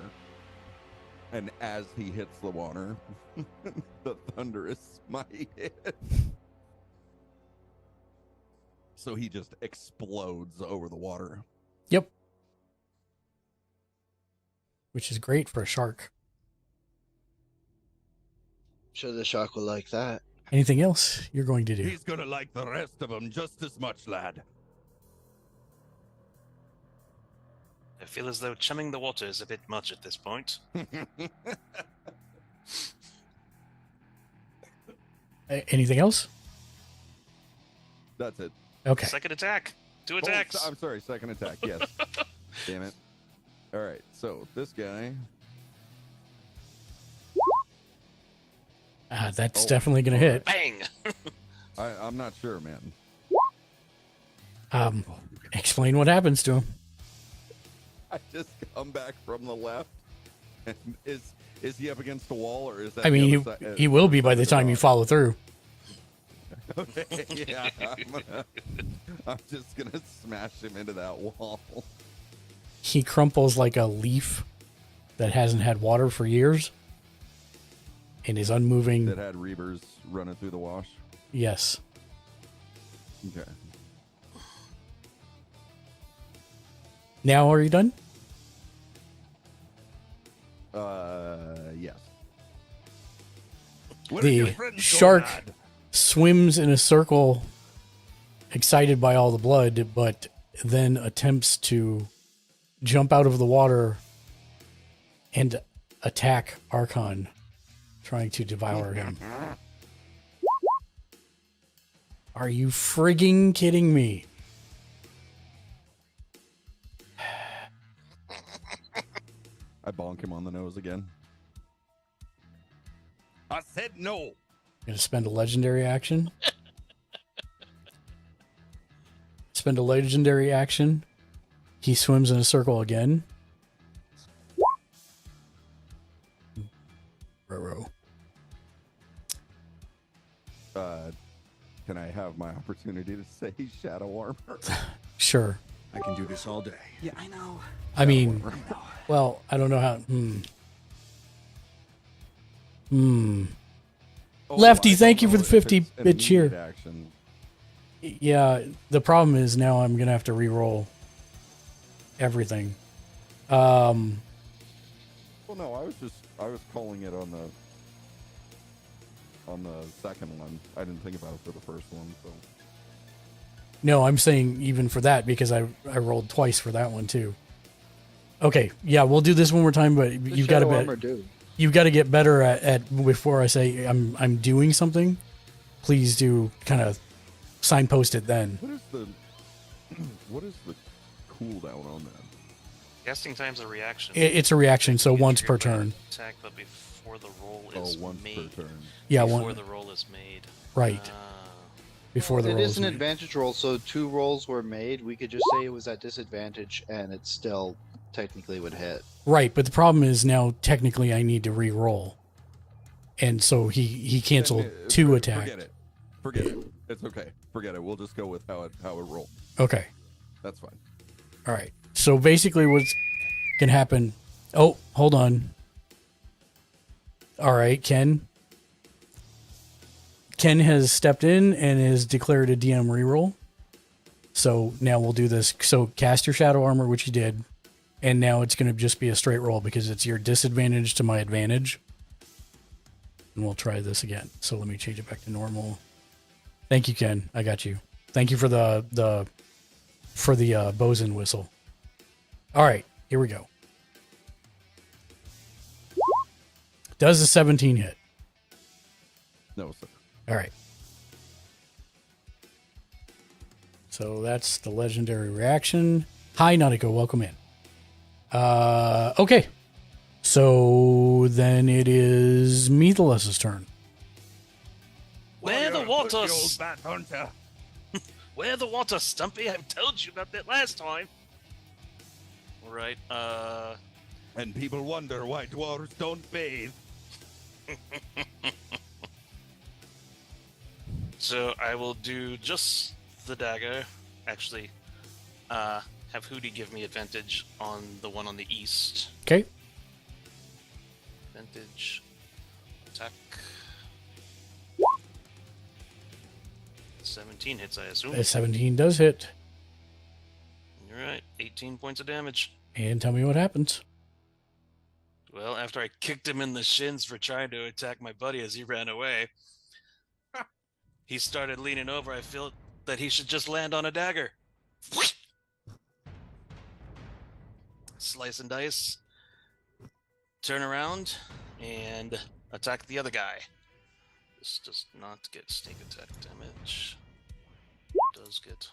And as he hits the water, the thunderous smite hits. So he just explodes over the water. Yep. Which is great for a shark. Sure, the shark will like that. Anything else you're going to do? He's gonna like the rest of them just as much, lad. I feel as though chumming the water is a bit much at this point. Anything else? That's it. Okay. Second attack. 2 attacks. Oh, I'm sorry, second attack, yes. Damn it. All right, so this guy... That's definitely going to hit. Bang! I'm not sure, man. Explain what happens to him. I just come back from the left. And is he up against the wall, or is that? I mean, he will be by the time you follow through. Okay, yeah. I'm just gonna smash him into that wall. He crumples like a leaf that hasn't had water for years and is unmoving. That had reavers running through the wash. Yes. Okay. Now are you done? Yes. The shark swims in a circle, excited by all the blood, but then attempts to jump out of the water and attack Archon, trying to devour him. Are you frigging kidding me? I bonk him on the nose again. I said no. Gonna spend a legendary action. Spend a legendary action. He swims in a circle again. Roro. Can I have my opportunity to say shadow armor? Sure. I can do this all day. Yeah, I know. I mean, well, I don't know how. Lefty, thank you for the 50-bit cheer. Action. Yeah, the problem is now I'm gonna have to re-roll everything. Well, no, I was calling it on the second one. I didn't think about it for the first one, so. No, I'm saying even for that because I rolled twice for that one too. Okay, yeah, we'll do this one more time, but you've got to get better at before I say I'm doing something. Please do kind of signpost it then. What is the cooldown on that? Casting time's a reaction. It's a reaction, so You once trigger per turn. Attack, but before the roll is Once made. per turn. Yeah, before the roll is made. Right. Ah. Before the roll It is is an made. advantage roll, so 2 rolls were made. We could just say it was at disadvantage, and it still technically would hit. Right, but the problem is now technically I need to re-roll, and so he canceled 2 attacks. Forget it. It's okay. Forget it. We'll just go with how it rolled. Okay. That's fine. All right. So basically, what's can happen? Oh, hold on. All right, Ken. Ken has stepped in and has declared a DM reroll. So now we'll do this. So cast your shadow armor, which you did, and now it's going to just be a straight roll because it's your disadvantage to my advantage. And we'll try this again. So let me change it back to normal. Thank you, Ken. I got you. Thank you for the bosun whistle. All right, here we go. Does the 17 hit? No, sir. All right. So that's the legendary reaction. Hi, Nautico. Welcome in. Okay. So then it is Meathless's turn. Where the water? Where the water, Stumpy? I've told you about that last time. All right. And people wonder why dwarves don't bathe. So I will do just the dagger. Actually, have Hootie give me advantage on the one on the east. Okay. Advantage. Attack. 17 hits, I assume. A 17 does hit. You're right. 18 points of damage. And tell me what happens. Well, after I kicked him in the shins for trying to attack my buddy as he ran away, he started leaning over. I feel that he should just land on a dagger. Slice and dice. Turn around and attack the other guy. This does not get sneak attack damage. It does get...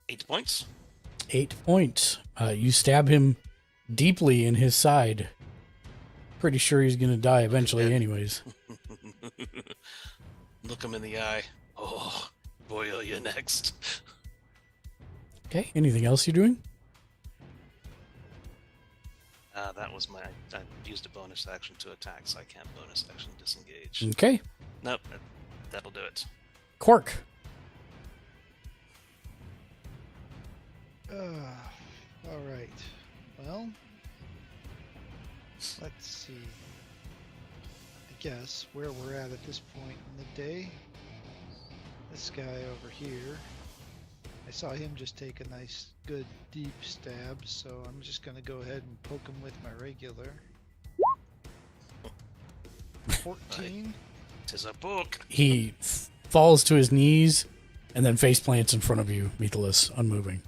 Eight points. 8 points. You stab him deeply in his side. Pretty sure he's going to die eventually anyways. Look him in the eye. Oh, boy, are you next? Okay, anything else you're doing? That was my... I used a bonus action to attack, so I can't bonus action disengage. Okay. Nope, that'll do it. Quark. All right. Well, let's see. I guess where we're at this point in the day. This guy over here. I saw him just take a nice, good, deep stab, so I'm just going to go ahead and poke him with my regular. 14. Tis a book. He falls to his knees and then face plants in front of you, Mythilus, unmoving.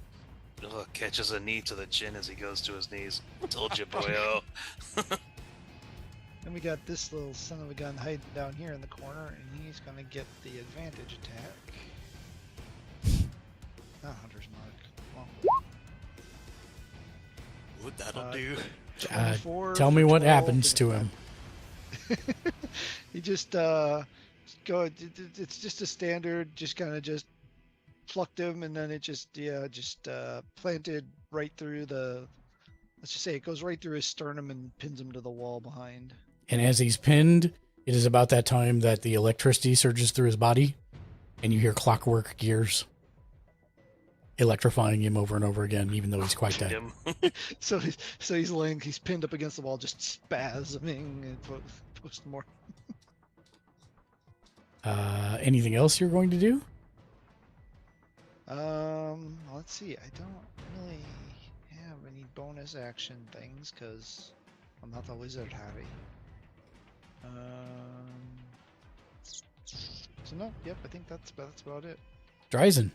Ugh, catches a knee to the chin as he goes to his knees. Told you, boyo. And we got this little son of a gun hiding down here in the corner, and he's going to get the advantage attack. Not Hunter's Mark. Well, What that'll do. 24 Tell me for what 12 happens and to him. He just it's just a standard, just kind of just plucked him, and then it just planted right through the, let's just say it goes right through his sternum and pins him to the wall behind. And as he's pinned, it is about that time that the electricity surges through his body, and you hear clockwork gears electrifying him over and over again, even though he's quite dead. So he's pinned up against the wall, just spasming and post more. Anything else you're going to do? Let's see. I don't really have any bonus action things because I'm not the Wizard Harry. So no, yep. I think that's about it. Dryzen.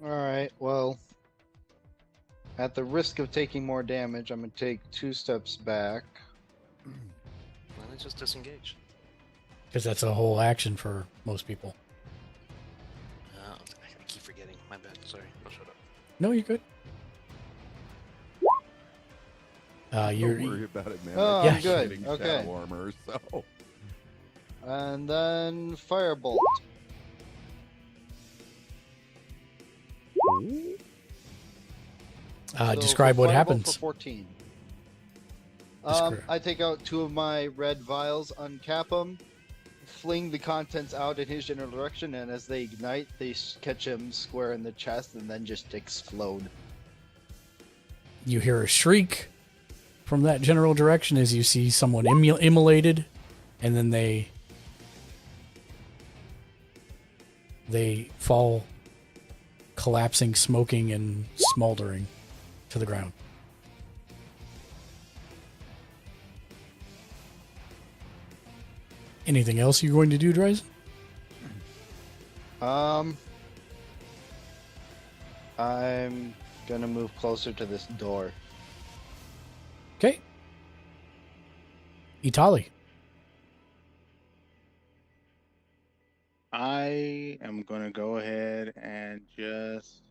Alright, well, at the risk of taking more damage, I'm going to take 2 steps back. Why don't just disengage? Because that's a whole action for most people. I keep forgetting. My bad. Sorry. I'll shut up. No, you're good. Don't worry about it, man. Oh, I'm good. Getting Okay. shadow armor, so And then Firebolt. So describe for what Firebolt happens. For 14. Describe. I take out 2 of my red vials, uncap them, fling the contents out in his general direction, and as they ignite, they catch him square in the chest and then just explode. You hear a shriek from that general direction as you see someone immolated, and then they fall collapsing, smoking, and smoldering to the ground. Anything else you're going to do, Dryzen? I'm gonna move closer to this door. Okay. Itali. I am gonna go ahead and just,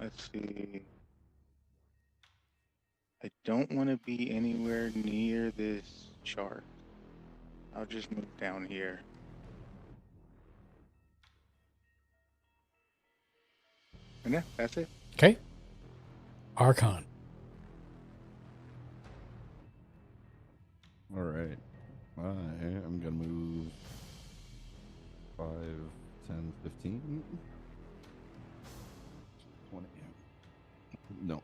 let's see. I don't want to be anywhere near this chart. I'll just move down here. And yeah, that's it. Okay. Archon. All right. I am going to move 5, 10, 15, 20. No.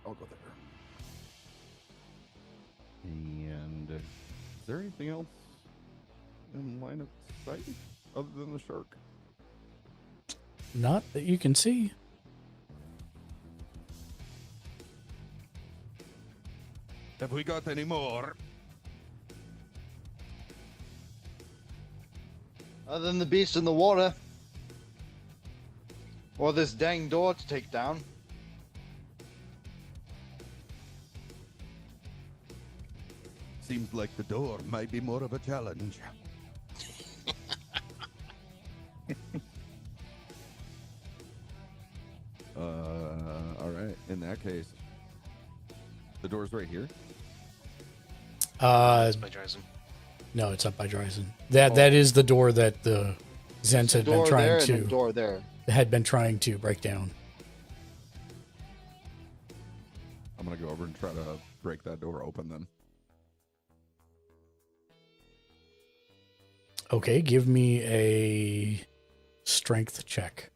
I'll go there. And is there anything else in line of sight other than the shark? Not that you can see. Have we got any more? Other than the beast in the water. Or this dang door to take down. Seems like the door might be more of a challenge. All right. In that case, the door's right here. That's by Dryzen. No, it's up by Dryzen. That is the door that the Zens had been Door there trying and a to door there. break down. I'm gonna go over and try to break that door open then. Okay, give me a strength check.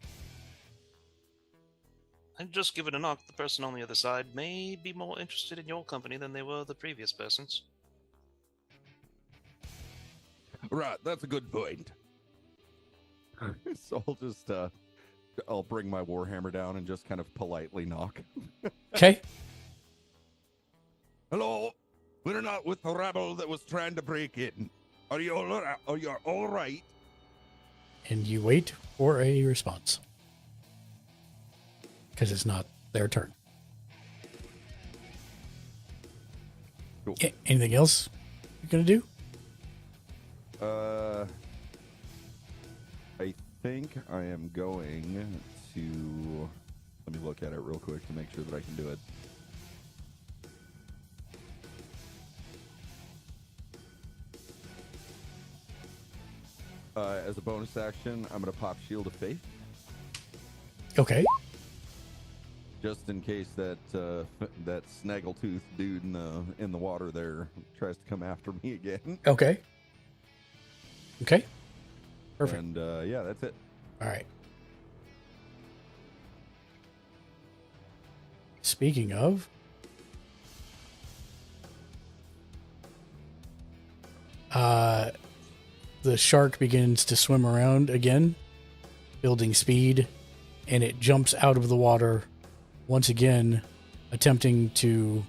And just give it a knock. The person on the other side may be more interested in your company than they were the previous persons. Right, that's a good point. So I'll just I'll bring my warhammer down and just kind of politely knock. Okay. Hello, we're not with the rabble that was trying to break in. Are you all right? And you wait for a response. Because it's not their turn. Cool. Anything else you're going to do? I think I am going to. Let me look at it real quick to make sure that I can do it. As a bonus action, I'm going to pop Shield of Faith. Okay. Just in case that that snaggletooth dude in the water there tries to come after me again. Okay. Okay. Perfect. And yeah, that's it. All right. Speaking of, the shark begins to swim around again, building speed, and it jumps out of the water once again, attempting to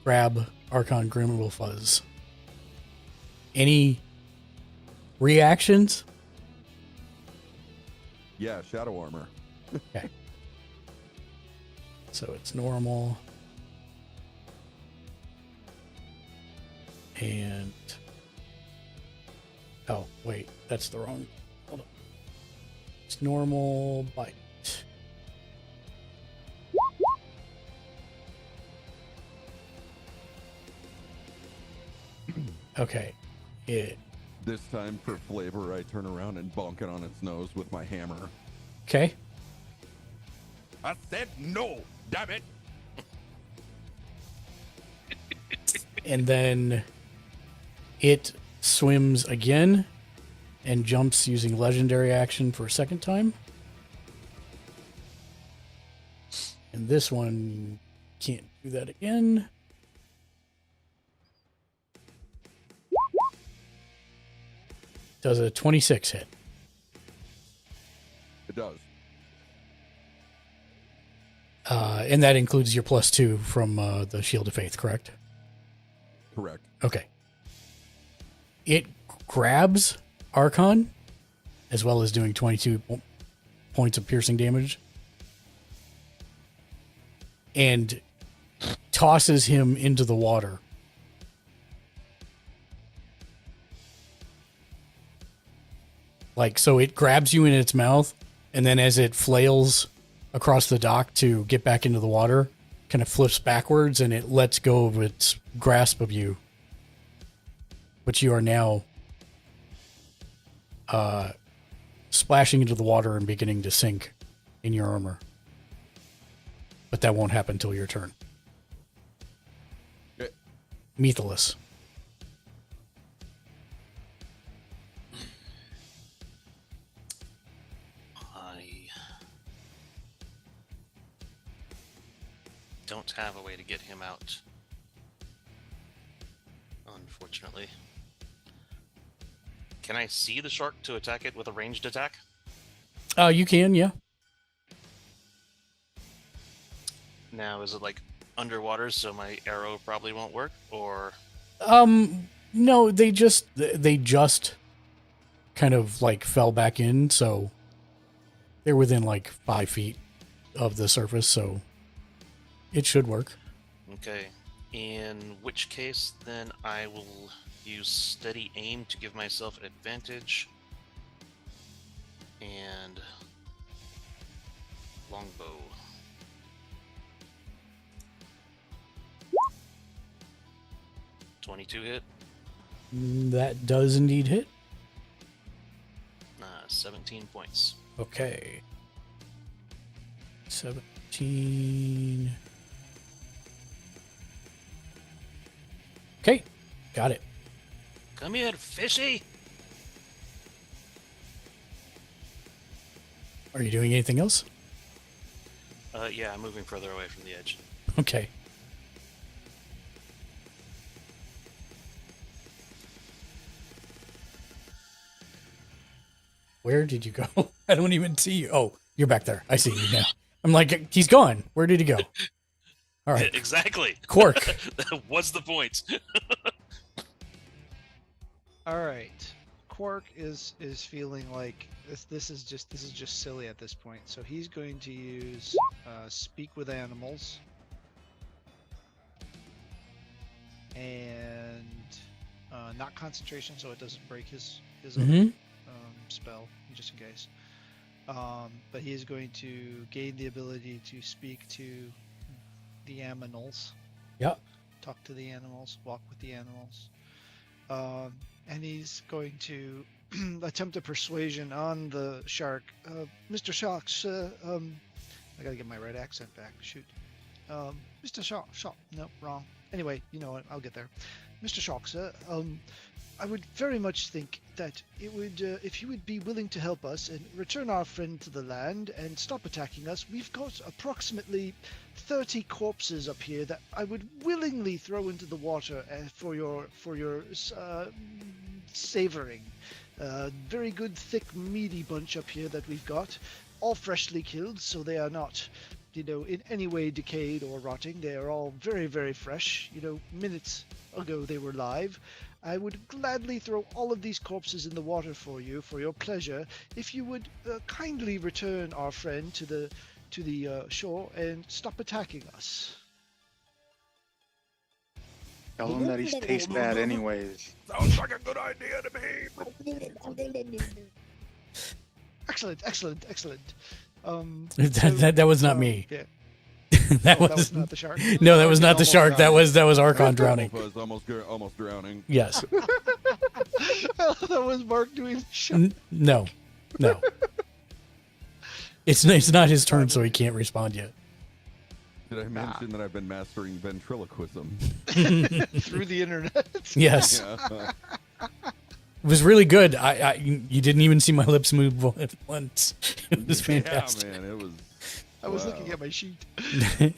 grab Archon Grimwolfuzz. Any reactions? Yeah, shadow armor. Okay. So it's normal. And oh, wait, that's the wrong. Hold on. It's normal bite. Okay. This time, for flavor, I turn around and bonk it on its nose with my hammer. Okay. I said no, damn it! And then it swims again and jumps using legendary action for a second time. And this one can't do that again. Does a 26 hit? It does. And that includes your +2 from the Shield of Faith, correct? Correct. Okay. It grabs Archon, as well as doing 22 points of piercing damage, and tosses him into the water. Like, so it grabs you in its mouth, and then as it flails across the dock to get back into the water, kind of flips backwards, and it lets go of its grasp of you. But you are now splashing into the water and beginning to sink in your armor. But that won't happen till your turn. Okay. Methalus. I don't have a way to get him out, unfortunately. Can I see the shark to attack it with a ranged attack? You can, yeah. Now, is it like underwater, so my arrow probably won't work, or? No, they just kind of like fell back in, so they're within like 5 feet of the surface, so it should work. Okay. In which case, then I will use steady aim to give myself an advantage. And longbow. .22 hit. That does indeed hit. 17 points. Okay. 17. Okay, got it. Come here, fishy! Are you doing anything else? Yeah, I'm moving further away from the edge. Okay. Where did you go? I don't even see you. Oh, you're back there. I see you now. I'm like, he's gone. Where did he go? All right. Exactly. Quark. What's the point? All right. Quark is feeling like this is just silly at this point. So he's going to use speak with animals and not concentration, so it doesn't break his Mhm. spell, just in case. But he is going to gain the ability to speak to the aminals. Yep. Talk to the animals, walk with the animals. And he's going to attempt a persuasion on the shark. Mr. Sharks, I gotta get my right accent back. Shoot. Mr. Shark, no, wrong. Anyway, you know what? I'll get there. Mr. Shark, sir, I would very much think that it would, if you would be willing to help us and return our friend to the land and stop attacking us. We've got approximately 30 corpses up here that I would willingly throw into the water for your savoring. Very good, thick, meaty bunch up here that we've got, all freshly killed, so they are not, in any way decayed or rotting. They are all very, very fresh. Minutes ago they were live. I would gladly throw all of these corpses in the water for you, for your pleasure, if you would kindly return our friend to the shore and stop attacking us. Tell him that he tastes bad anyways. Sounds like a good idea to me. Excellent. That was not me. Yeah. that That was not the shark. No, that was not the shark. That was Archon drowning. Was almost drowning. Yes. That was Mark doing the shark. No. It's not his turn, so he can't respond yet. Did I mention that I've been mastering ventriloquism? Through the internet. Yes. Yeah. It was really good. You didn't even see my lips move once. It was fantastic. Yeah, man, it was. I was looking at my sheet. Is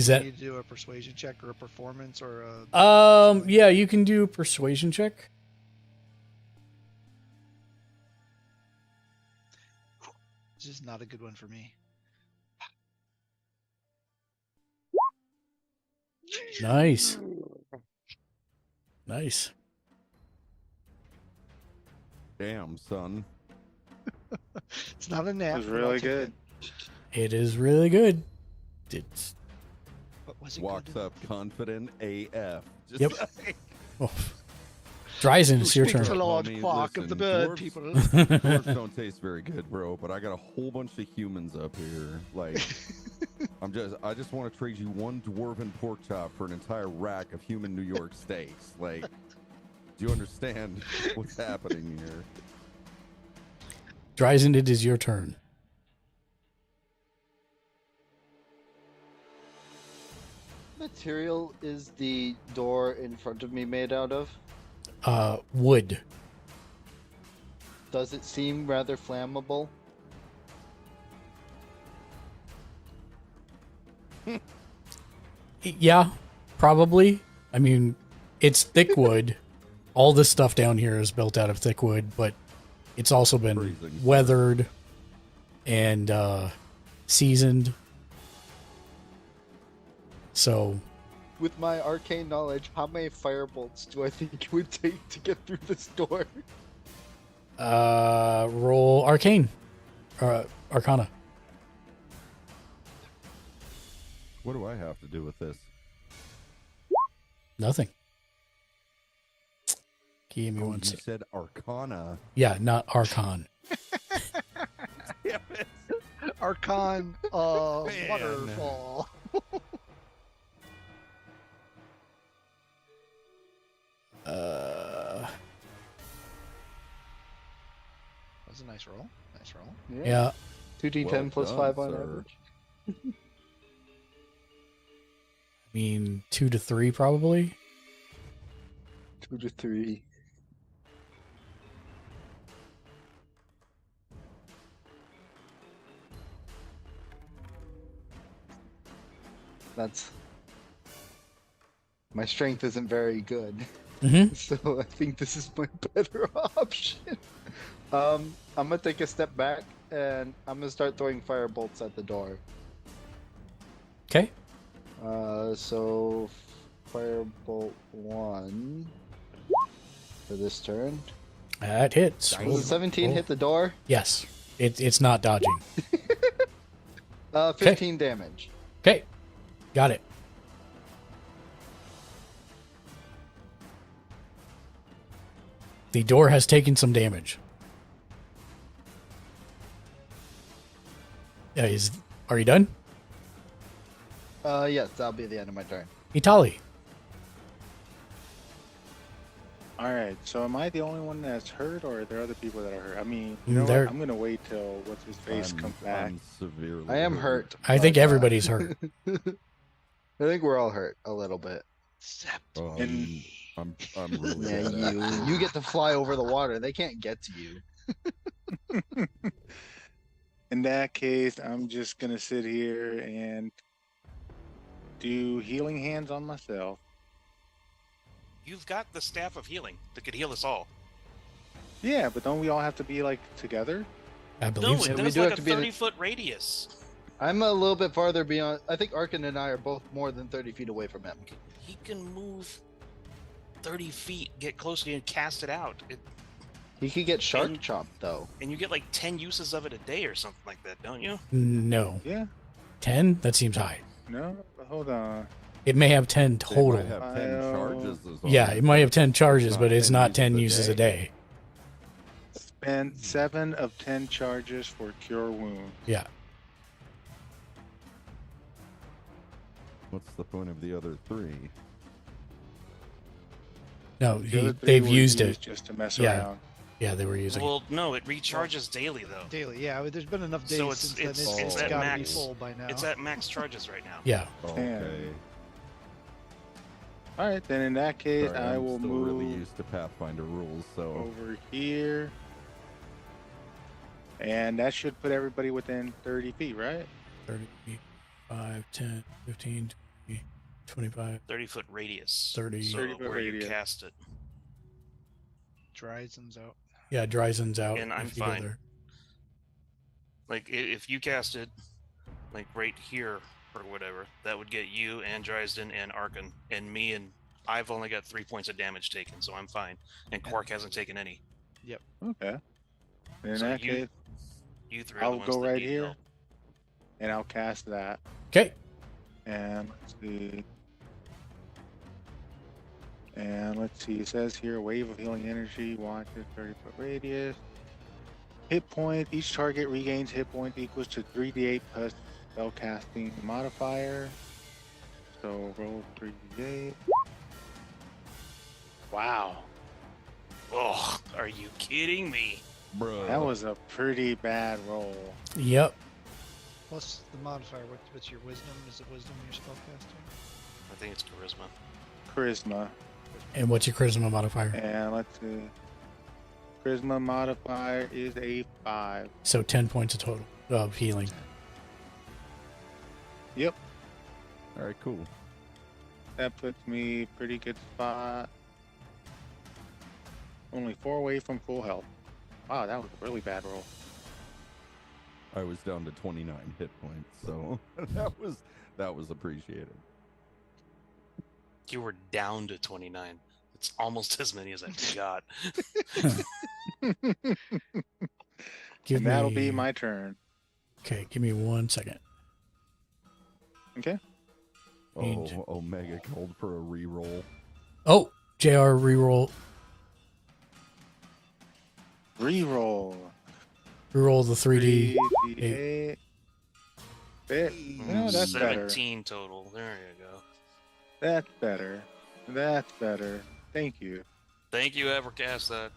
that? You need to do a persuasion check or a performance or a. Yeah, you can do a persuasion check. This is not a good one for me. Nice. Damn, son. It's not a nap. It was but I'll really take good. It is really good. It's. But was it Walks good? up confident AF. Just Yep. like, Oh. Dryzen, it's your Speak turn. for Lord Homie, Quark of the listen, bird dwarves- people. dwarves don't taste very good, bro. But I got a whole bunch of humans up here. Like, I just want to trade you one dwarven pork chop for an entire rack of human New York steaks. Like, Do you understand what's happening here? Dryzen, it is your turn. Material is the door in front of me made out of? Wood. Does it seem rather flammable? Yeah, probably. I mean, it's thick wood. All this stuff down here is built out of thick wood, but it's also been Freezing. weathered and seasoned. So, With my arcane knowledge, how many firebolts do I think it would take to get through this door? roll Arcane. Arcana. What do I have to do with this? Nothing. Give me Oh, one you sec. said Arcana. Yeah, not Archon. Archon Man. waterfall. Uh, That was a nice roll. Nice roll. yeah. 2d10 Well plus done, 5 on sir. average. I mean, 2 to 3 probably. 2 to 3. That's... My strength isn't very good. Mm-hmm. So I think this is my better option. I'm gonna take a step back and I'm gonna start throwing firebolts at the door. Okay. So firebolt 1 for this turn. That hits. Will the 17 hit the door? Yes. It's not dodging. 15 damage. Okay. Got it. The door has taken some damage. Are you done? Yes, that'll be the end of my turn. Itali. All right. So am I the only one that's hurt, or are there other people that are hurt? I mean, you know There- what? I'm gonna wait till what's his face comes back. I'm severely I am hurt. I think but, everybody's hurt. I think we're all hurt a little bit. Except Oh, And- I'm really Yeah, bad. you get to fly over the water. They can't get to you. In that case, I'm just gonna sit here and do healing hands on myself. You've got the staff of healing that could heal us all. Yeah, but don't we all have to be like together? I No, believe it so. we does do like have a to be 30-foot radius. I'm a little bit farther beyond. I think Arkin and I are both more than 30 feet away from him. He can move 30 feet, get close to you, and cast it out. He could get shark And- chopped though. And you get like 10 uses of it a day or something like that, don't you? No. Yeah. 10? That seems high. No. Hold on. It may have 10 They total. might have 10 charges. as Yeah, long it might have 10 as charges, it's but it's not 10 a uses a day. Spend 7 of 10 charges for cure wound. Yeah. What's the point of the other 3? No, The other 3 they've were used used it. just to mess Yeah. around. Yeah, they were using it. Well, no, it recharges daily though. daily. Yeah, there's been enough days So it's- since then. it's- it's It's at gotta max. be full by now. It's at max charges right now. Yeah. Okay. All right, then in that case, Sorry, I I'm will still move really used to Pathfinder rules, so over here. And that should put everybody within 30 feet, right? 30, 5, 10, 15, 20, 25. 30-foot radius. 30. So 30-foot where you radius. cast it. Dryzen's out. Yeah, Dryzen's out. And I'm if you go fine. there. Like if you cast it, like right here or whatever, that would get you and Dryzen and Arkin and me, and I've only got 3 points of damage taken, so I'm fine. And Quark hasn't taken any. Okay. In So that you- case, You three are I'll the ones go that right need here. help. and I'll cast that. Okay. And let's see. And let's see. It says here, wave of healing energy, watch it, 30-foot radius. Hit point. Each target regains hit point equals to 3d8 plus spellcasting modifier. So roll 3d8. Wow. Oh, are you kidding me? Bro. That was a pretty bad roll. Yep. What's the modifier? What's your wisdom? Is it wisdom your spellcaster? I think it's charisma. Charisma. And what's your charisma modifier? And let's see. Charisma modifier is a 5. So 10 points of total of healing. Yep. All right, cool. That puts me pretty good spot. Only 4 away from full health. Wow, that was a really bad roll. I was down to 29 hit points, so that was appreciated. You were down to 29. It's almost as many as I got. And that'll be my turn. Okay, give me 1 second. Okay. Oh, Omega called for a reroll. Oh, JR reroll. Reroll. Reroll the 3D. 3d8. No, that's better. 17 total. There you go. That's better. That's better. Thank you. Thank you, Evercast. That.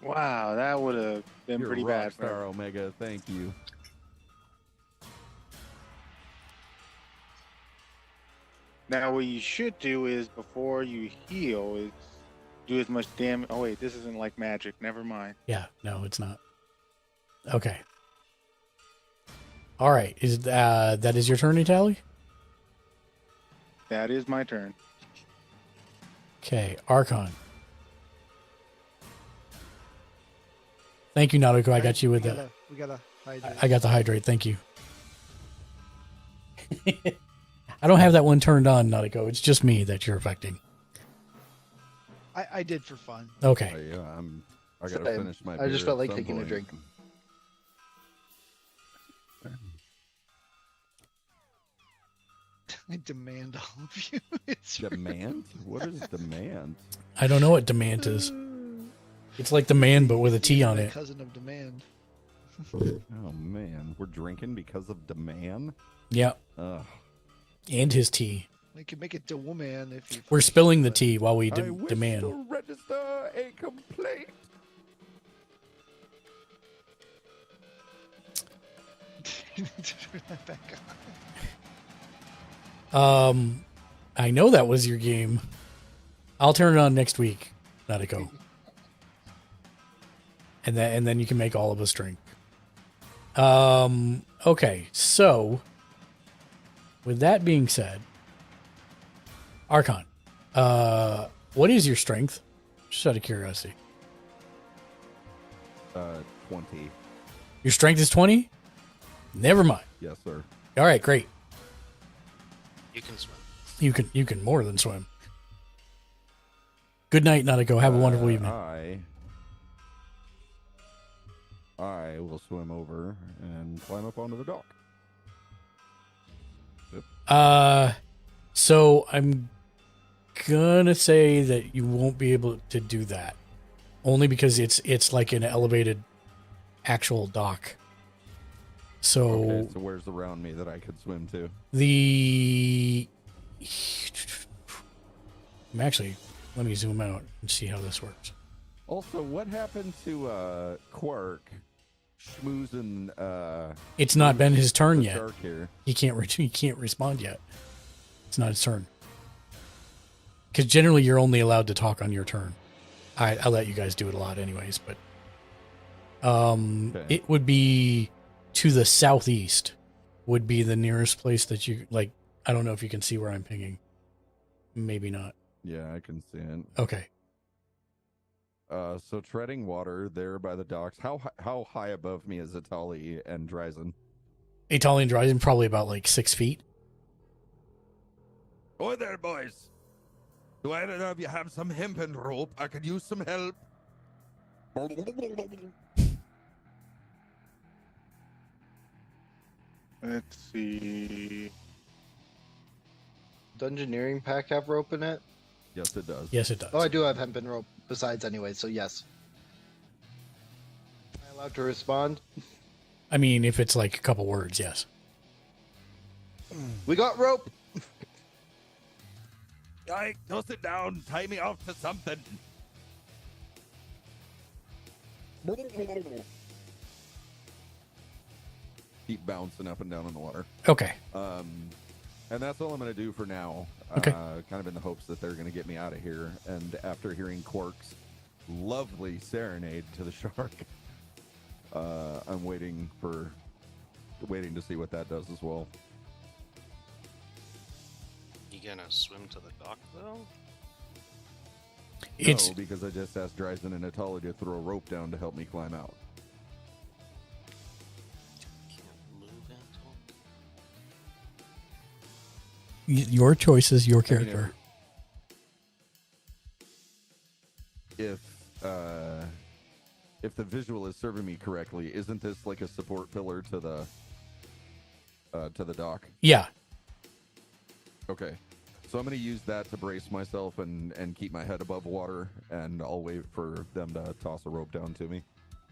Wow, that would have been You're pretty a bad. rock star, Omega. Thank you. Now, what you should do is before you heal is do as much damage. Oh wait, this isn't like magic. Never mind. Yeah, no, it's not. Okay. All right. Is that is your turn, Tally? That is my turn. Okay, Archon. Thank you, Nautico. I got you with that. We gotta hydrate. I got the hydrate. Thank you. I don't have that one turned on, Nautico. It's just me that you're affecting. I did for fun. Okay. I gotta Same. finish my. I just beer felt at like some taking a point. drink. I demand all of you. It's Demand? What is demand? I don't know what demand is. It's like the man, but with a T on my it. cousin of demand. Oh man, we're drinking because of demand. Yeah, Ugh. and his tea. We can make it to woman if you. We're spilling the tea while we I wish demand. to register a complaint. Turn that back I know that was your game. I'll turn it on next week. Nautico. And then you can make all of us drink. Okay, so with that being said, Archon, what is your strength? Just out of curiosity. 20. Your strength is 20? Never mind. Yes, sir. All right, great. You can swim. You can more than swim. Good night, Nautico. Have a wonderful evening. I will swim over and climb up onto the dock. So I'm gonna say that you won't be able to do that, only because it's like an elevated actual dock. So, Okay, so where's around me that I could swim to? Actually, let me zoom out and see how this works. Also, what happened to Quark schmoozing? It's not been his turn the yet. shark here? He can't respond yet. It's not his turn. Because generally you're only allowed to talk on your turn. I let you guys do it a lot anyways, but Okay. it would be to the southeast would be the nearest place that you like. I don't know if you can see where I'm pinging. Maybe not. Yeah, I can see it. Okay. So treading water there by the docks. How high above me is Itali and Dryzen? Italian Dryzen probably about like 6 feet. Oi there, boys. Do either of you have some hempen rope? I could use some help. Let's see. Dungeoneering pack have rope in it? Yes, it does. Yes, it does. Oh, I do have hempen rope besides anyway, so yes. Am I allowed to respond? I mean, if it's like a couple words, yes. We got rope! Ike, toss it down. Tie me off to something. Keep bouncing up and down in the water. Okay. And that's all I'm going to do for now. Okay. Kind of in the hopes that they're going to get me out of here. And after hearing Quark's lovely serenade to the shark, I'm waiting to see what that does as well. You gonna swim to the dock though? It's No, because I just asked Dryzen and Natali to throw a rope down to help me climb out. Can't move at all. your choices, your I mean, character. If the visual is serving me correctly, isn't this like a support pillar to the dock? Yeah. Okay. So I'm going to use that to brace myself and keep my head above water, and I'll wait for them to toss a rope down to me.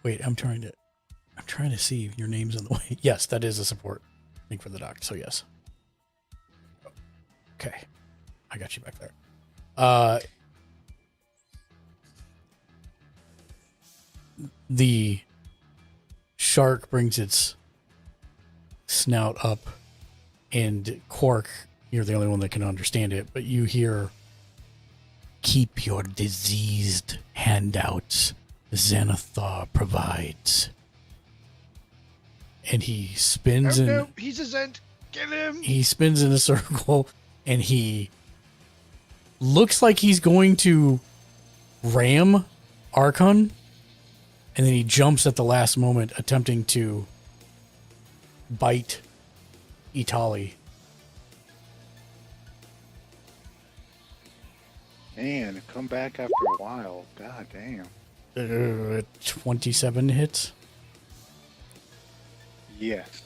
Wait, I'm trying to see if your name's on the way. Yes, that is a support thing for the dock. So yes. Okay. I got you back there. The shark brings its snout up, and Quark, you're the only one that can understand it, but you hear, "Keep your diseased handouts. Xanathar provides." And he spins No, he's a Zent. Get him. he spins in a circle, and he looks like he's going to ram Archon, and then he jumps at the last moment, attempting to bite Itali. Man, come back after a while. God damn. 27 hits. Yes.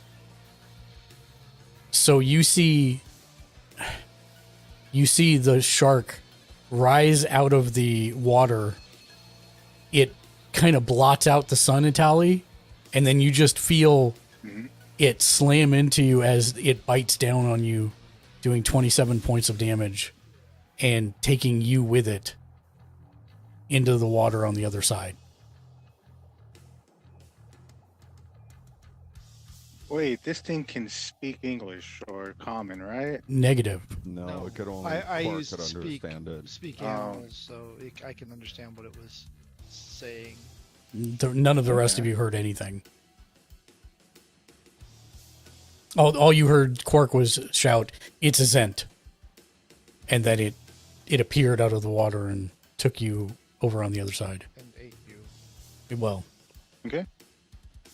So you see the shark rise out of the water. It kind of blots out the sun, Itali, and then you just feel it slam into you as it bites down on you, doing 27 points of damage and taking you with it into the water on the other side. Wait, this thing can speak English or common, right? Negative. No, it could only I Quark used could understand it. speak Oh. animals, so I can understand what it was saying. None of the rest of you heard anything. All you heard Quark was shout, "It's a Zent." And then it appeared out of the water and took you over on the other side. And ate you. Well, Okay.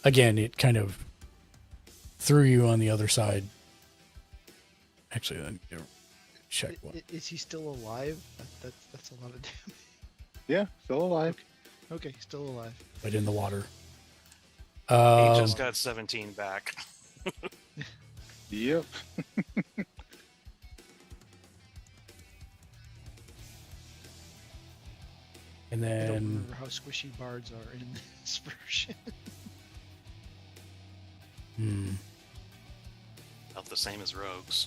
again, it kind of threw you on the other side. Actually, let me check one. Is he still alive? That's a lot of damage. Yeah, still alive. Okay, still alive. But in the water. He Um, just got 17 back. Yep. and I don't then remember how squishy bards are in this version. About the same as rogues.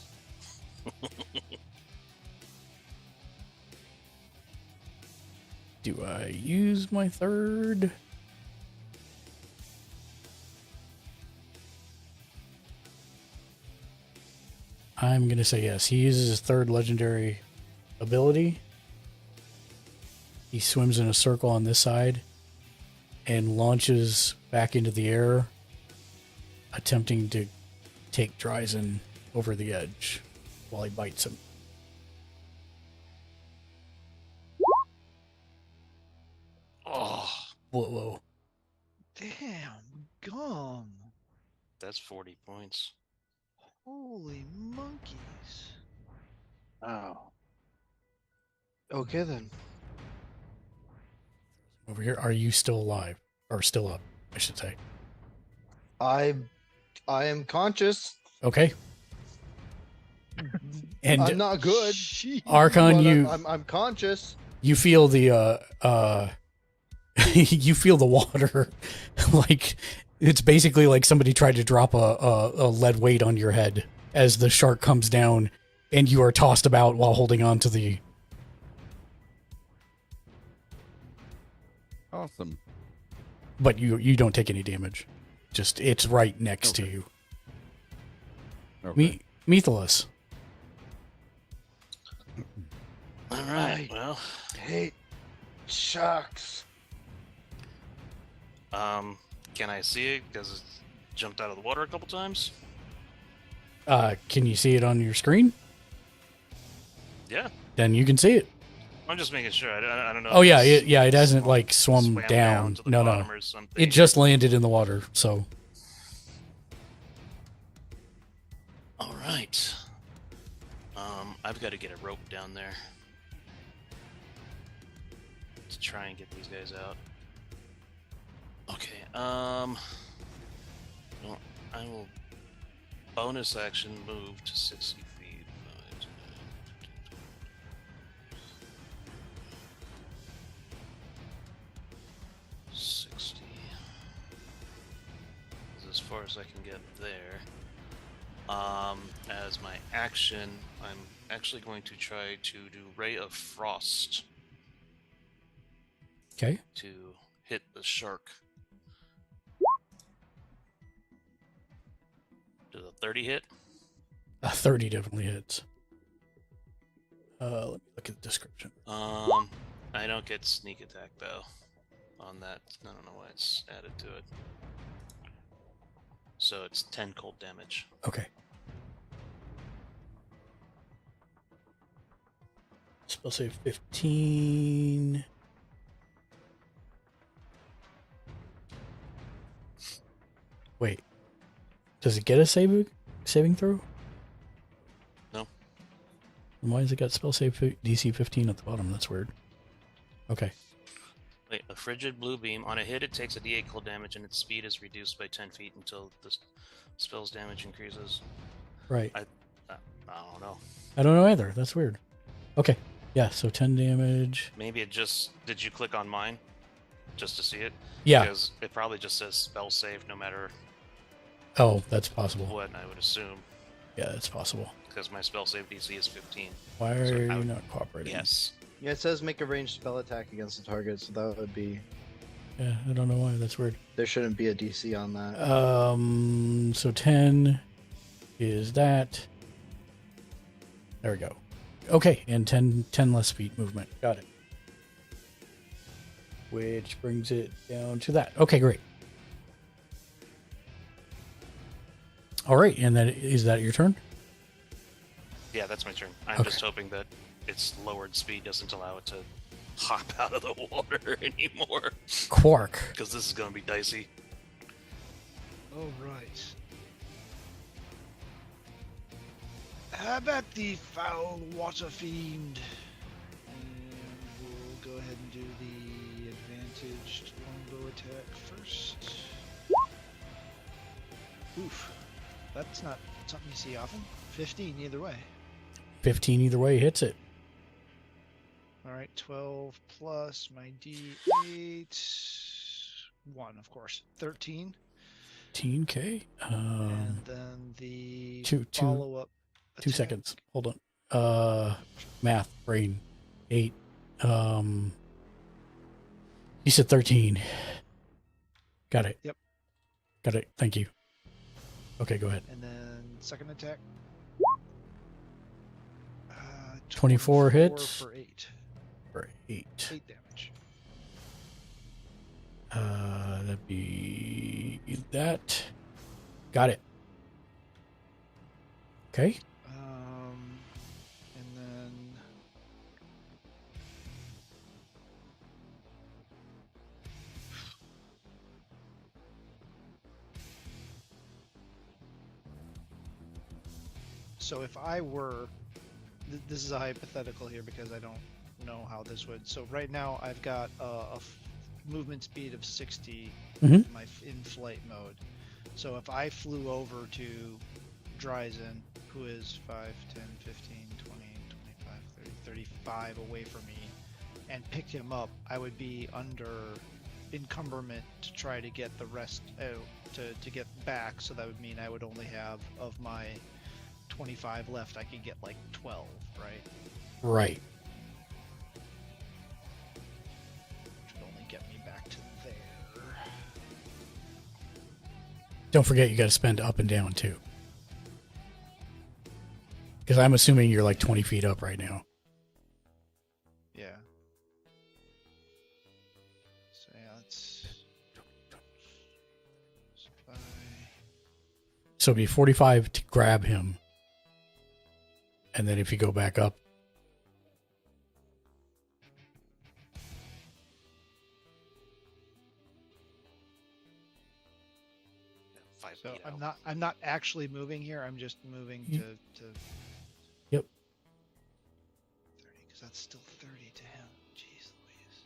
do I use my third? I'm going to say yes. He uses his third legendary ability. He swims in a circle on this side and launches back into the air, attempting to take Dryzen over the edge while he bites him. Oh, Whoa. Damn, gum. that's 40 points. Holy monkeys. Wow. Okay then. Over here, are you still alive? Or still up, I should say. I am conscious. Okay. And I'm not good. Archon, but I'm conscious. you feel the you feel the water like it's basically like somebody tried to drop a lead weight on your head as the shark comes down and you are tossed about while holding on to the Awesome. but you don't take any damage. Just it's right next to you. Okay. Methalus. All right. Well, Hate sharks. can I see it because it jumped out of the water a couple times? Can you see it on your screen? Yeah. Then you can see it. I'm just making sure. I don't know. Oh if yeah, it's it hasn't like swum swam down. to the No. bottom or something. It just landed in the water. So All right. I've got to get a rope down there to try and get these guys out. Okay. Well, I will bonus action move to 60 feet. 5, 10, 15, 20, 60. This is as far as I can get there. As my action, I'm actually going to try to do Ray of Frost okay. to hit the shark. Does a 30 hit? 30 definitely hits. Let me look at the description. I don't get sneak attack though on that. I don't know why it's added to it. So it's 10 cold damage. Okay. Spell save 15. Wait. Does it get a saving throw? No. And why has it got spell save DC 15 at the bottom? That's weird. Okay. Wait, a frigid blue beam. On a hit, it takes a d8 cold damage, and its speed is reduced by 10 feet until the spell's damage increases. Right. I don't know. I don't know either. That's weird. Okay. Yeah, so 10 damage. Maybe it just... Did you click on mine? Just to see it? Yeah. Because it probably just says spell save no matter Oh, that's possible. what, I would assume. Yeah, that's possible. Because my spell save DC is 15. Why are So I you would- not cooperating? Yes. Yeah, it says make a ranged spell attack against the target, so that would be. Yeah, I don't know why. That's weird. There shouldn't be a DC on that. So 10 is that. There we go. Okay, and 10 less feet movement. Got it. Which brings it down to that. Okay, great. All right, and then is that your turn? Yeah, that's my turn. I'm Okay. just hoping that its lowered speed doesn't allow it to hop out of the water anymore. Quark. Because this is going to be dicey. All right. How about the foul water fiend? And we'll go ahead and do the advantaged longbow attack first. Oof. That's not something you see often. 15 either way. 15 either way hits it. All right, 12 plus my D8. 1, of course. 13. 15k. And then the two- follow-up 2 attack. seconds. Hold on. Math, brain. 8. You said 13. Got it. Yep. Got it. Thank you. Okay, go ahead. And then second attack. 24 hits. For 8. For 8. 8 damage. That'd be that. Got it. Okay. And then so if I were, this is a hypothetical here because I don't know how this would. So right now I've got a movement speed of 60 Mhm. in my in-flight mode. So if I flew over to Dryzen, who is 5, 10, 15, 20, 25, 30, 35 away from me, and picked him up, I would be under encumberment to try to get the rest to get back. So that would mean I would only have, of my 25 left, I could get like 12, right? Right. Which would only get me back to there. Don't forget, you got to spend up and down too. Because I'm assuming you're like 20 feet up right now. Yeah. So yeah, let's. So it'd be 45 to grab him. And then if you go back up. So I'm not actually moving here. I'm just moving to. Yep. 30, because that's still 30 to him. Jeez Louise.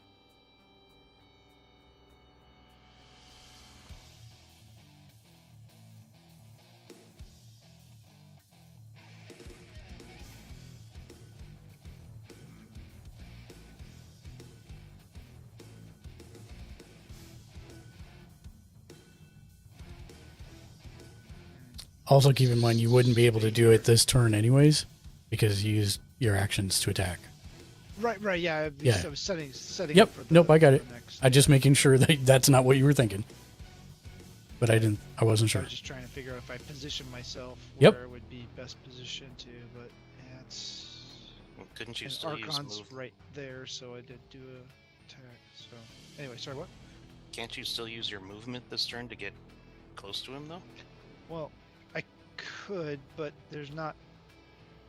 Also keep in mind you wouldn't be able to do it this turn anyways, because you used your actions to attack. Right, yeah. Yeah. I was setting Yep. up for the, Nope, I got it. next. I'm just making sure that that's not what you were thinking. But I wasn't I sure. was just trying to figure out if I position myself Yep. where it would be best positioned to, but yeah, it's. Well, couldn't you And still use Archon's move? right there, so I did do a attack. So anyway, sorry, what? Can't you still use your movement this turn to get close to him though? Well, I could, but there's not.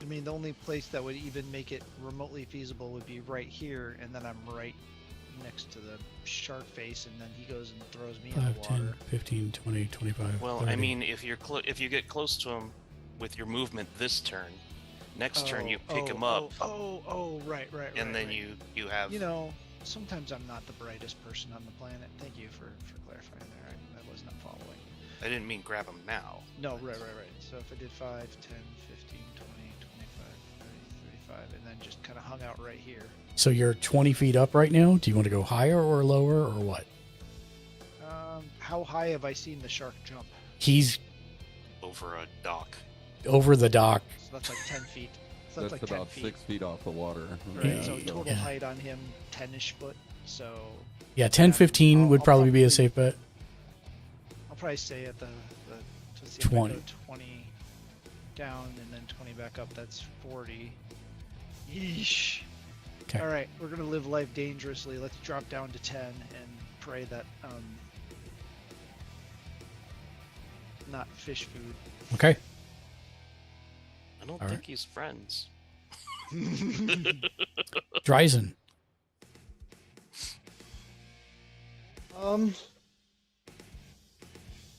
I mean, the only place that would even make it remotely feasible would be right here, and then I'm right next to the shark face, and then he goes and throws me in 5, the 10, water. 15, 20, 25. Well, 30. I mean, if you get close to him with your movement this turn, next turn you pick him up, Right. and then right. you have. You know, sometimes I'm not the brightest person on the planet. Thank you for clarifying there. I was not following. I didn't mean grab him now. No, right. So if I did 5, 10, 15, 20, 25, 30, 35, and then just kind of hung out right here. So you're 20 feet up right now. Do you want to go higher or lower or what? How high have I seen the shark jump? He's Over a dock. over the dock. So that's like 10 feet. So That's like 10 about feet. 6 feet off the water. Right, so Yeah. total height on him, 10-ish foot. So Yeah, 10, 15 would I'll probably be a safe bet. I'll probably stay at the let's see, 20. If I go 20 down and then 20 back up, that's 40. Yeesh. Okay. All right, we're gonna live life dangerously. Let's drop down to 10 and pray that not fish food. Okay. I don't All think right. he's friends. Dryzen.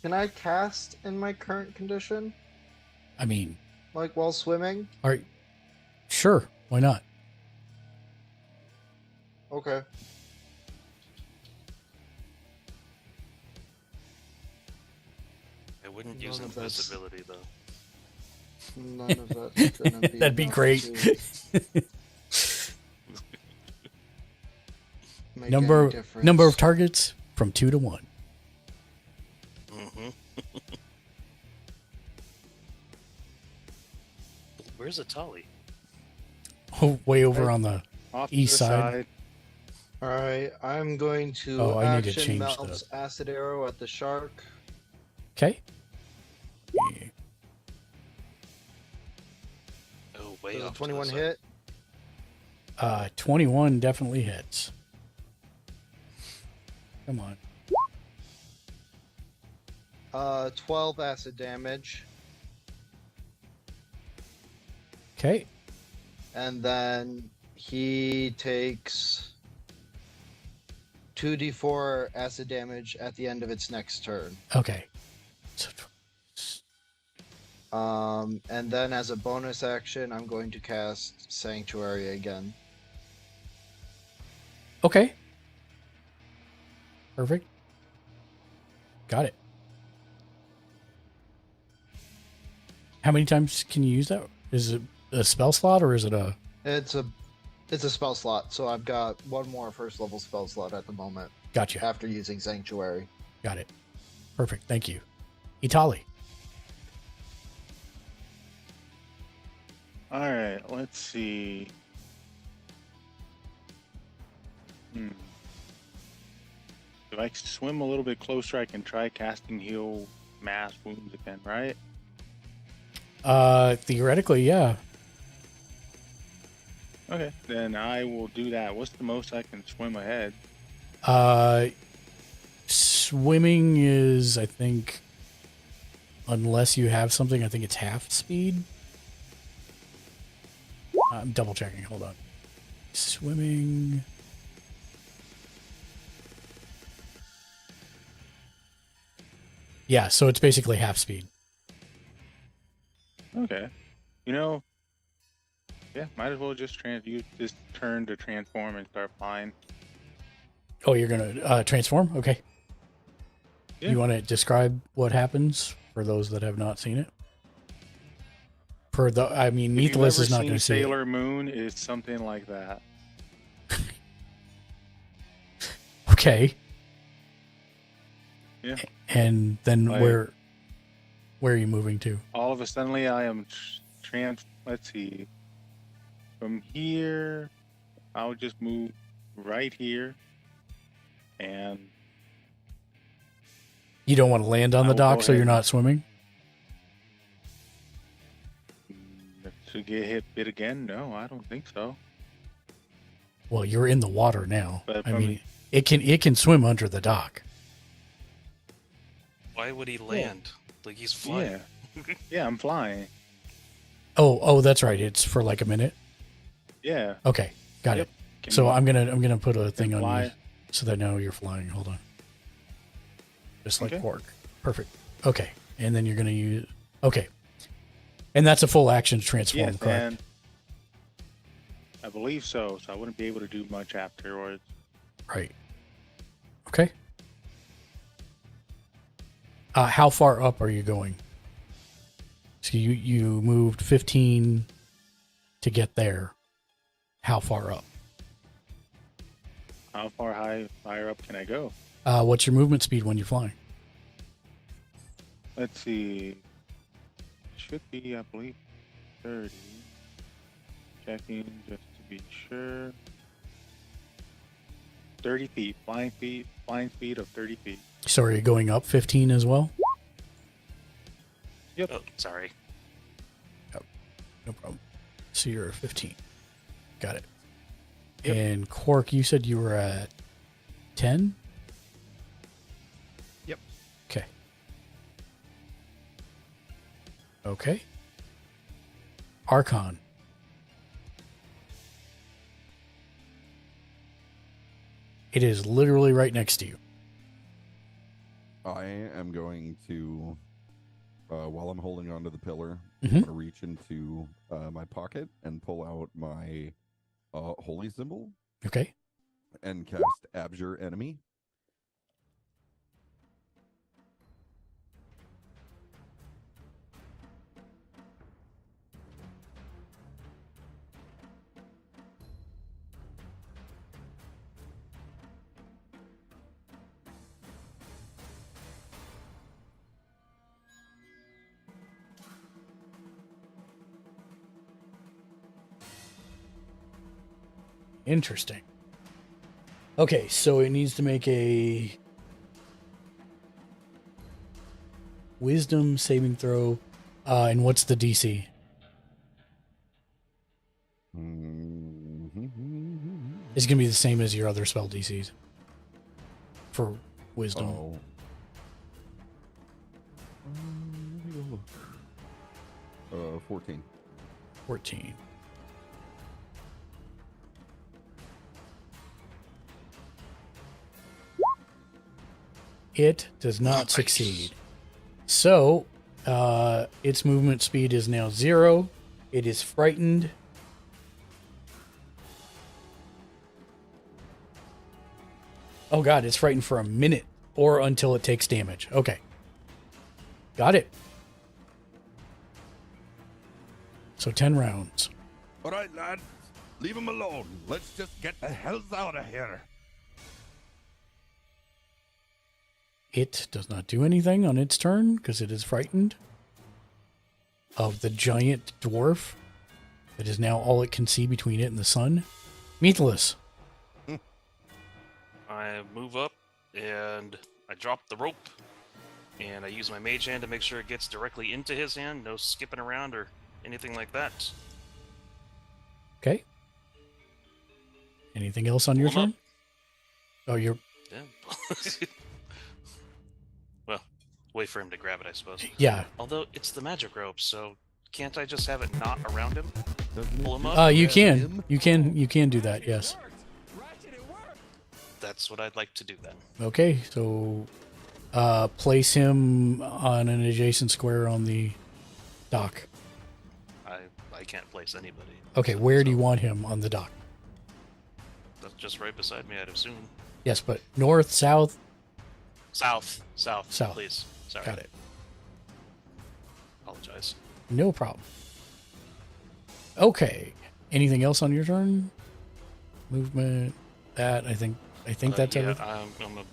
Can I cast in my current condition, I mean, like while swimming? all right. Sure. Why not? Okay. I wouldn't use None of that's- invisibility though. None of that's gonna be. That'd be enough great. to make Number any difference. number of targets from 2 to 1. Mm-hmm. Where's Atali? Oh, way over on the Off to East the side. All right, I'm going to Oh, I need to action change Melt's acid arrow at the shark. Okay. Oh, way Does a off. to the 21 side. hit? 21 definitely hits. Come on. 12 acid damage, Okay. and then he takes 2d4 acid damage at the end of its next turn. Okay. So, And then as a bonus action, I'm going to cast Sanctuary again. okay. Perfect. Got it. How many times can you use that? Is it a spell slot or is it a... It's a spell slot, so I've got one more first level spell slot at the moment Gotcha. after using Sanctuary. Got it. Perfect. Thank you. Itali. All right, let's see. If I swim a little bit closer, I can try casting heal mass wounds again, right? Theoretically, yeah. Okay, then I will do that. What's the most I can swim ahead? Swimming is, I think, unless you have something, I think it's half speed. I'm double checking. Hold on. Swimming. Yeah, so it's basically half speed. Okay. You know, yeah, might as well just use this turn to transform and start flying. Oh, you're gonna transform? Okay. Yeah. You want to describe what happens for those that have not seen it? I mean, If you've Meathless ever is not seen going to see it. Sailor Moon is something like that. Okay. Yeah. And then Like- where are you moving to? All of a sudden, I am let's see. From here, I'll just move right here, and You don't want to land on I the will dock, go so you're ahead. not swimming? to get bit again. No, I don't think so. Well, you're in the water now. But I from- mean, it can swim under the dock. Why would he land? Like he's flying. Yeah, yeah, I'm flying. Oh, that's right. It's for like a minute. Yeah. Okay, got Yep. it. So I'm gonna put a thing on fly. you so that now you're flying. Hold on. Just like Okay. Quark. Perfect. Okay, and then you're gonna use. Okay, and that's a full action to transform, Yes, correct? and I believe so. So I wouldn't be able to do much afterwards. Right. Okay. How far up are you going? So you moved 15 to get there. How far up? How far higher up can I go? What's your movement speed when you're flying? Let's see. Should be, I believe, 30. Checking just to be sure. 30 feet. Flying speed of 30 feet. So are you going up 15 as well? Yep. Oh, sorry. No problem. So you're at 15. Got it. Yep. And Quark, you said you were at 10? Yep. Okay. Okay. Archon. It is literally right next to you. I am going to, while I'm holding onto the pillar, Mhm. I'm going to reach into my pocket and pull out my holy symbol Okay. and cast Abjure Enemy. Interesting. Okay, so it needs to make a wisdom saving throw. And what's the DC? It's going to be the same as your other spell DCs for wisdom. Oh. 14. 14. It does not succeed. So, its movement speed is now 0. It is frightened. Oh god, it's frightened for a minute or until it takes damage. Okay. Got it. So 10 rounds. All right, lad. Leave him alone. Let's just get the hells out of here. It does not do anything on its turn because it is frightened of the giant dwarf that is now all it can see between it and the sun. Meathless. I move up and I drop the rope And I use my mage hand to make sure it gets directly into his hand. No skipping around or anything like that. Okay. Anything else on your Pull 'em turn? Oh, you're... Yeah. Well, wait for him to grab it, I suppose. Yeah. Although it's the magic rope, so can't I just have it not around him? Doesn't Pull it him just up? You grab can. him? You can do that, yes. That's what I'd like to do then. Okay, so place him on an adjacent square on the dock. I can't place anybody. Okay, where do you want him on the dock? That's just right beside me, I'd assume. Yes, but north, south? South, South. please. Sorry. Got it. Apologize. No problem. Okay. Anything else on your turn? Movement, that, I think that's yeah, everything. I'm a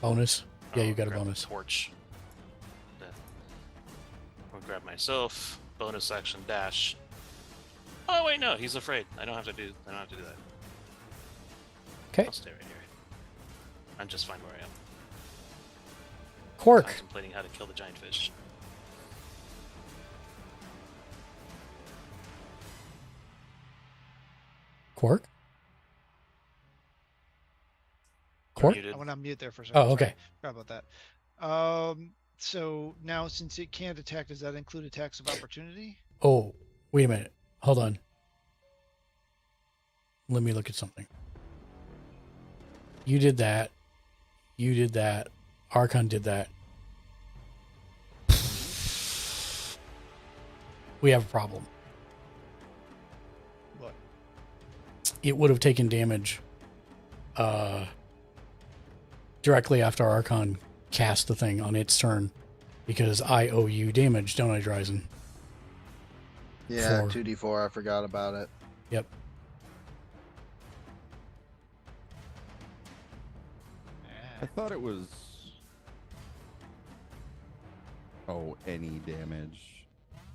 Bonus? Yeah, you got a grab bonus. Torch. I'll grab myself. Bonus action dash. Oh wait, no, he's afraid. I don't have to do that. Okay. I'll stay right here. I'm just fine where I am. Quark. Contemplating how to kill the giant fish. Quark? You're Quark? muted. I went on mute there for a second. Oh, okay. Sorry about that. So now since it can't attack, does that include attacks of opportunity? Oh, wait a minute. Hold on. Let me look at something. You did that. You did that. Archon did that. We have a problem. What? It would have taken damage directly after Archon cast the thing on its turn because I owe you damage, don't I, Dryzen? Yeah, Four. 2d4. I forgot about it. Yep. I thought it was. Oh, any damage.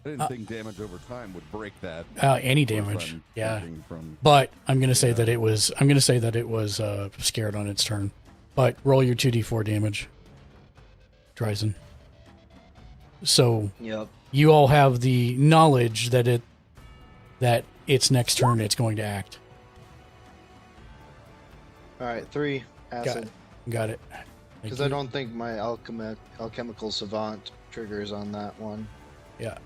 I didn't think damage over time would break that. Any That's what damage, I'm yeah. thinking From But I'm gonna say that it was. I'm gonna say that it was scared on its turn. But roll your 2d4 damage, Dryzen. So Yep. you all have the knowledge that its next turn it's going to act. All right, 3 Got acid. it. Got it. Thank Because I you. don't think my alchemical savant triggers on that one. Yeah.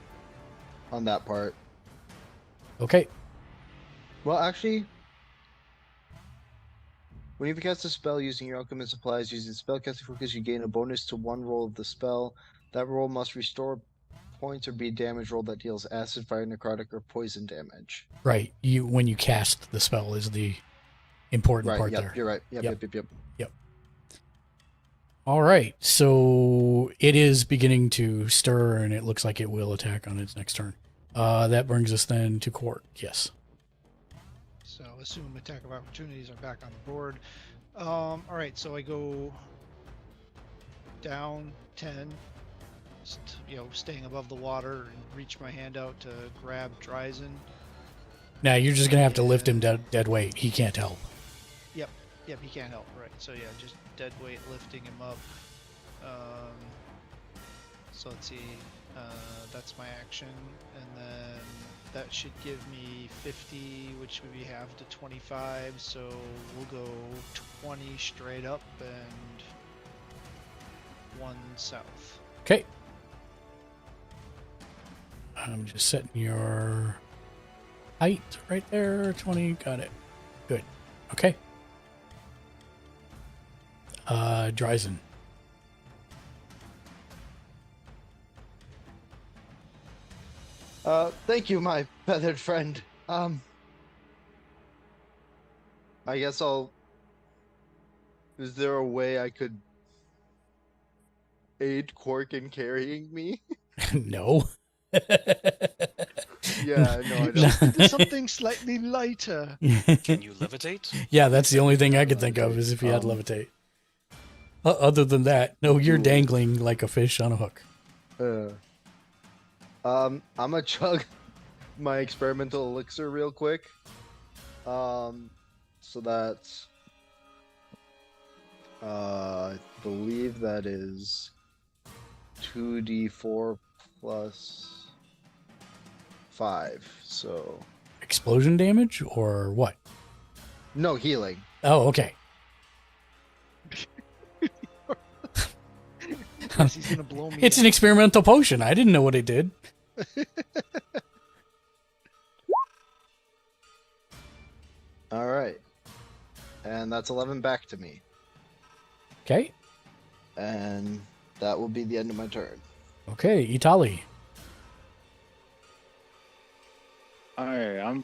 On that part. Okay. Well, actually, when you cast a spell using your alchemist supplies using spellcasting focus, you gain a bonus to one roll of the spell. That roll must restore points or be damage roll that deals acid, fire, necrotic, or poison damage. Right. You when you cast the spell is the important Right. part Yep. there. You're right. Yep. Yep. Yep. Yep. Yep. All right. So it is beginning to stir, and it looks like it will attack on its next turn. That brings us then to Quark. Yes. So assume attack of opportunities are back on the board. All right, so I go down 10, staying above the water and reach my hand out to grab Dryzen. Now you're just gonna have to lift him dead weight. He can't help. Yep, he can't help, right? So yeah, just dead weight lifting him up. So let's see, that's my action, and then that should give me 50, which would be half to 25. So we'll go 20 straight up and 1 south. Okay. I'm just setting your height right there. 20. Got it. Good. Okay. Dryzen. Thank you, my feathered friend. I guess I'll. Is there a way I could aid Quark in carrying me? No. Yeah, no, I don't. Something slightly lighter. Can you levitate? Yeah, that's the only thing I could think of is if he had levitate. Other than that, no, you're dangling like a fish on a hook. I'm gonna chug my experimental elixir real quick. So that's I believe that is 2d4 plus 5. So Explosion damage or what? no healing. Oh, okay. Yes, he's gonna blow me. It's up. an experimental potion. I didn't know what it did. All right. And that's 11 back to me. Okay. And that will be the end of my turn. Okay, Itali. All right, I'm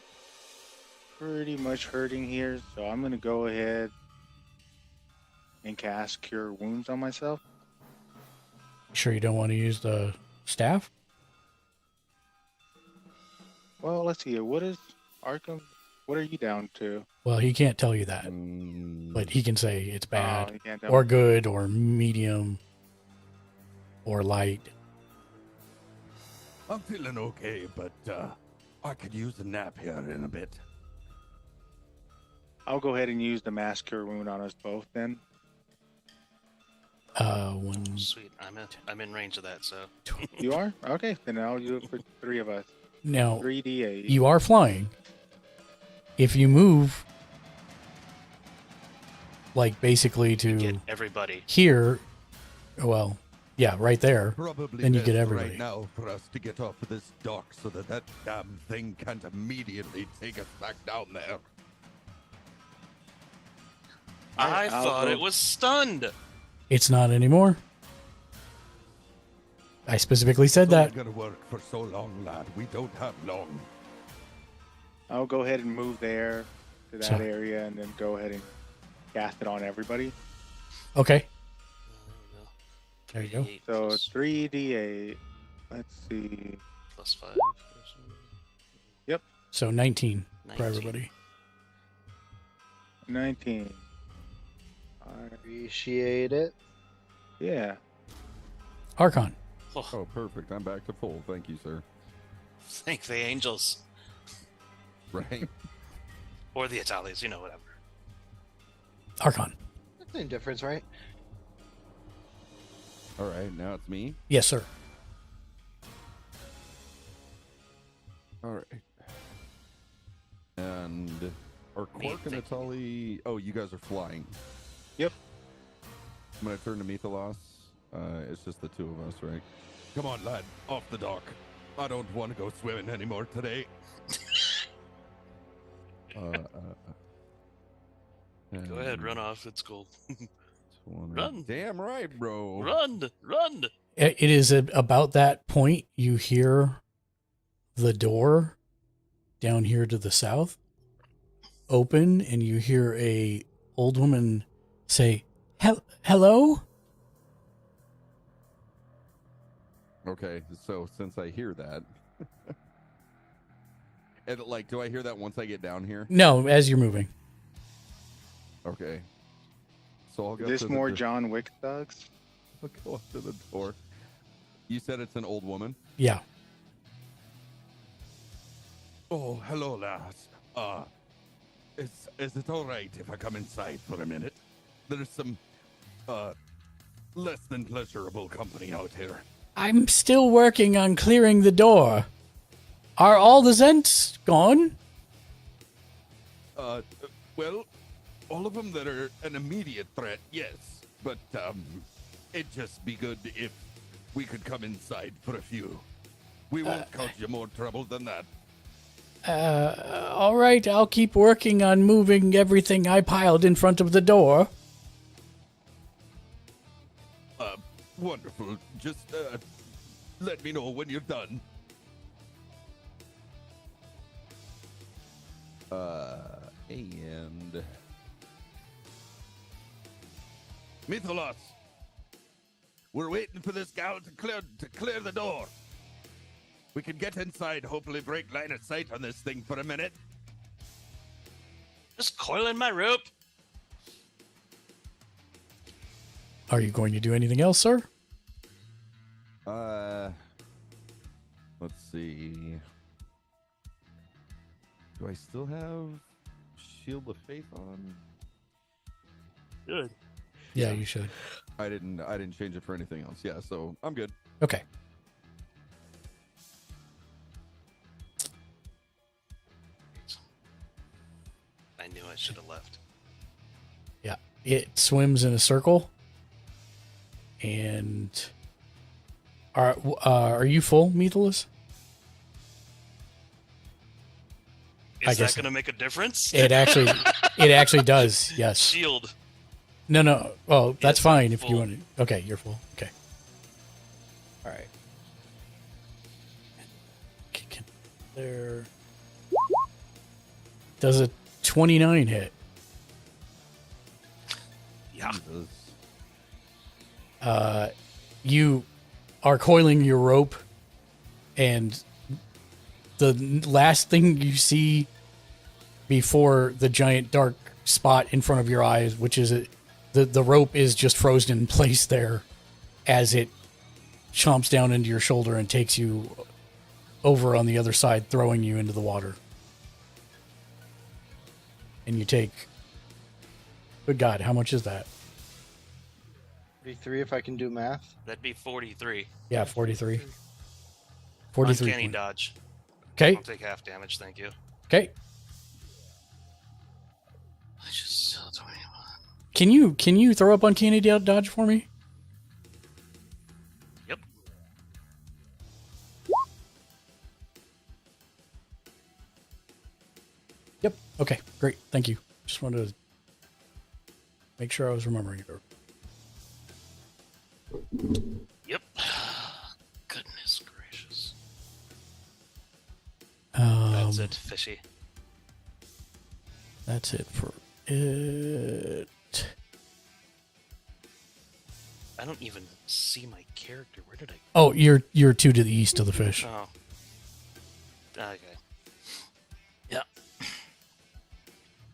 pretty much hurting here, so I'm gonna go ahead and cast Cure Wounds on myself. Sure you don't want to use the staff? Well, let's see. What is Arkham? What are you down to? Well, he can't tell you that, Mm, but he can say it's bad Oh, you can't tell or me. good or medium or light. I'm feeling okay, but I could use a nap here in a bit. I'll go ahead and use the Mass Cure Wound on us both then. One. Sweet. I'm in range of that, so You are? Okay, then I'll do it for 3 of us. Now, 3d8. you are flying. If you move, like basically get to everybody. here, well, yeah, right there. Probably Then you get best everybody. right now for us to get off of this dock so that damn thing can't immediately take us back down there. I I'll thought go- it was stunned. It's not anymore. I specifically said It's only that. gonna work for so long, lad. We don't have long. I'll go ahead and move there to that So- area and then go ahead and cast it on everybody. Okay. There you go. 3d8 So plus 3d8. Let's see. plus 5. So 19 for 19. everybody. 19. Appreciate it. Yeah. Archon. Oh, Oh, perfect. I'm back to full. Thank you, sir. thank the angels Right? or the Italians, whatever. Archon. Same difference, right? All right, now it's me. Yes, sir. All right. And are Quark and thank you. Atali... Oh, you guys are flying. Yep. I'm going to turn to Mythalos. It's just the two of us, right? Come on, lad. Off the dock. I don't want to go swimming anymore today. Go ahead, run off. It's cool. 20. Run. Damn right, bro. Run! It is about that point you hear the door down here to the south open, and you hear a old woman say, "Hello." Okay, so since I hear that... and, like, do I hear that once I get down here? No, as you're moving. Okay. So I'll go Is this to the more door. John Wick thugs? I'll go up to the door. You said it's an old woman? Yeah. Oh, hello, lass. Is it all right if I come inside for a minute? There's some, less than pleasurable company out here. I'm still working on clearing the door. Are all the Zents gone? Well, all of them that are an immediate threat, yes. But, it'd just be good if we could come inside for a few. We won't cause you more trouble than that. All right, I'll keep working on moving everything I piled in front of the door. Wonderful. Just, let me know when you're done. And... Mythalos! We're waiting for this gal to clear the door. We can get inside, hopefully break line of sight on this thing for a minute. Just coiling my rope. Are you going to do anything else, sir? Let's see. Do I still have Shield of Faith on? Good. Yeah, you should. I didn't change it for anything else. Yeah, so I'm good. Okay. I knew I should have left. Yeah. It swims in a circle. And are you full, Methalus? Is guess that going to make a difference? It actually does. Yes. Shield. No. Oh, that's Yes, fine I'm if you full. want to. Okay, you're full. Okay. All right. Kick it there. Does a 29 hit? Yeah. You are coiling your rope, and the last thing you see before the giant dark spot in front of your eyes, which is the rope is just frozen in place there as it chomps down into your shoulder and takes you over on the other side, throwing you into the water. And you take, good God, how much is that? 43 if I can do math. That'd be 43. Yeah, 43. 43. Uncanny dodge. Okay. I'll take half damage, thank you. Okay. I just still 21. Can you throw up uncanny dodge for me? Yep. Yep. Okay. Great. Thank you. Just wanted to make sure I was remembering it. Yep. Goodness gracious. That's it, fishy. That's it for it. I don't even see my character. Where did I? Oh, you're 2 to the east of the fish. Oh. Okay. Yeah.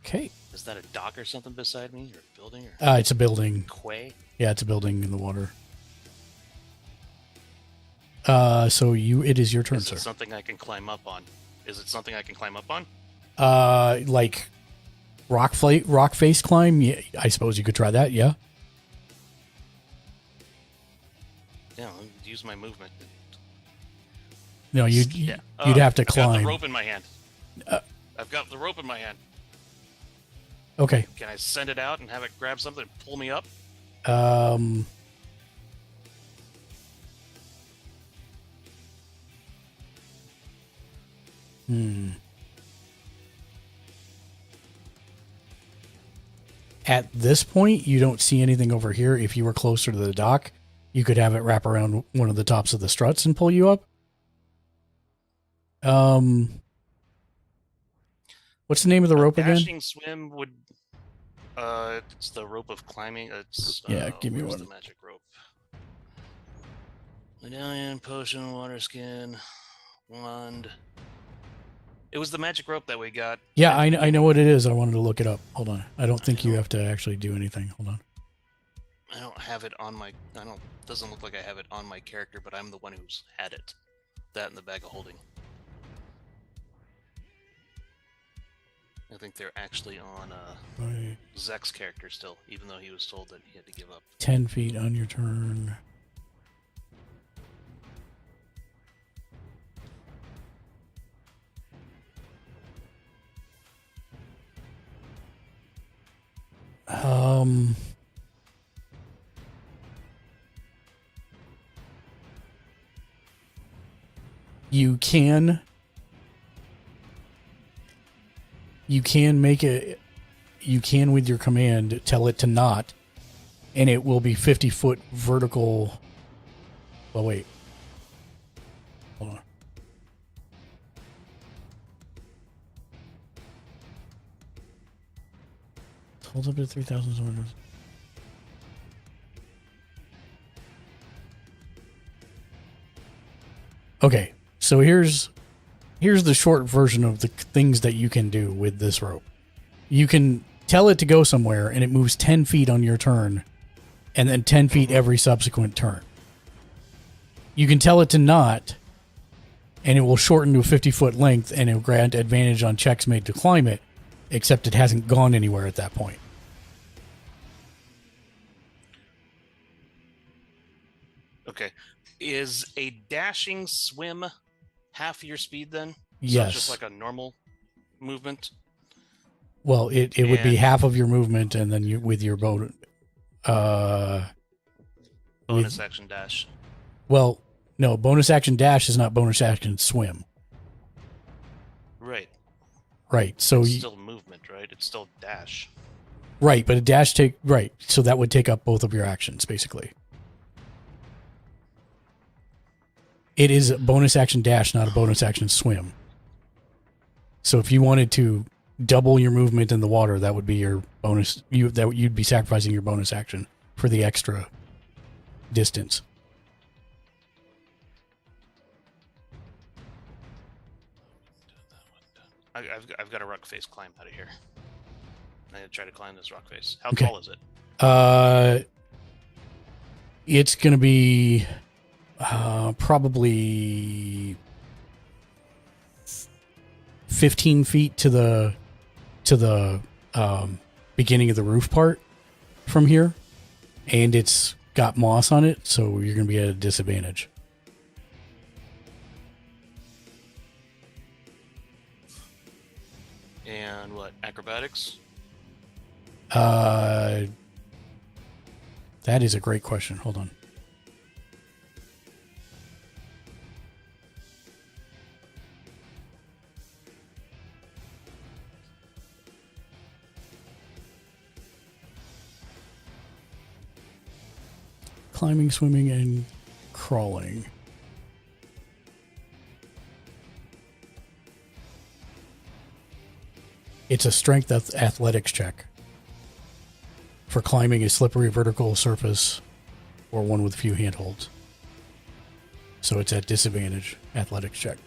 Okay. Is that a dock or something beside me, or a building, or It's a building. quay? Yeah, it's a building in the water. So it is your turn, Is sir. it something I can climb up on? Is it something I can climb up on? Like rock face climb. Yeah, I suppose you could try that. Yeah. Yeah, I'll use my movement. No, you'd have to I've got climb. the rope in my hand. I've got the rope in my hand. Okay. Can I send it out and have it grab something and pull me up? At this point, you don't see anything over here. If you were closer to the dock, you could have it wrap around one of the tops of the struts and pull you up. What's the name of the rope again? Dashing swim would. It's the rope of climbing. It's Yeah, give me where's one. the magic rope. Medallion, potion, water skin, wand. It was the magic rope that we got. Yeah, I know what it is. I wanted to look it up. Hold on. I don't think you have to actually do anything. Hold on. I don't have it on my. I don't. Doesn't look like I have it on my character, but I'm the one who's had it. That in the bag of holding. I think they're actually on Zek's character still, even though he was told that he had to give up. 10 feet on your turn. You can make it. You can, with your command, tell it to not, and it will be 50-foot vertical. Well, wait. Hold on. Holds up to 3,000. Okay, so here's the short version of the things that you can do with this rope. You can tell it to go somewhere, and it moves 10 feet on your turn, and then 10 feet every subsequent turn. You can tell it to not, and it will shorten to a 50-foot length, and it will grant advantage on checks made to climb it, except it hasn't gone anywhere at that point. Okay. Is a dashing swim half your speed then? So Yes. it's just like a normal movement? Well, it would be And- half of your movement, and then you with your bonus. Bonus action dash. Well, no, bonus action dash is not bonus action swim. Right. Right. So It's still movement, right? It's still dash. right, but a dash right. So that would take up both of your actions, basically. It is a bonus action dash, not a bonus action swim. So if you wanted to double your movement in the water, that would be your bonus. You'd be sacrificing your bonus action for the extra distance. I've got a rock face climb out of here. I'm gonna try to climb this rock face. How Okay. tall is it? It's gonna be probably 15 feet to the beginning of the roof part from here, and it's got moss on it, so you're gonna be at a disadvantage. And what? Acrobatics? That is a great question. Hold on. Climbing, swimming, and crawling. It's a strength athletics check. For climbing a slippery vertical surface or one with few handholds. So it's at disadvantage, athletics check.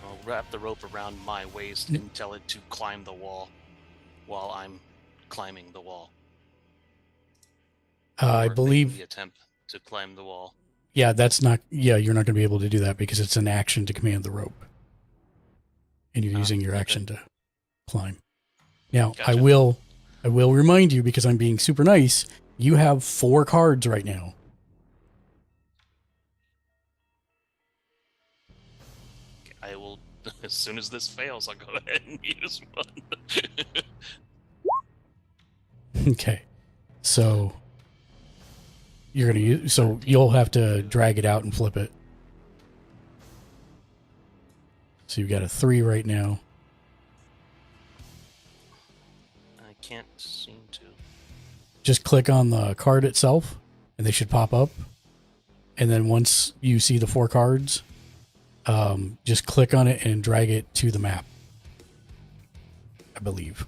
I'll wrap the rope around my waist and tell it to climb the wall while I'm climbing the wall. I Or making believe, the attempt to climb the wall. you're not going to be able to do that because it's an action to command the rope. And you're using your action to climb. Now, Gotcha. I will remind you, because I'm being super nice, you have 4 cards right now. I will, as soon as this fails, I'll go ahead and use one. Okay. So you're going to use, so you'll have to drag it out and flip it. So you've got a 3 right now. I can't seem to. Just click on the card itself and they should pop up. And then once you see the 4 cards, just click on it and drag it to the map, I believe.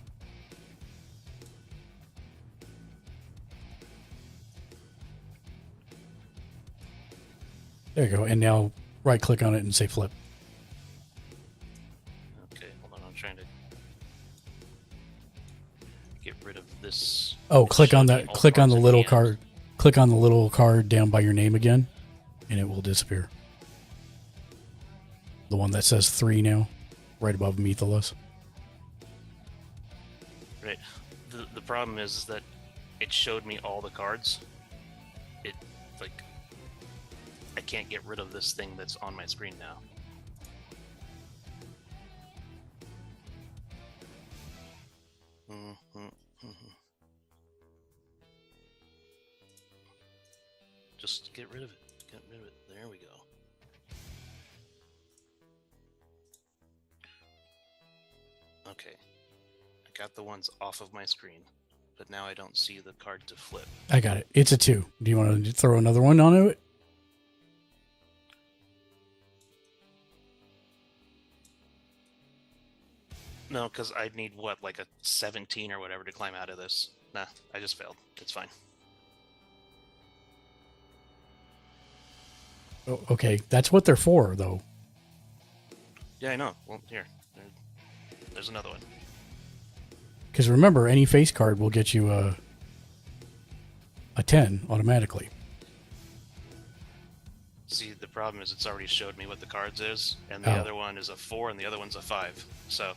There you go. And now right click on it and say flip. Okay, hold on. I'm trying to get rid of this. Oh, It click on showed me that. all Click on cards the in little hand. card. Click on the little card down by your name again, and it will disappear. The one that says 3 now, right above Methalos. Right. The problem is that it showed me all the cards. It, like, I can't get rid of this thing that's on my screen now. Just get rid of it. Get rid of it. There we go. Okay. I got the ones off of my screen, but now I don't see the card to flip. I got it. It's a 2. Do you want to throw another one onto it? No, because I'd need, what, like a 17 or whatever to climb out of this. Nah, I just failed. It's fine. Oh, okay, that's what they're for, though. Yeah, I know. Well, here. There's another one. Because remember, any face card will get you a 10 automatically. See, the problem is it's already showed me what the cards is, and the other one is a 4 and the other one's a 5. So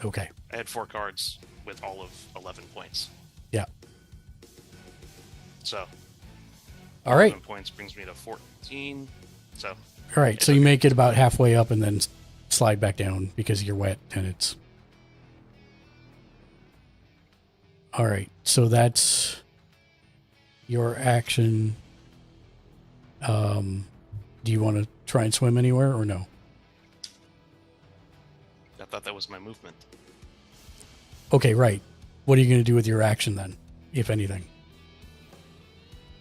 Okay. I had 4 cards with all of 11 points. Yeah. So All right. 11 points brings me to 14. So All right. So you make it about halfway up and then slide back down because you're wet and it's. All right. So that's your action. Do you want to try and swim anywhere or no? I thought that was my movement. Okay, right. What are you going to do with your action then, if anything?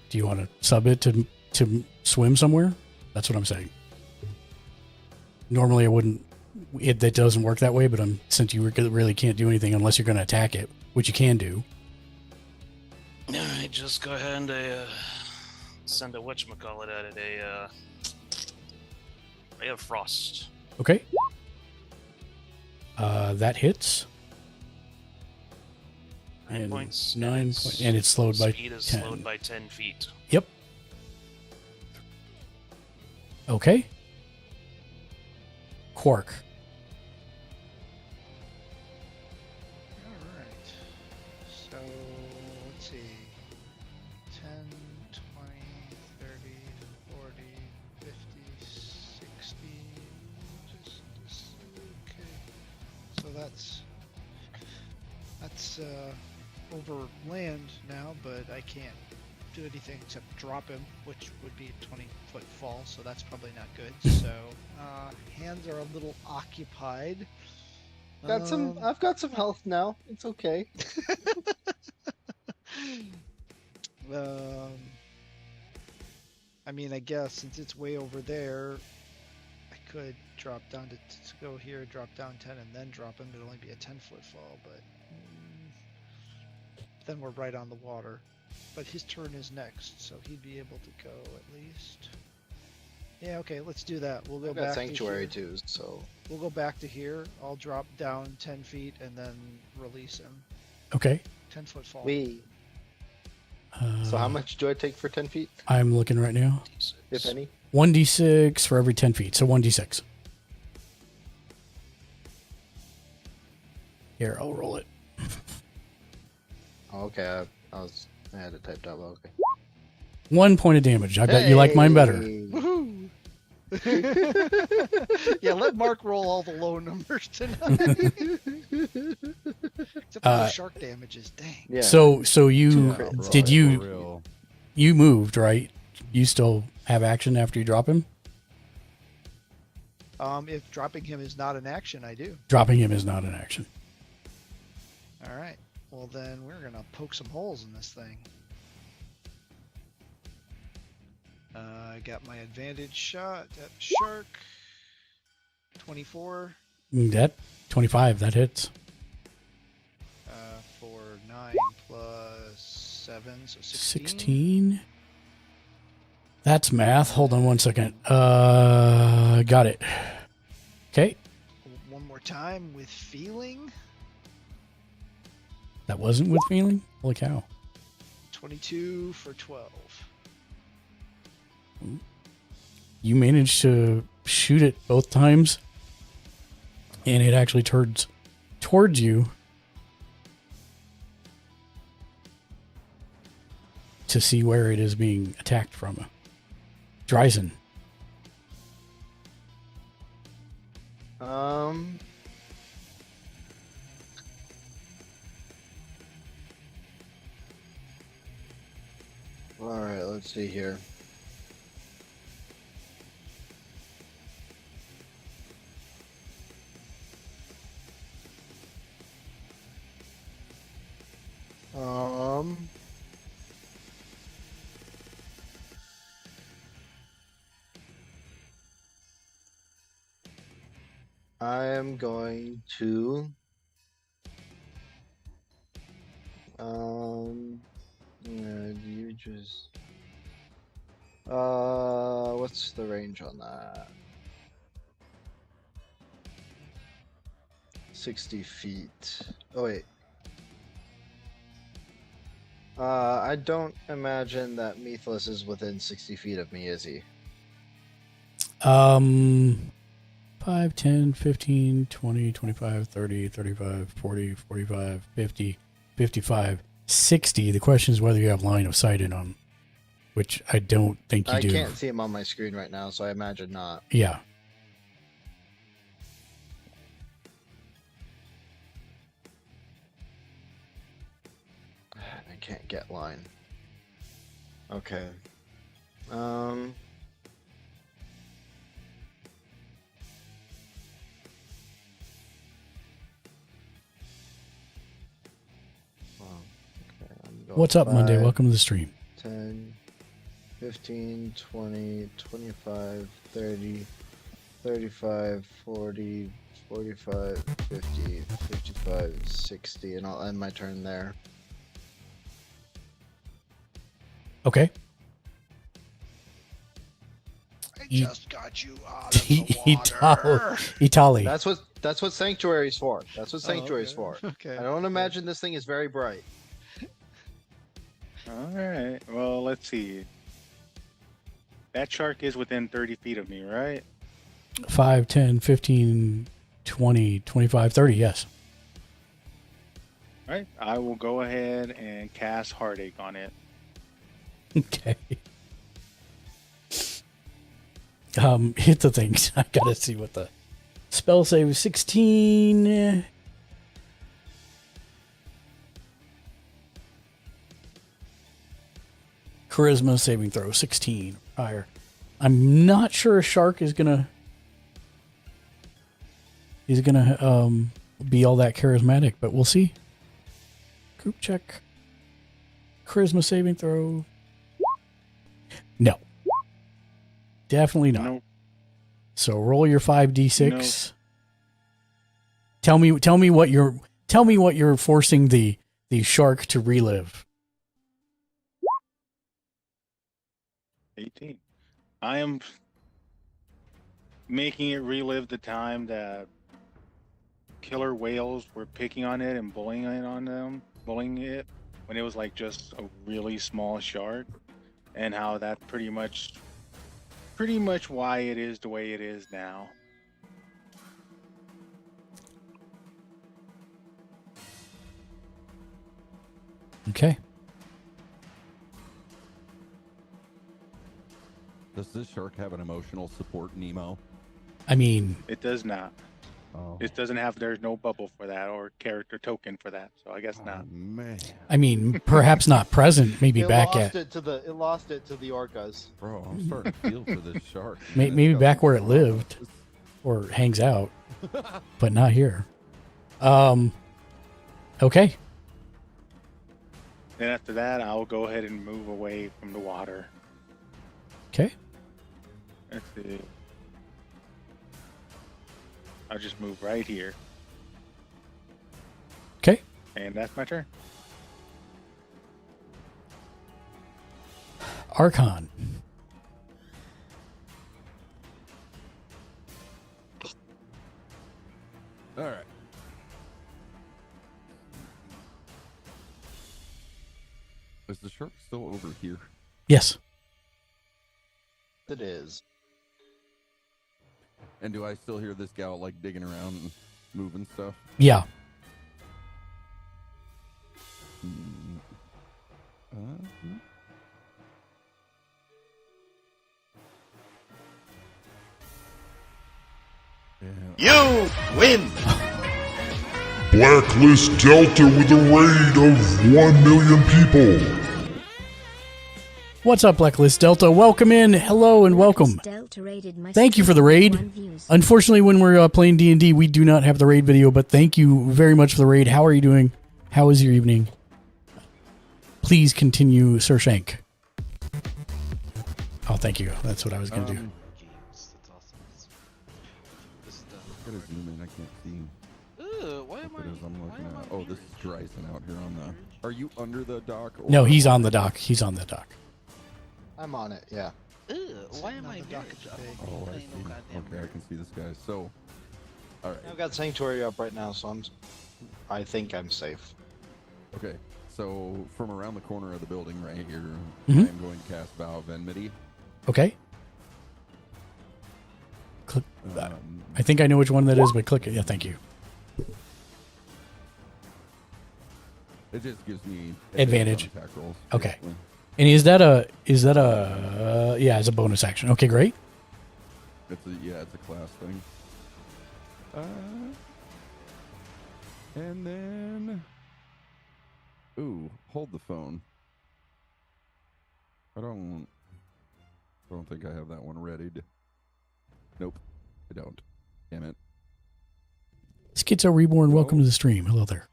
Do you want to sub it to swim somewhere? That's what I'm saying. Normally, I wouldn't. That doesn't work that way, but since you really can't do anything unless you're going to attack it, which you can do. All right, just go ahead and send a whatchamacallit at it. I have frost. Okay. That hits. 9 points. 9 points. And it's slowed by 10. Speed is slowed by 10 feet. Yep. Okay. Quark. All right. So let's see. 10, 20, 30, 40, 50, 60. Okay. So that's over land now, but I can't do anything except drop him, which would be a 20-foot fall, so that's probably not good. So hands are a little occupied. I've got some health now. It's okay. I mean, I guess since it's way over there, I could drop down to go here, drop down 10, and then drop him. It'd only be a 10-foot fall, but then we're right on the water. But his turn is next, so he'd be able to go at least. Yeah, okay, let's do that. We'll go I've got back sanctuary to here. too, so We'll go back to here. I'll drop down 10 feet and then release him. Okay. 10-foot fall. So how much do I take for 10 feet, I'm looking right now. if any? 1d6 for every 10 feet, so 1d6. Here, I'll roll it. Oh, okay, I had it typed out. Okay. 1 point of damage. I bet you like mine better. Woohoo! Yeah, let Mark roll all the low numbers tonight. Except for the shark damages. Dang. Yeah. So you crits. did For you real. you moved, right? You still have action after you drop him? If dropping him is not an action, I do. Dropping him is not an action. All right. Well, then we're gonna poke some holes in this thing. I got my advantage shot at the shark. 24 That 25, that hits. for 9 plus 7, so 16. 16. That's math. Hold on 1 second. Got it. Okay. One more time with feeling. That wasn't with feeling? Holy cow. 22 for 12. You managed to shoot it both times, and it actually turns towards you to see where it is being attacked from. Dryzen. All right, let's see here. I am going to you just what's the range on that? 60 feet. Oh wait. I don't imagine that Methless is within 60 feet of me, is he? 5, 10, 15, 20, 25, 30, 35, 40, 45, 50, 55. 60. The question is whether you have line of sight in them, which I don't think you I do. can't see him on my screen right now, so I imagine not. Yeah. I can't get line. Okay. What's up, Monday? Welcome to the stream. 10, 15, 20, 25, 30, 35, 40, 45, 50, 55, 60, and I'll end my turn there. Okay. I just got you out of the water. Italy. That's what Sanctuary's for. That's what Sanctuary's for. Okay. I don't imagine this thing is very bright. All right. Well, let's see. That shark is within 30 feet of me, right? 5, 10, 15, 20, 25, 30, yes. All right. I will go ahead and cast Heartache on it. Okay. Hit the things. I gotta see what the spell save is. 16. Charisma saving throw 16 higher. I'm not sure a shark is gonna be all that charismatic, but we'll see. Group check. Charisma saving throw. No. Definitely not. Nope. So roll your 5d6. Nope. Tell me what you're forcing the shark to relive. 18. I am making it relive the time that killer whales were picking on it and bullying it when it was like just a really small shark, and how that pretty much why it is the way it is now. Okay. Does this shark have an emotional support Nemo? I mean, It does not. Oh, It doesn't have. There's no bubble for that or character token for that. So I guess not. man. Perhaps not present. Maybe It back lost at it to the orcas. Bro, I'm starting to feel for this shark. maybe back where it lived or hangs out, but not here. Okay. Then after that, I'll go ahead and move away from the water. Okay. Let's see. I'll just move right here. Okay. And that's my turn. Archon. All right. Is the shark still over here? Yes. It is. And do I still hear this gal like digging around and moving stuff? Yeah. You win! Blacklist Delta with a raid of 1 million people. What's up, Blacklist Delta? Welcome in. Hello and welcome. Thank you for the raid. Unfortunately, when we're playing D&D, we do not have the raid video, but thank you very much for the raid. How are you doing? How is your evening? Please continue, Sir Shank. Oh, thank you. That's what I was going to do. Gotta zoom in. I can't see. Why am what it is I'm why looking am at. I Oh, this is Dryson out here on the. Are you under the dock? Or No, he's on the dock. He's on the dock. I'm on it, yeah. Why am I dock married? today. Oh, I see. Okay, I can see this guy. So, all right. I've got Sanctuary up right now, so I think I'm safe. Okay, so from around the corner of the building right here, Mhm. I'm going to cast Vow of Enmity. Okay. Click. I think I know which one that is, but click it. Yeah, thank you. It just gives me Advantage. on attack rolls. Okay. basically. And is that a yeah, as a bonus action. Okay, great. It's a class thing. And then, ooh, hold the phone. I don't think I have that one readied. Nope, I don't. Damn it. Schizo Reborn, welcome Well- to the stream. Hello there.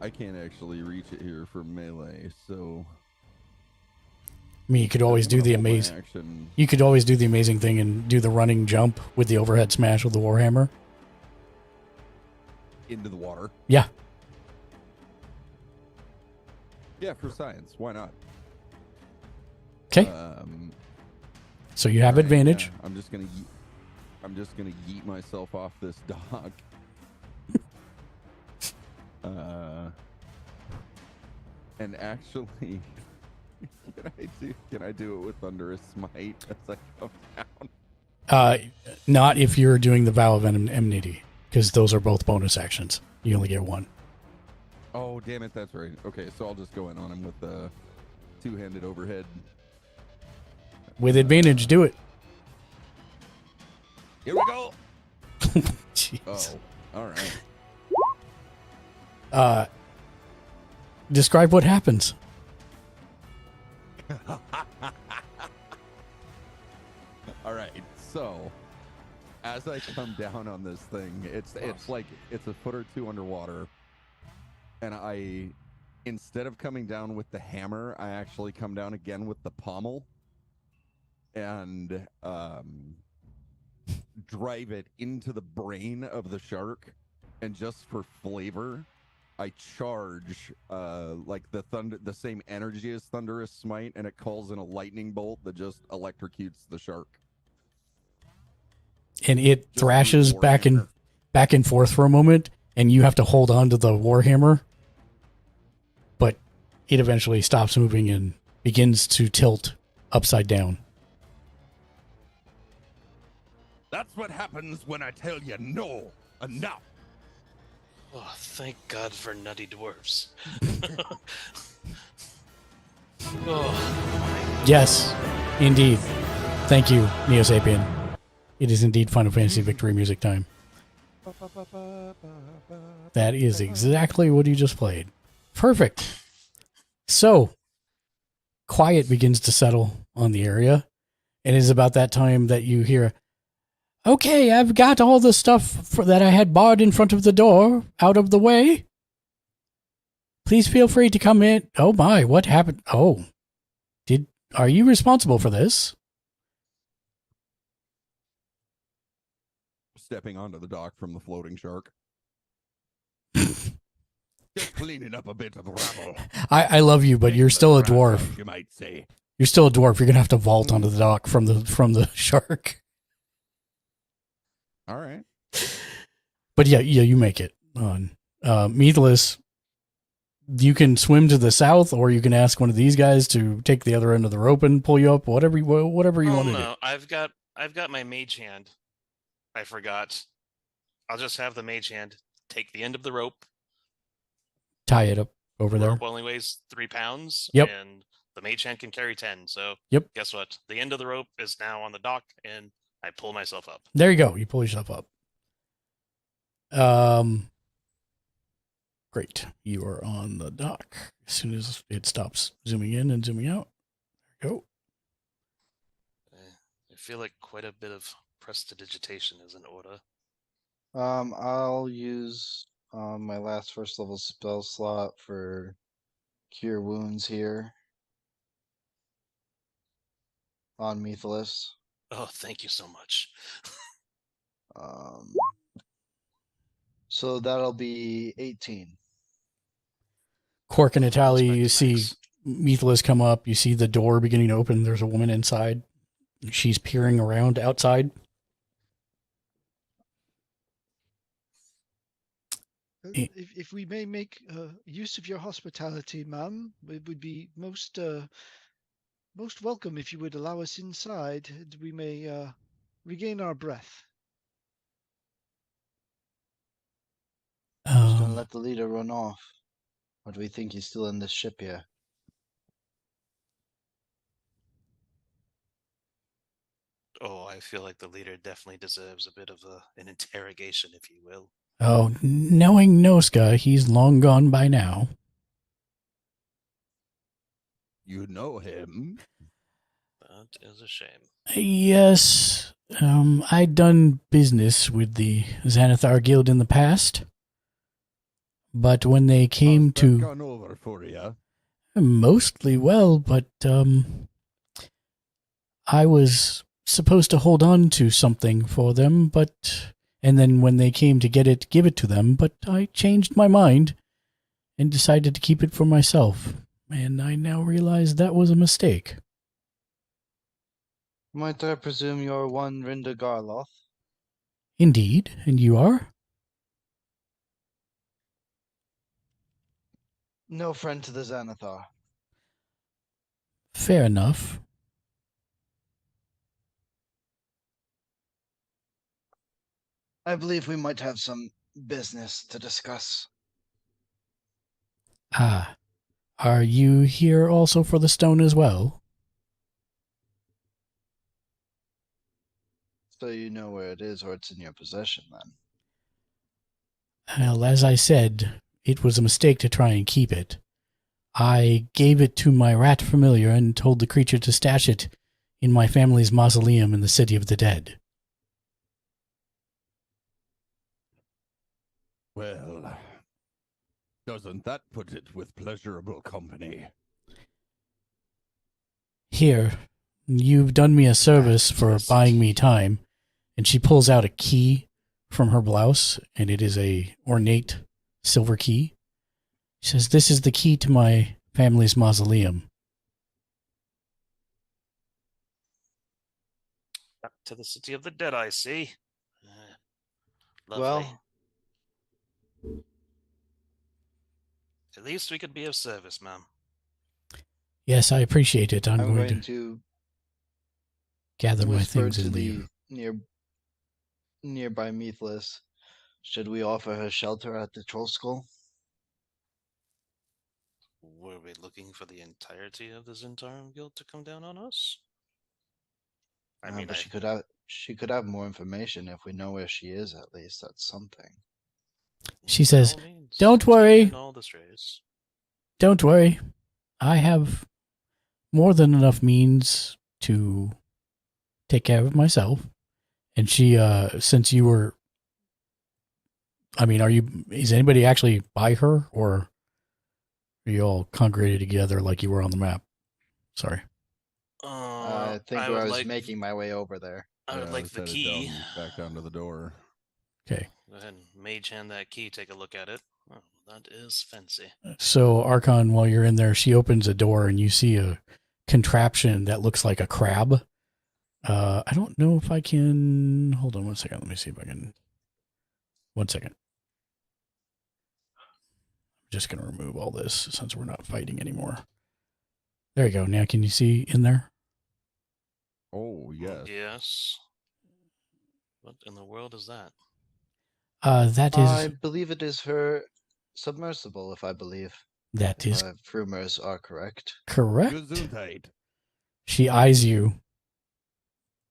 I can't actually reach it here for melee, so I mean, you could always I'm do gonna the hold my amazing. action. You could always do the amazing thing and do the running jump with the overhead smash with the warhammer. Into the water. Yeah. Yeah, for science. Why not? Okay. So you have alright, advantage. yeah, I'm just gonna yeet myself off this dock. And actually, can I do it with Thunderous Smite as I come down? Not if you're doing the Vow of Enmity, because those are both bonus actions. You only get one. Oh, damn it, that's right. Okay, so I'll just go in on him with the two-handed overhead. With advantage, do it. Here we go. Jeez. Oh, all right. Describe what happens. All right. So, as I come down on this thing, it's like it's a foot or two underwater, and instead of coming down with the hammer, I actually come down again with the pommel, and drive it into the brain of the shark, and just for flavor, I charge like the same energy as Thunderous Smite, and it calls in a lightning bolt that just electrocutes the shark. And it Just thrashes use back Warhammer. and forth for a moment, and you have to hold on to the warhammer. But it eventually stops moving and begins to tilt upside down. That's what happens when I tell you no. Enough. Oh, thank God for nutty dwarfs. Oh, Yes, indeed. Thank you, Neo Sapien. It is indeed Final Fantasy Victory music time. That is exactly what you just played. Perfect. So, quiet begins to settle on the area. And it is about that time that you hear, okay, I've got all the stuff that I had barred in front of the door out of the way. Please feel free to come in. Oh my, what happened? Oh, are you responsible for this? Stepping onto the dock from the floating shark. Just cleaning up a bit of rubble. I love you, but you're still a Grass out, dwarf. you might say. You're still a dwarf. You're gonna have to vault onto the dock from the shark. All right. But yeah, you make it on. Meathless, you can swim to the south, or you can ask one of these guys to take the other end of the rope and pull you up. Whatever you want to do. no, I've got my mage hand. I forgot. I'll just have the mage hand take the end of the rope. Tie it up over there. Rope only weighs 3 pounds. Yep. And the mage hand can carry 10. So Yep. Guess what? The end of the rope is now on the dock, and I pull myself up. There you go. You pull yourself up. Great. You are on the dock. As soon as it stops zooming in and zooming out. There you go. I feel like quite a bit of prestidigitation is in order. I'll use my last first level spell slot for cure wounds here on Meathless. Oh, thank you so much. So that'll be 18. Cork and Italy, That's you back to see max. Meathless come up. You see the door beginning to open. There's a woman inside. She's peering around outside. If we may make use of your hospitality, ma'am, it would be most welcome if you would allow us inside. We may regain our breath. let the leader run off? Or do we think he's still in this ship here? Oh, I feel like the leader definitely deserves a bit of an interrogation, if you will. Oh, knowing Noska, he's long gone by now. You know him? That is a shame. Yes, I'd done business with the Xanathar Guild in the past. But when they came How's that to... gone over for you? Mostly well, but, I was supposed to hold on to something for them, but... And then when they came to get it, give it to them, but I changed my mind and decided to keep it for myself. And I now realize that was a mistake. Might I presume you're one Rinda Garloth? Indeed, and you are? No friend to the Xanathar. Fair enough. I believe we might have some business to discuss. Ah, are you here also for the stone as well? So you know where it is, or it's in your possession, then. Well, as I said, it was a mistake to try and keep it. I gave it to my rat familiar and told the creature to stash it in my family's mausoleum in the City of the Dead. Well, doesn't that put it with pleasurable company? Here, you've done me a service for buying me time. And she pulls out a key from her blouse, and it is a ornate silver key. She says, "This is the key to my family's mausoleum." Back to the City of the Dead, I see. Lovely. Well, at least we could be of service, ma'am. Yes, I appreciate it. I'm I'm going going to to gather my whisper things to and the leave. nearby Meathless. Should we offer her shelter at the Troll Skull? Were we looking for the entirety of the Zentarum Guild to come down on us? I mean, But she could have more information if we know where she is. At least that's something. She by says, all means, "Don't take worry. in all the strays." Don't worry. I have more than enough means to take care of myself." And she, since you were, I mean, is anybody actually by her, or are you all congregated together like you were on the map? Sorry. I think I I would was like making my way over there. I would like let's the head it key. back down to the door. Okay. Go ahead and mage hand that key. Take a look at it. Oh, that is fancy. So, Archon, while you're in there, she opens a door and you see a contraption that looks like a crab. I don't know if I can... Hold on one second. Let me see if I can... 1 second. I'm just going to remove all this since we're not fighting anymore. There you go. Now, can you see in there? Oh, yes. Yes. What in the world is that? That I is... believe it is her submersible, if That is rumors are correct. correct. Gesundheit. She eyes you,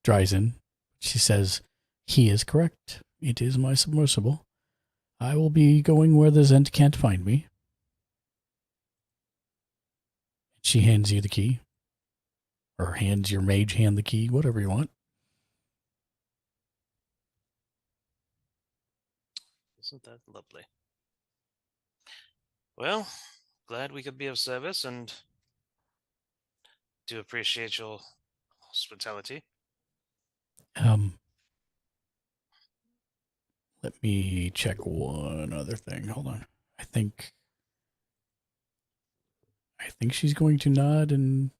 Dryzen. She says, "He is correct. It is my submersible. I will be going where the Zent can't find me." She hands you the key. Or hands your mage hand the key, whatever you want. Isn't that lovely? Well, glad we could be of service and do appreciate your hospitality. Let me check one other thing. Hold on. I think she's going to nod and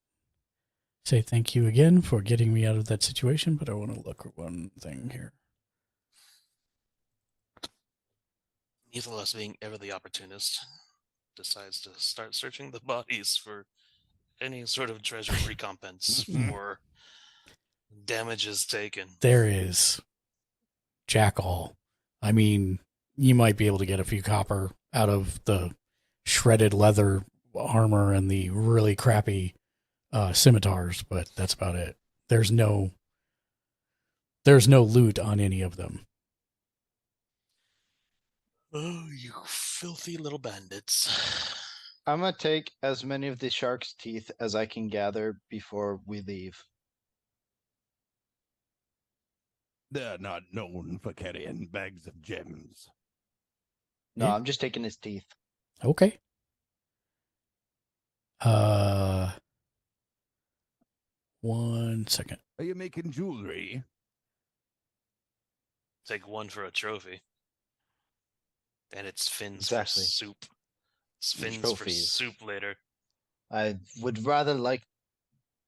say thank you again for getting me out of that situation, but I want to look at one thing here. Neither being ever the opportunist, decides to start searching the bodies for any sort of treasure recompense for damages taken. There is jack all. I mean, you might be able to get a few copper out of the shredded leather armor and the really crappy scimitars, but that's about it. There's no loot on any of them. Oh, you filthy little bandits. I'm gonna take as many of the shark's teeth as I can gather before we leave. They're not known for carrying bags of gems. No, Yeah. I'm just taking his teeth. Okay. One second. Are you making jewelry? Take one for a trophy. And it's fins Exactly. for soup. It's fins Trophies. for soup later. I would rather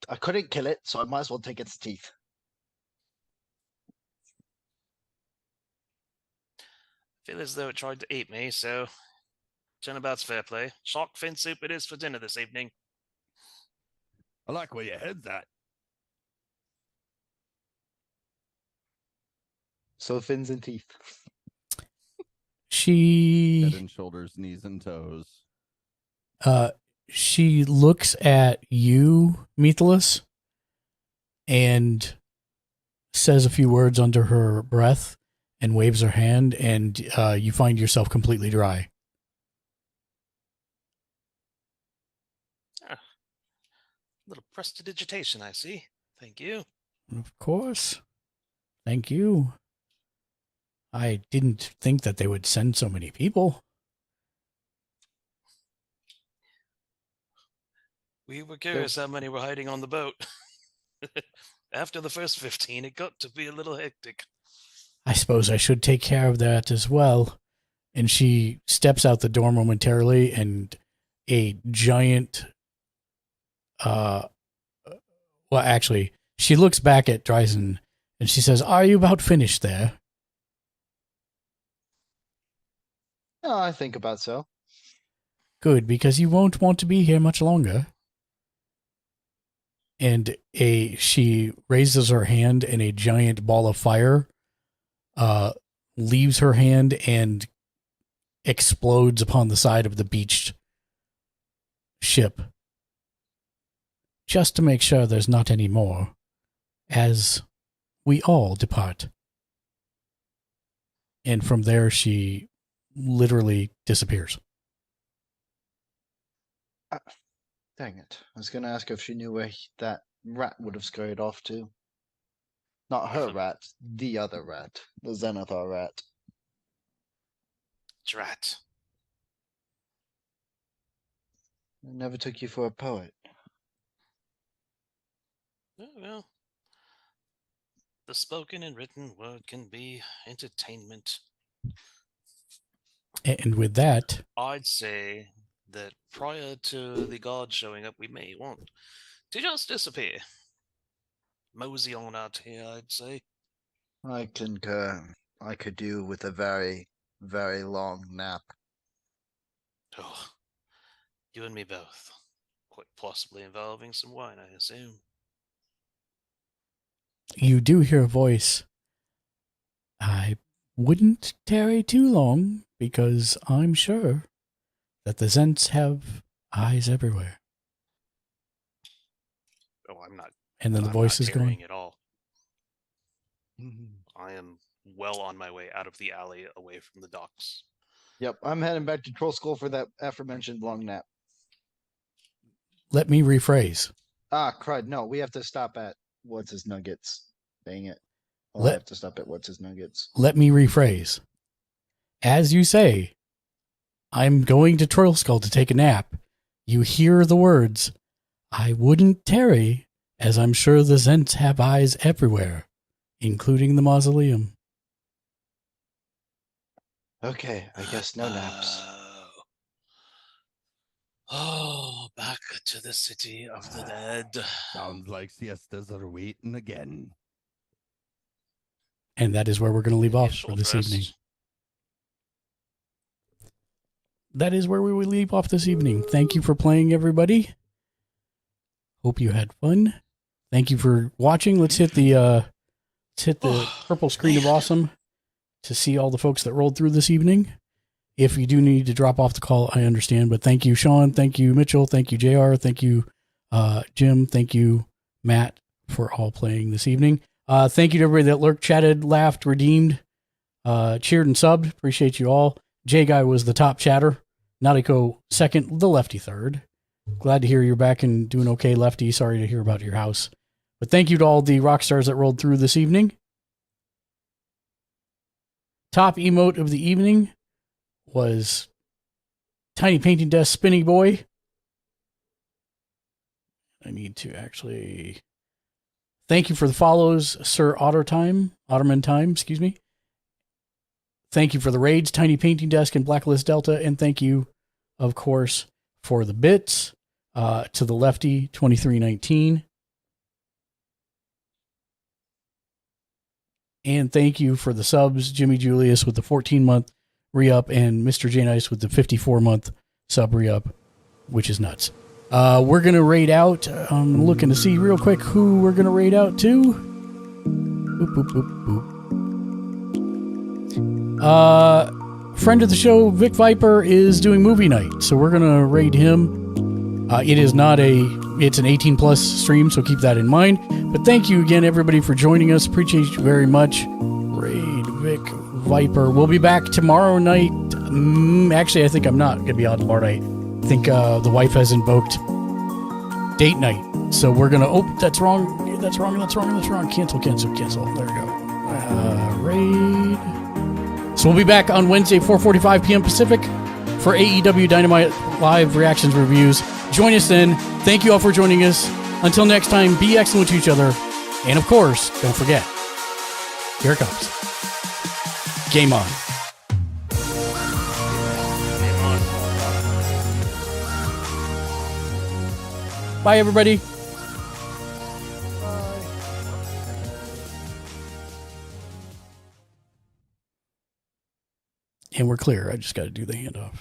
I couldn't kill it, so I might as well take its teeth. Feel as though it tried to eat me, so turnabout's fair play. Shark fin soup it is for dinner this evening. I like where your head's at. So fins and teeth. She Head and shoulders, knees and toes. she looks at you, Methalus, and says a few words under her breath and waves her hand, and you find yourself completely dry. Little prestidigitation, I see. Thank you. Of course. Thank you. I didn't think that they would send so many people. We were curious how many were hiding on the boat. After the first 15, it got to be a little hectic. I suppose I should take care of that as well. And she steps out the door momentarily, and a giant, well, actually, she looks back at Dryzen and she says, "Are you about finished there?" No, I think about so. Good, because you won't want to be here much longer. And she raises her hand, and a giant ball of fire leaves her hand and explodes upon the side of the beached ship. Just to make sure there's not any more, as we all depart. And from there, she literally disappears. Dang it. I was going to ask if she knew where that rat would have scurried off to. Not her rat, the other rat. The Xanathar rat. Drat. I never took you for a poet. Oh, well, the spoken and written word can be entertainment. And with that, I'd say that prior to the guard showing up, we may want to just disappear. Mosey on out here, I'd say. I concur. I could do with a very, very long nap. Oh, you and me both. Quite possibly involving some wine, I assume. you do hear a voice. I wouldn't tarry too long, because I'm sure that the Zents have eyes everywhere. Oh, I'm not. And then the I'm voice not is going, tarrying at all. I am well on my way out of the alley, away from the docks. Yep, I'm heading back to Troll Skull for that aforementioned long nap. let me rephrase. Ah, crud, no, we have to stop at What's His Nuggets. Dang it. Well, I Let- have to stop at What's His Nuggets. Let me rephrase. As you say, I'm going to Troll Skull to take a nap. You hear the words, I wouldn't tarry, as I'm sure the Zents have eyes everywhere, including the mausoleum. Okay, I guess no naps. Oh, back to the city of the dead. Sounds like siestas are waiting again. And that is where we're going to leave Maybe a off for short this rest. evening. That is where we will leave off this evening. Thank you for playing, everybody. Hope you had fun. Thank you for watching. Let's hit the purple screen of awesome to see all the folks that rolled through this evening. If you do need to drop off the call, I understand. But thank you, Sean. Thank you, Mitchell. Thank you, JR. Thank you, Jim. Thank you, Matt, for all playing this evening. Thank you to everybody that lurked, chatted, laughed, redeemed, cheered, and subbed. Appreciate you all. J Guy was the top chatter. Nautico second, the Lefty third. Glad to hear you're back and doing okay, Lefty. Sorry to hear about your house. But thank you to all the rock stars that rolled through this evening. Top emote of the evening was Tiny Painting Desk Spinning Boy. I need to actually thank you for the follows, Sir Otterman Time, excuse me. Thank you for the raids, Tiny Painting Desk and Blacklist Delta, and thank you, of course, for the bits to the Lefty 2319. And thank you for the subs, Jimmy Julius with the 14-month re-up and Mr. J Nice with the 54-month sub re-up, which is nuts. We're going to raid out. I'm looking to see real quick who we're going to raid out to. Boop, boop, boop, boop. Friend of the show, Vic Viper, is doing movie night, so we're going to raid him. It's an 18+ stream, so keep that in mind. But thank you again, everybody, for joining us. Appreciate you very much. Raid Vic Viper. We'll be back tomorrow night. Actually, I think I'm not going to be on tomorrow night. I think the wife has invoked date night. So we're going to... Oh, that's wrong. That's wrong. Cancel. There we go. Raid. So we'll be back on Wednesday, 4:45 p.m. Pacific for AEW Dynamite Live Reactions Reviews. Join us then. Thank you all for joining us. Until next time, be excellent to each other. And of course, don't forget, here it comes. Game on. Bye, everybody. And we're clear. I just got to do the handoff.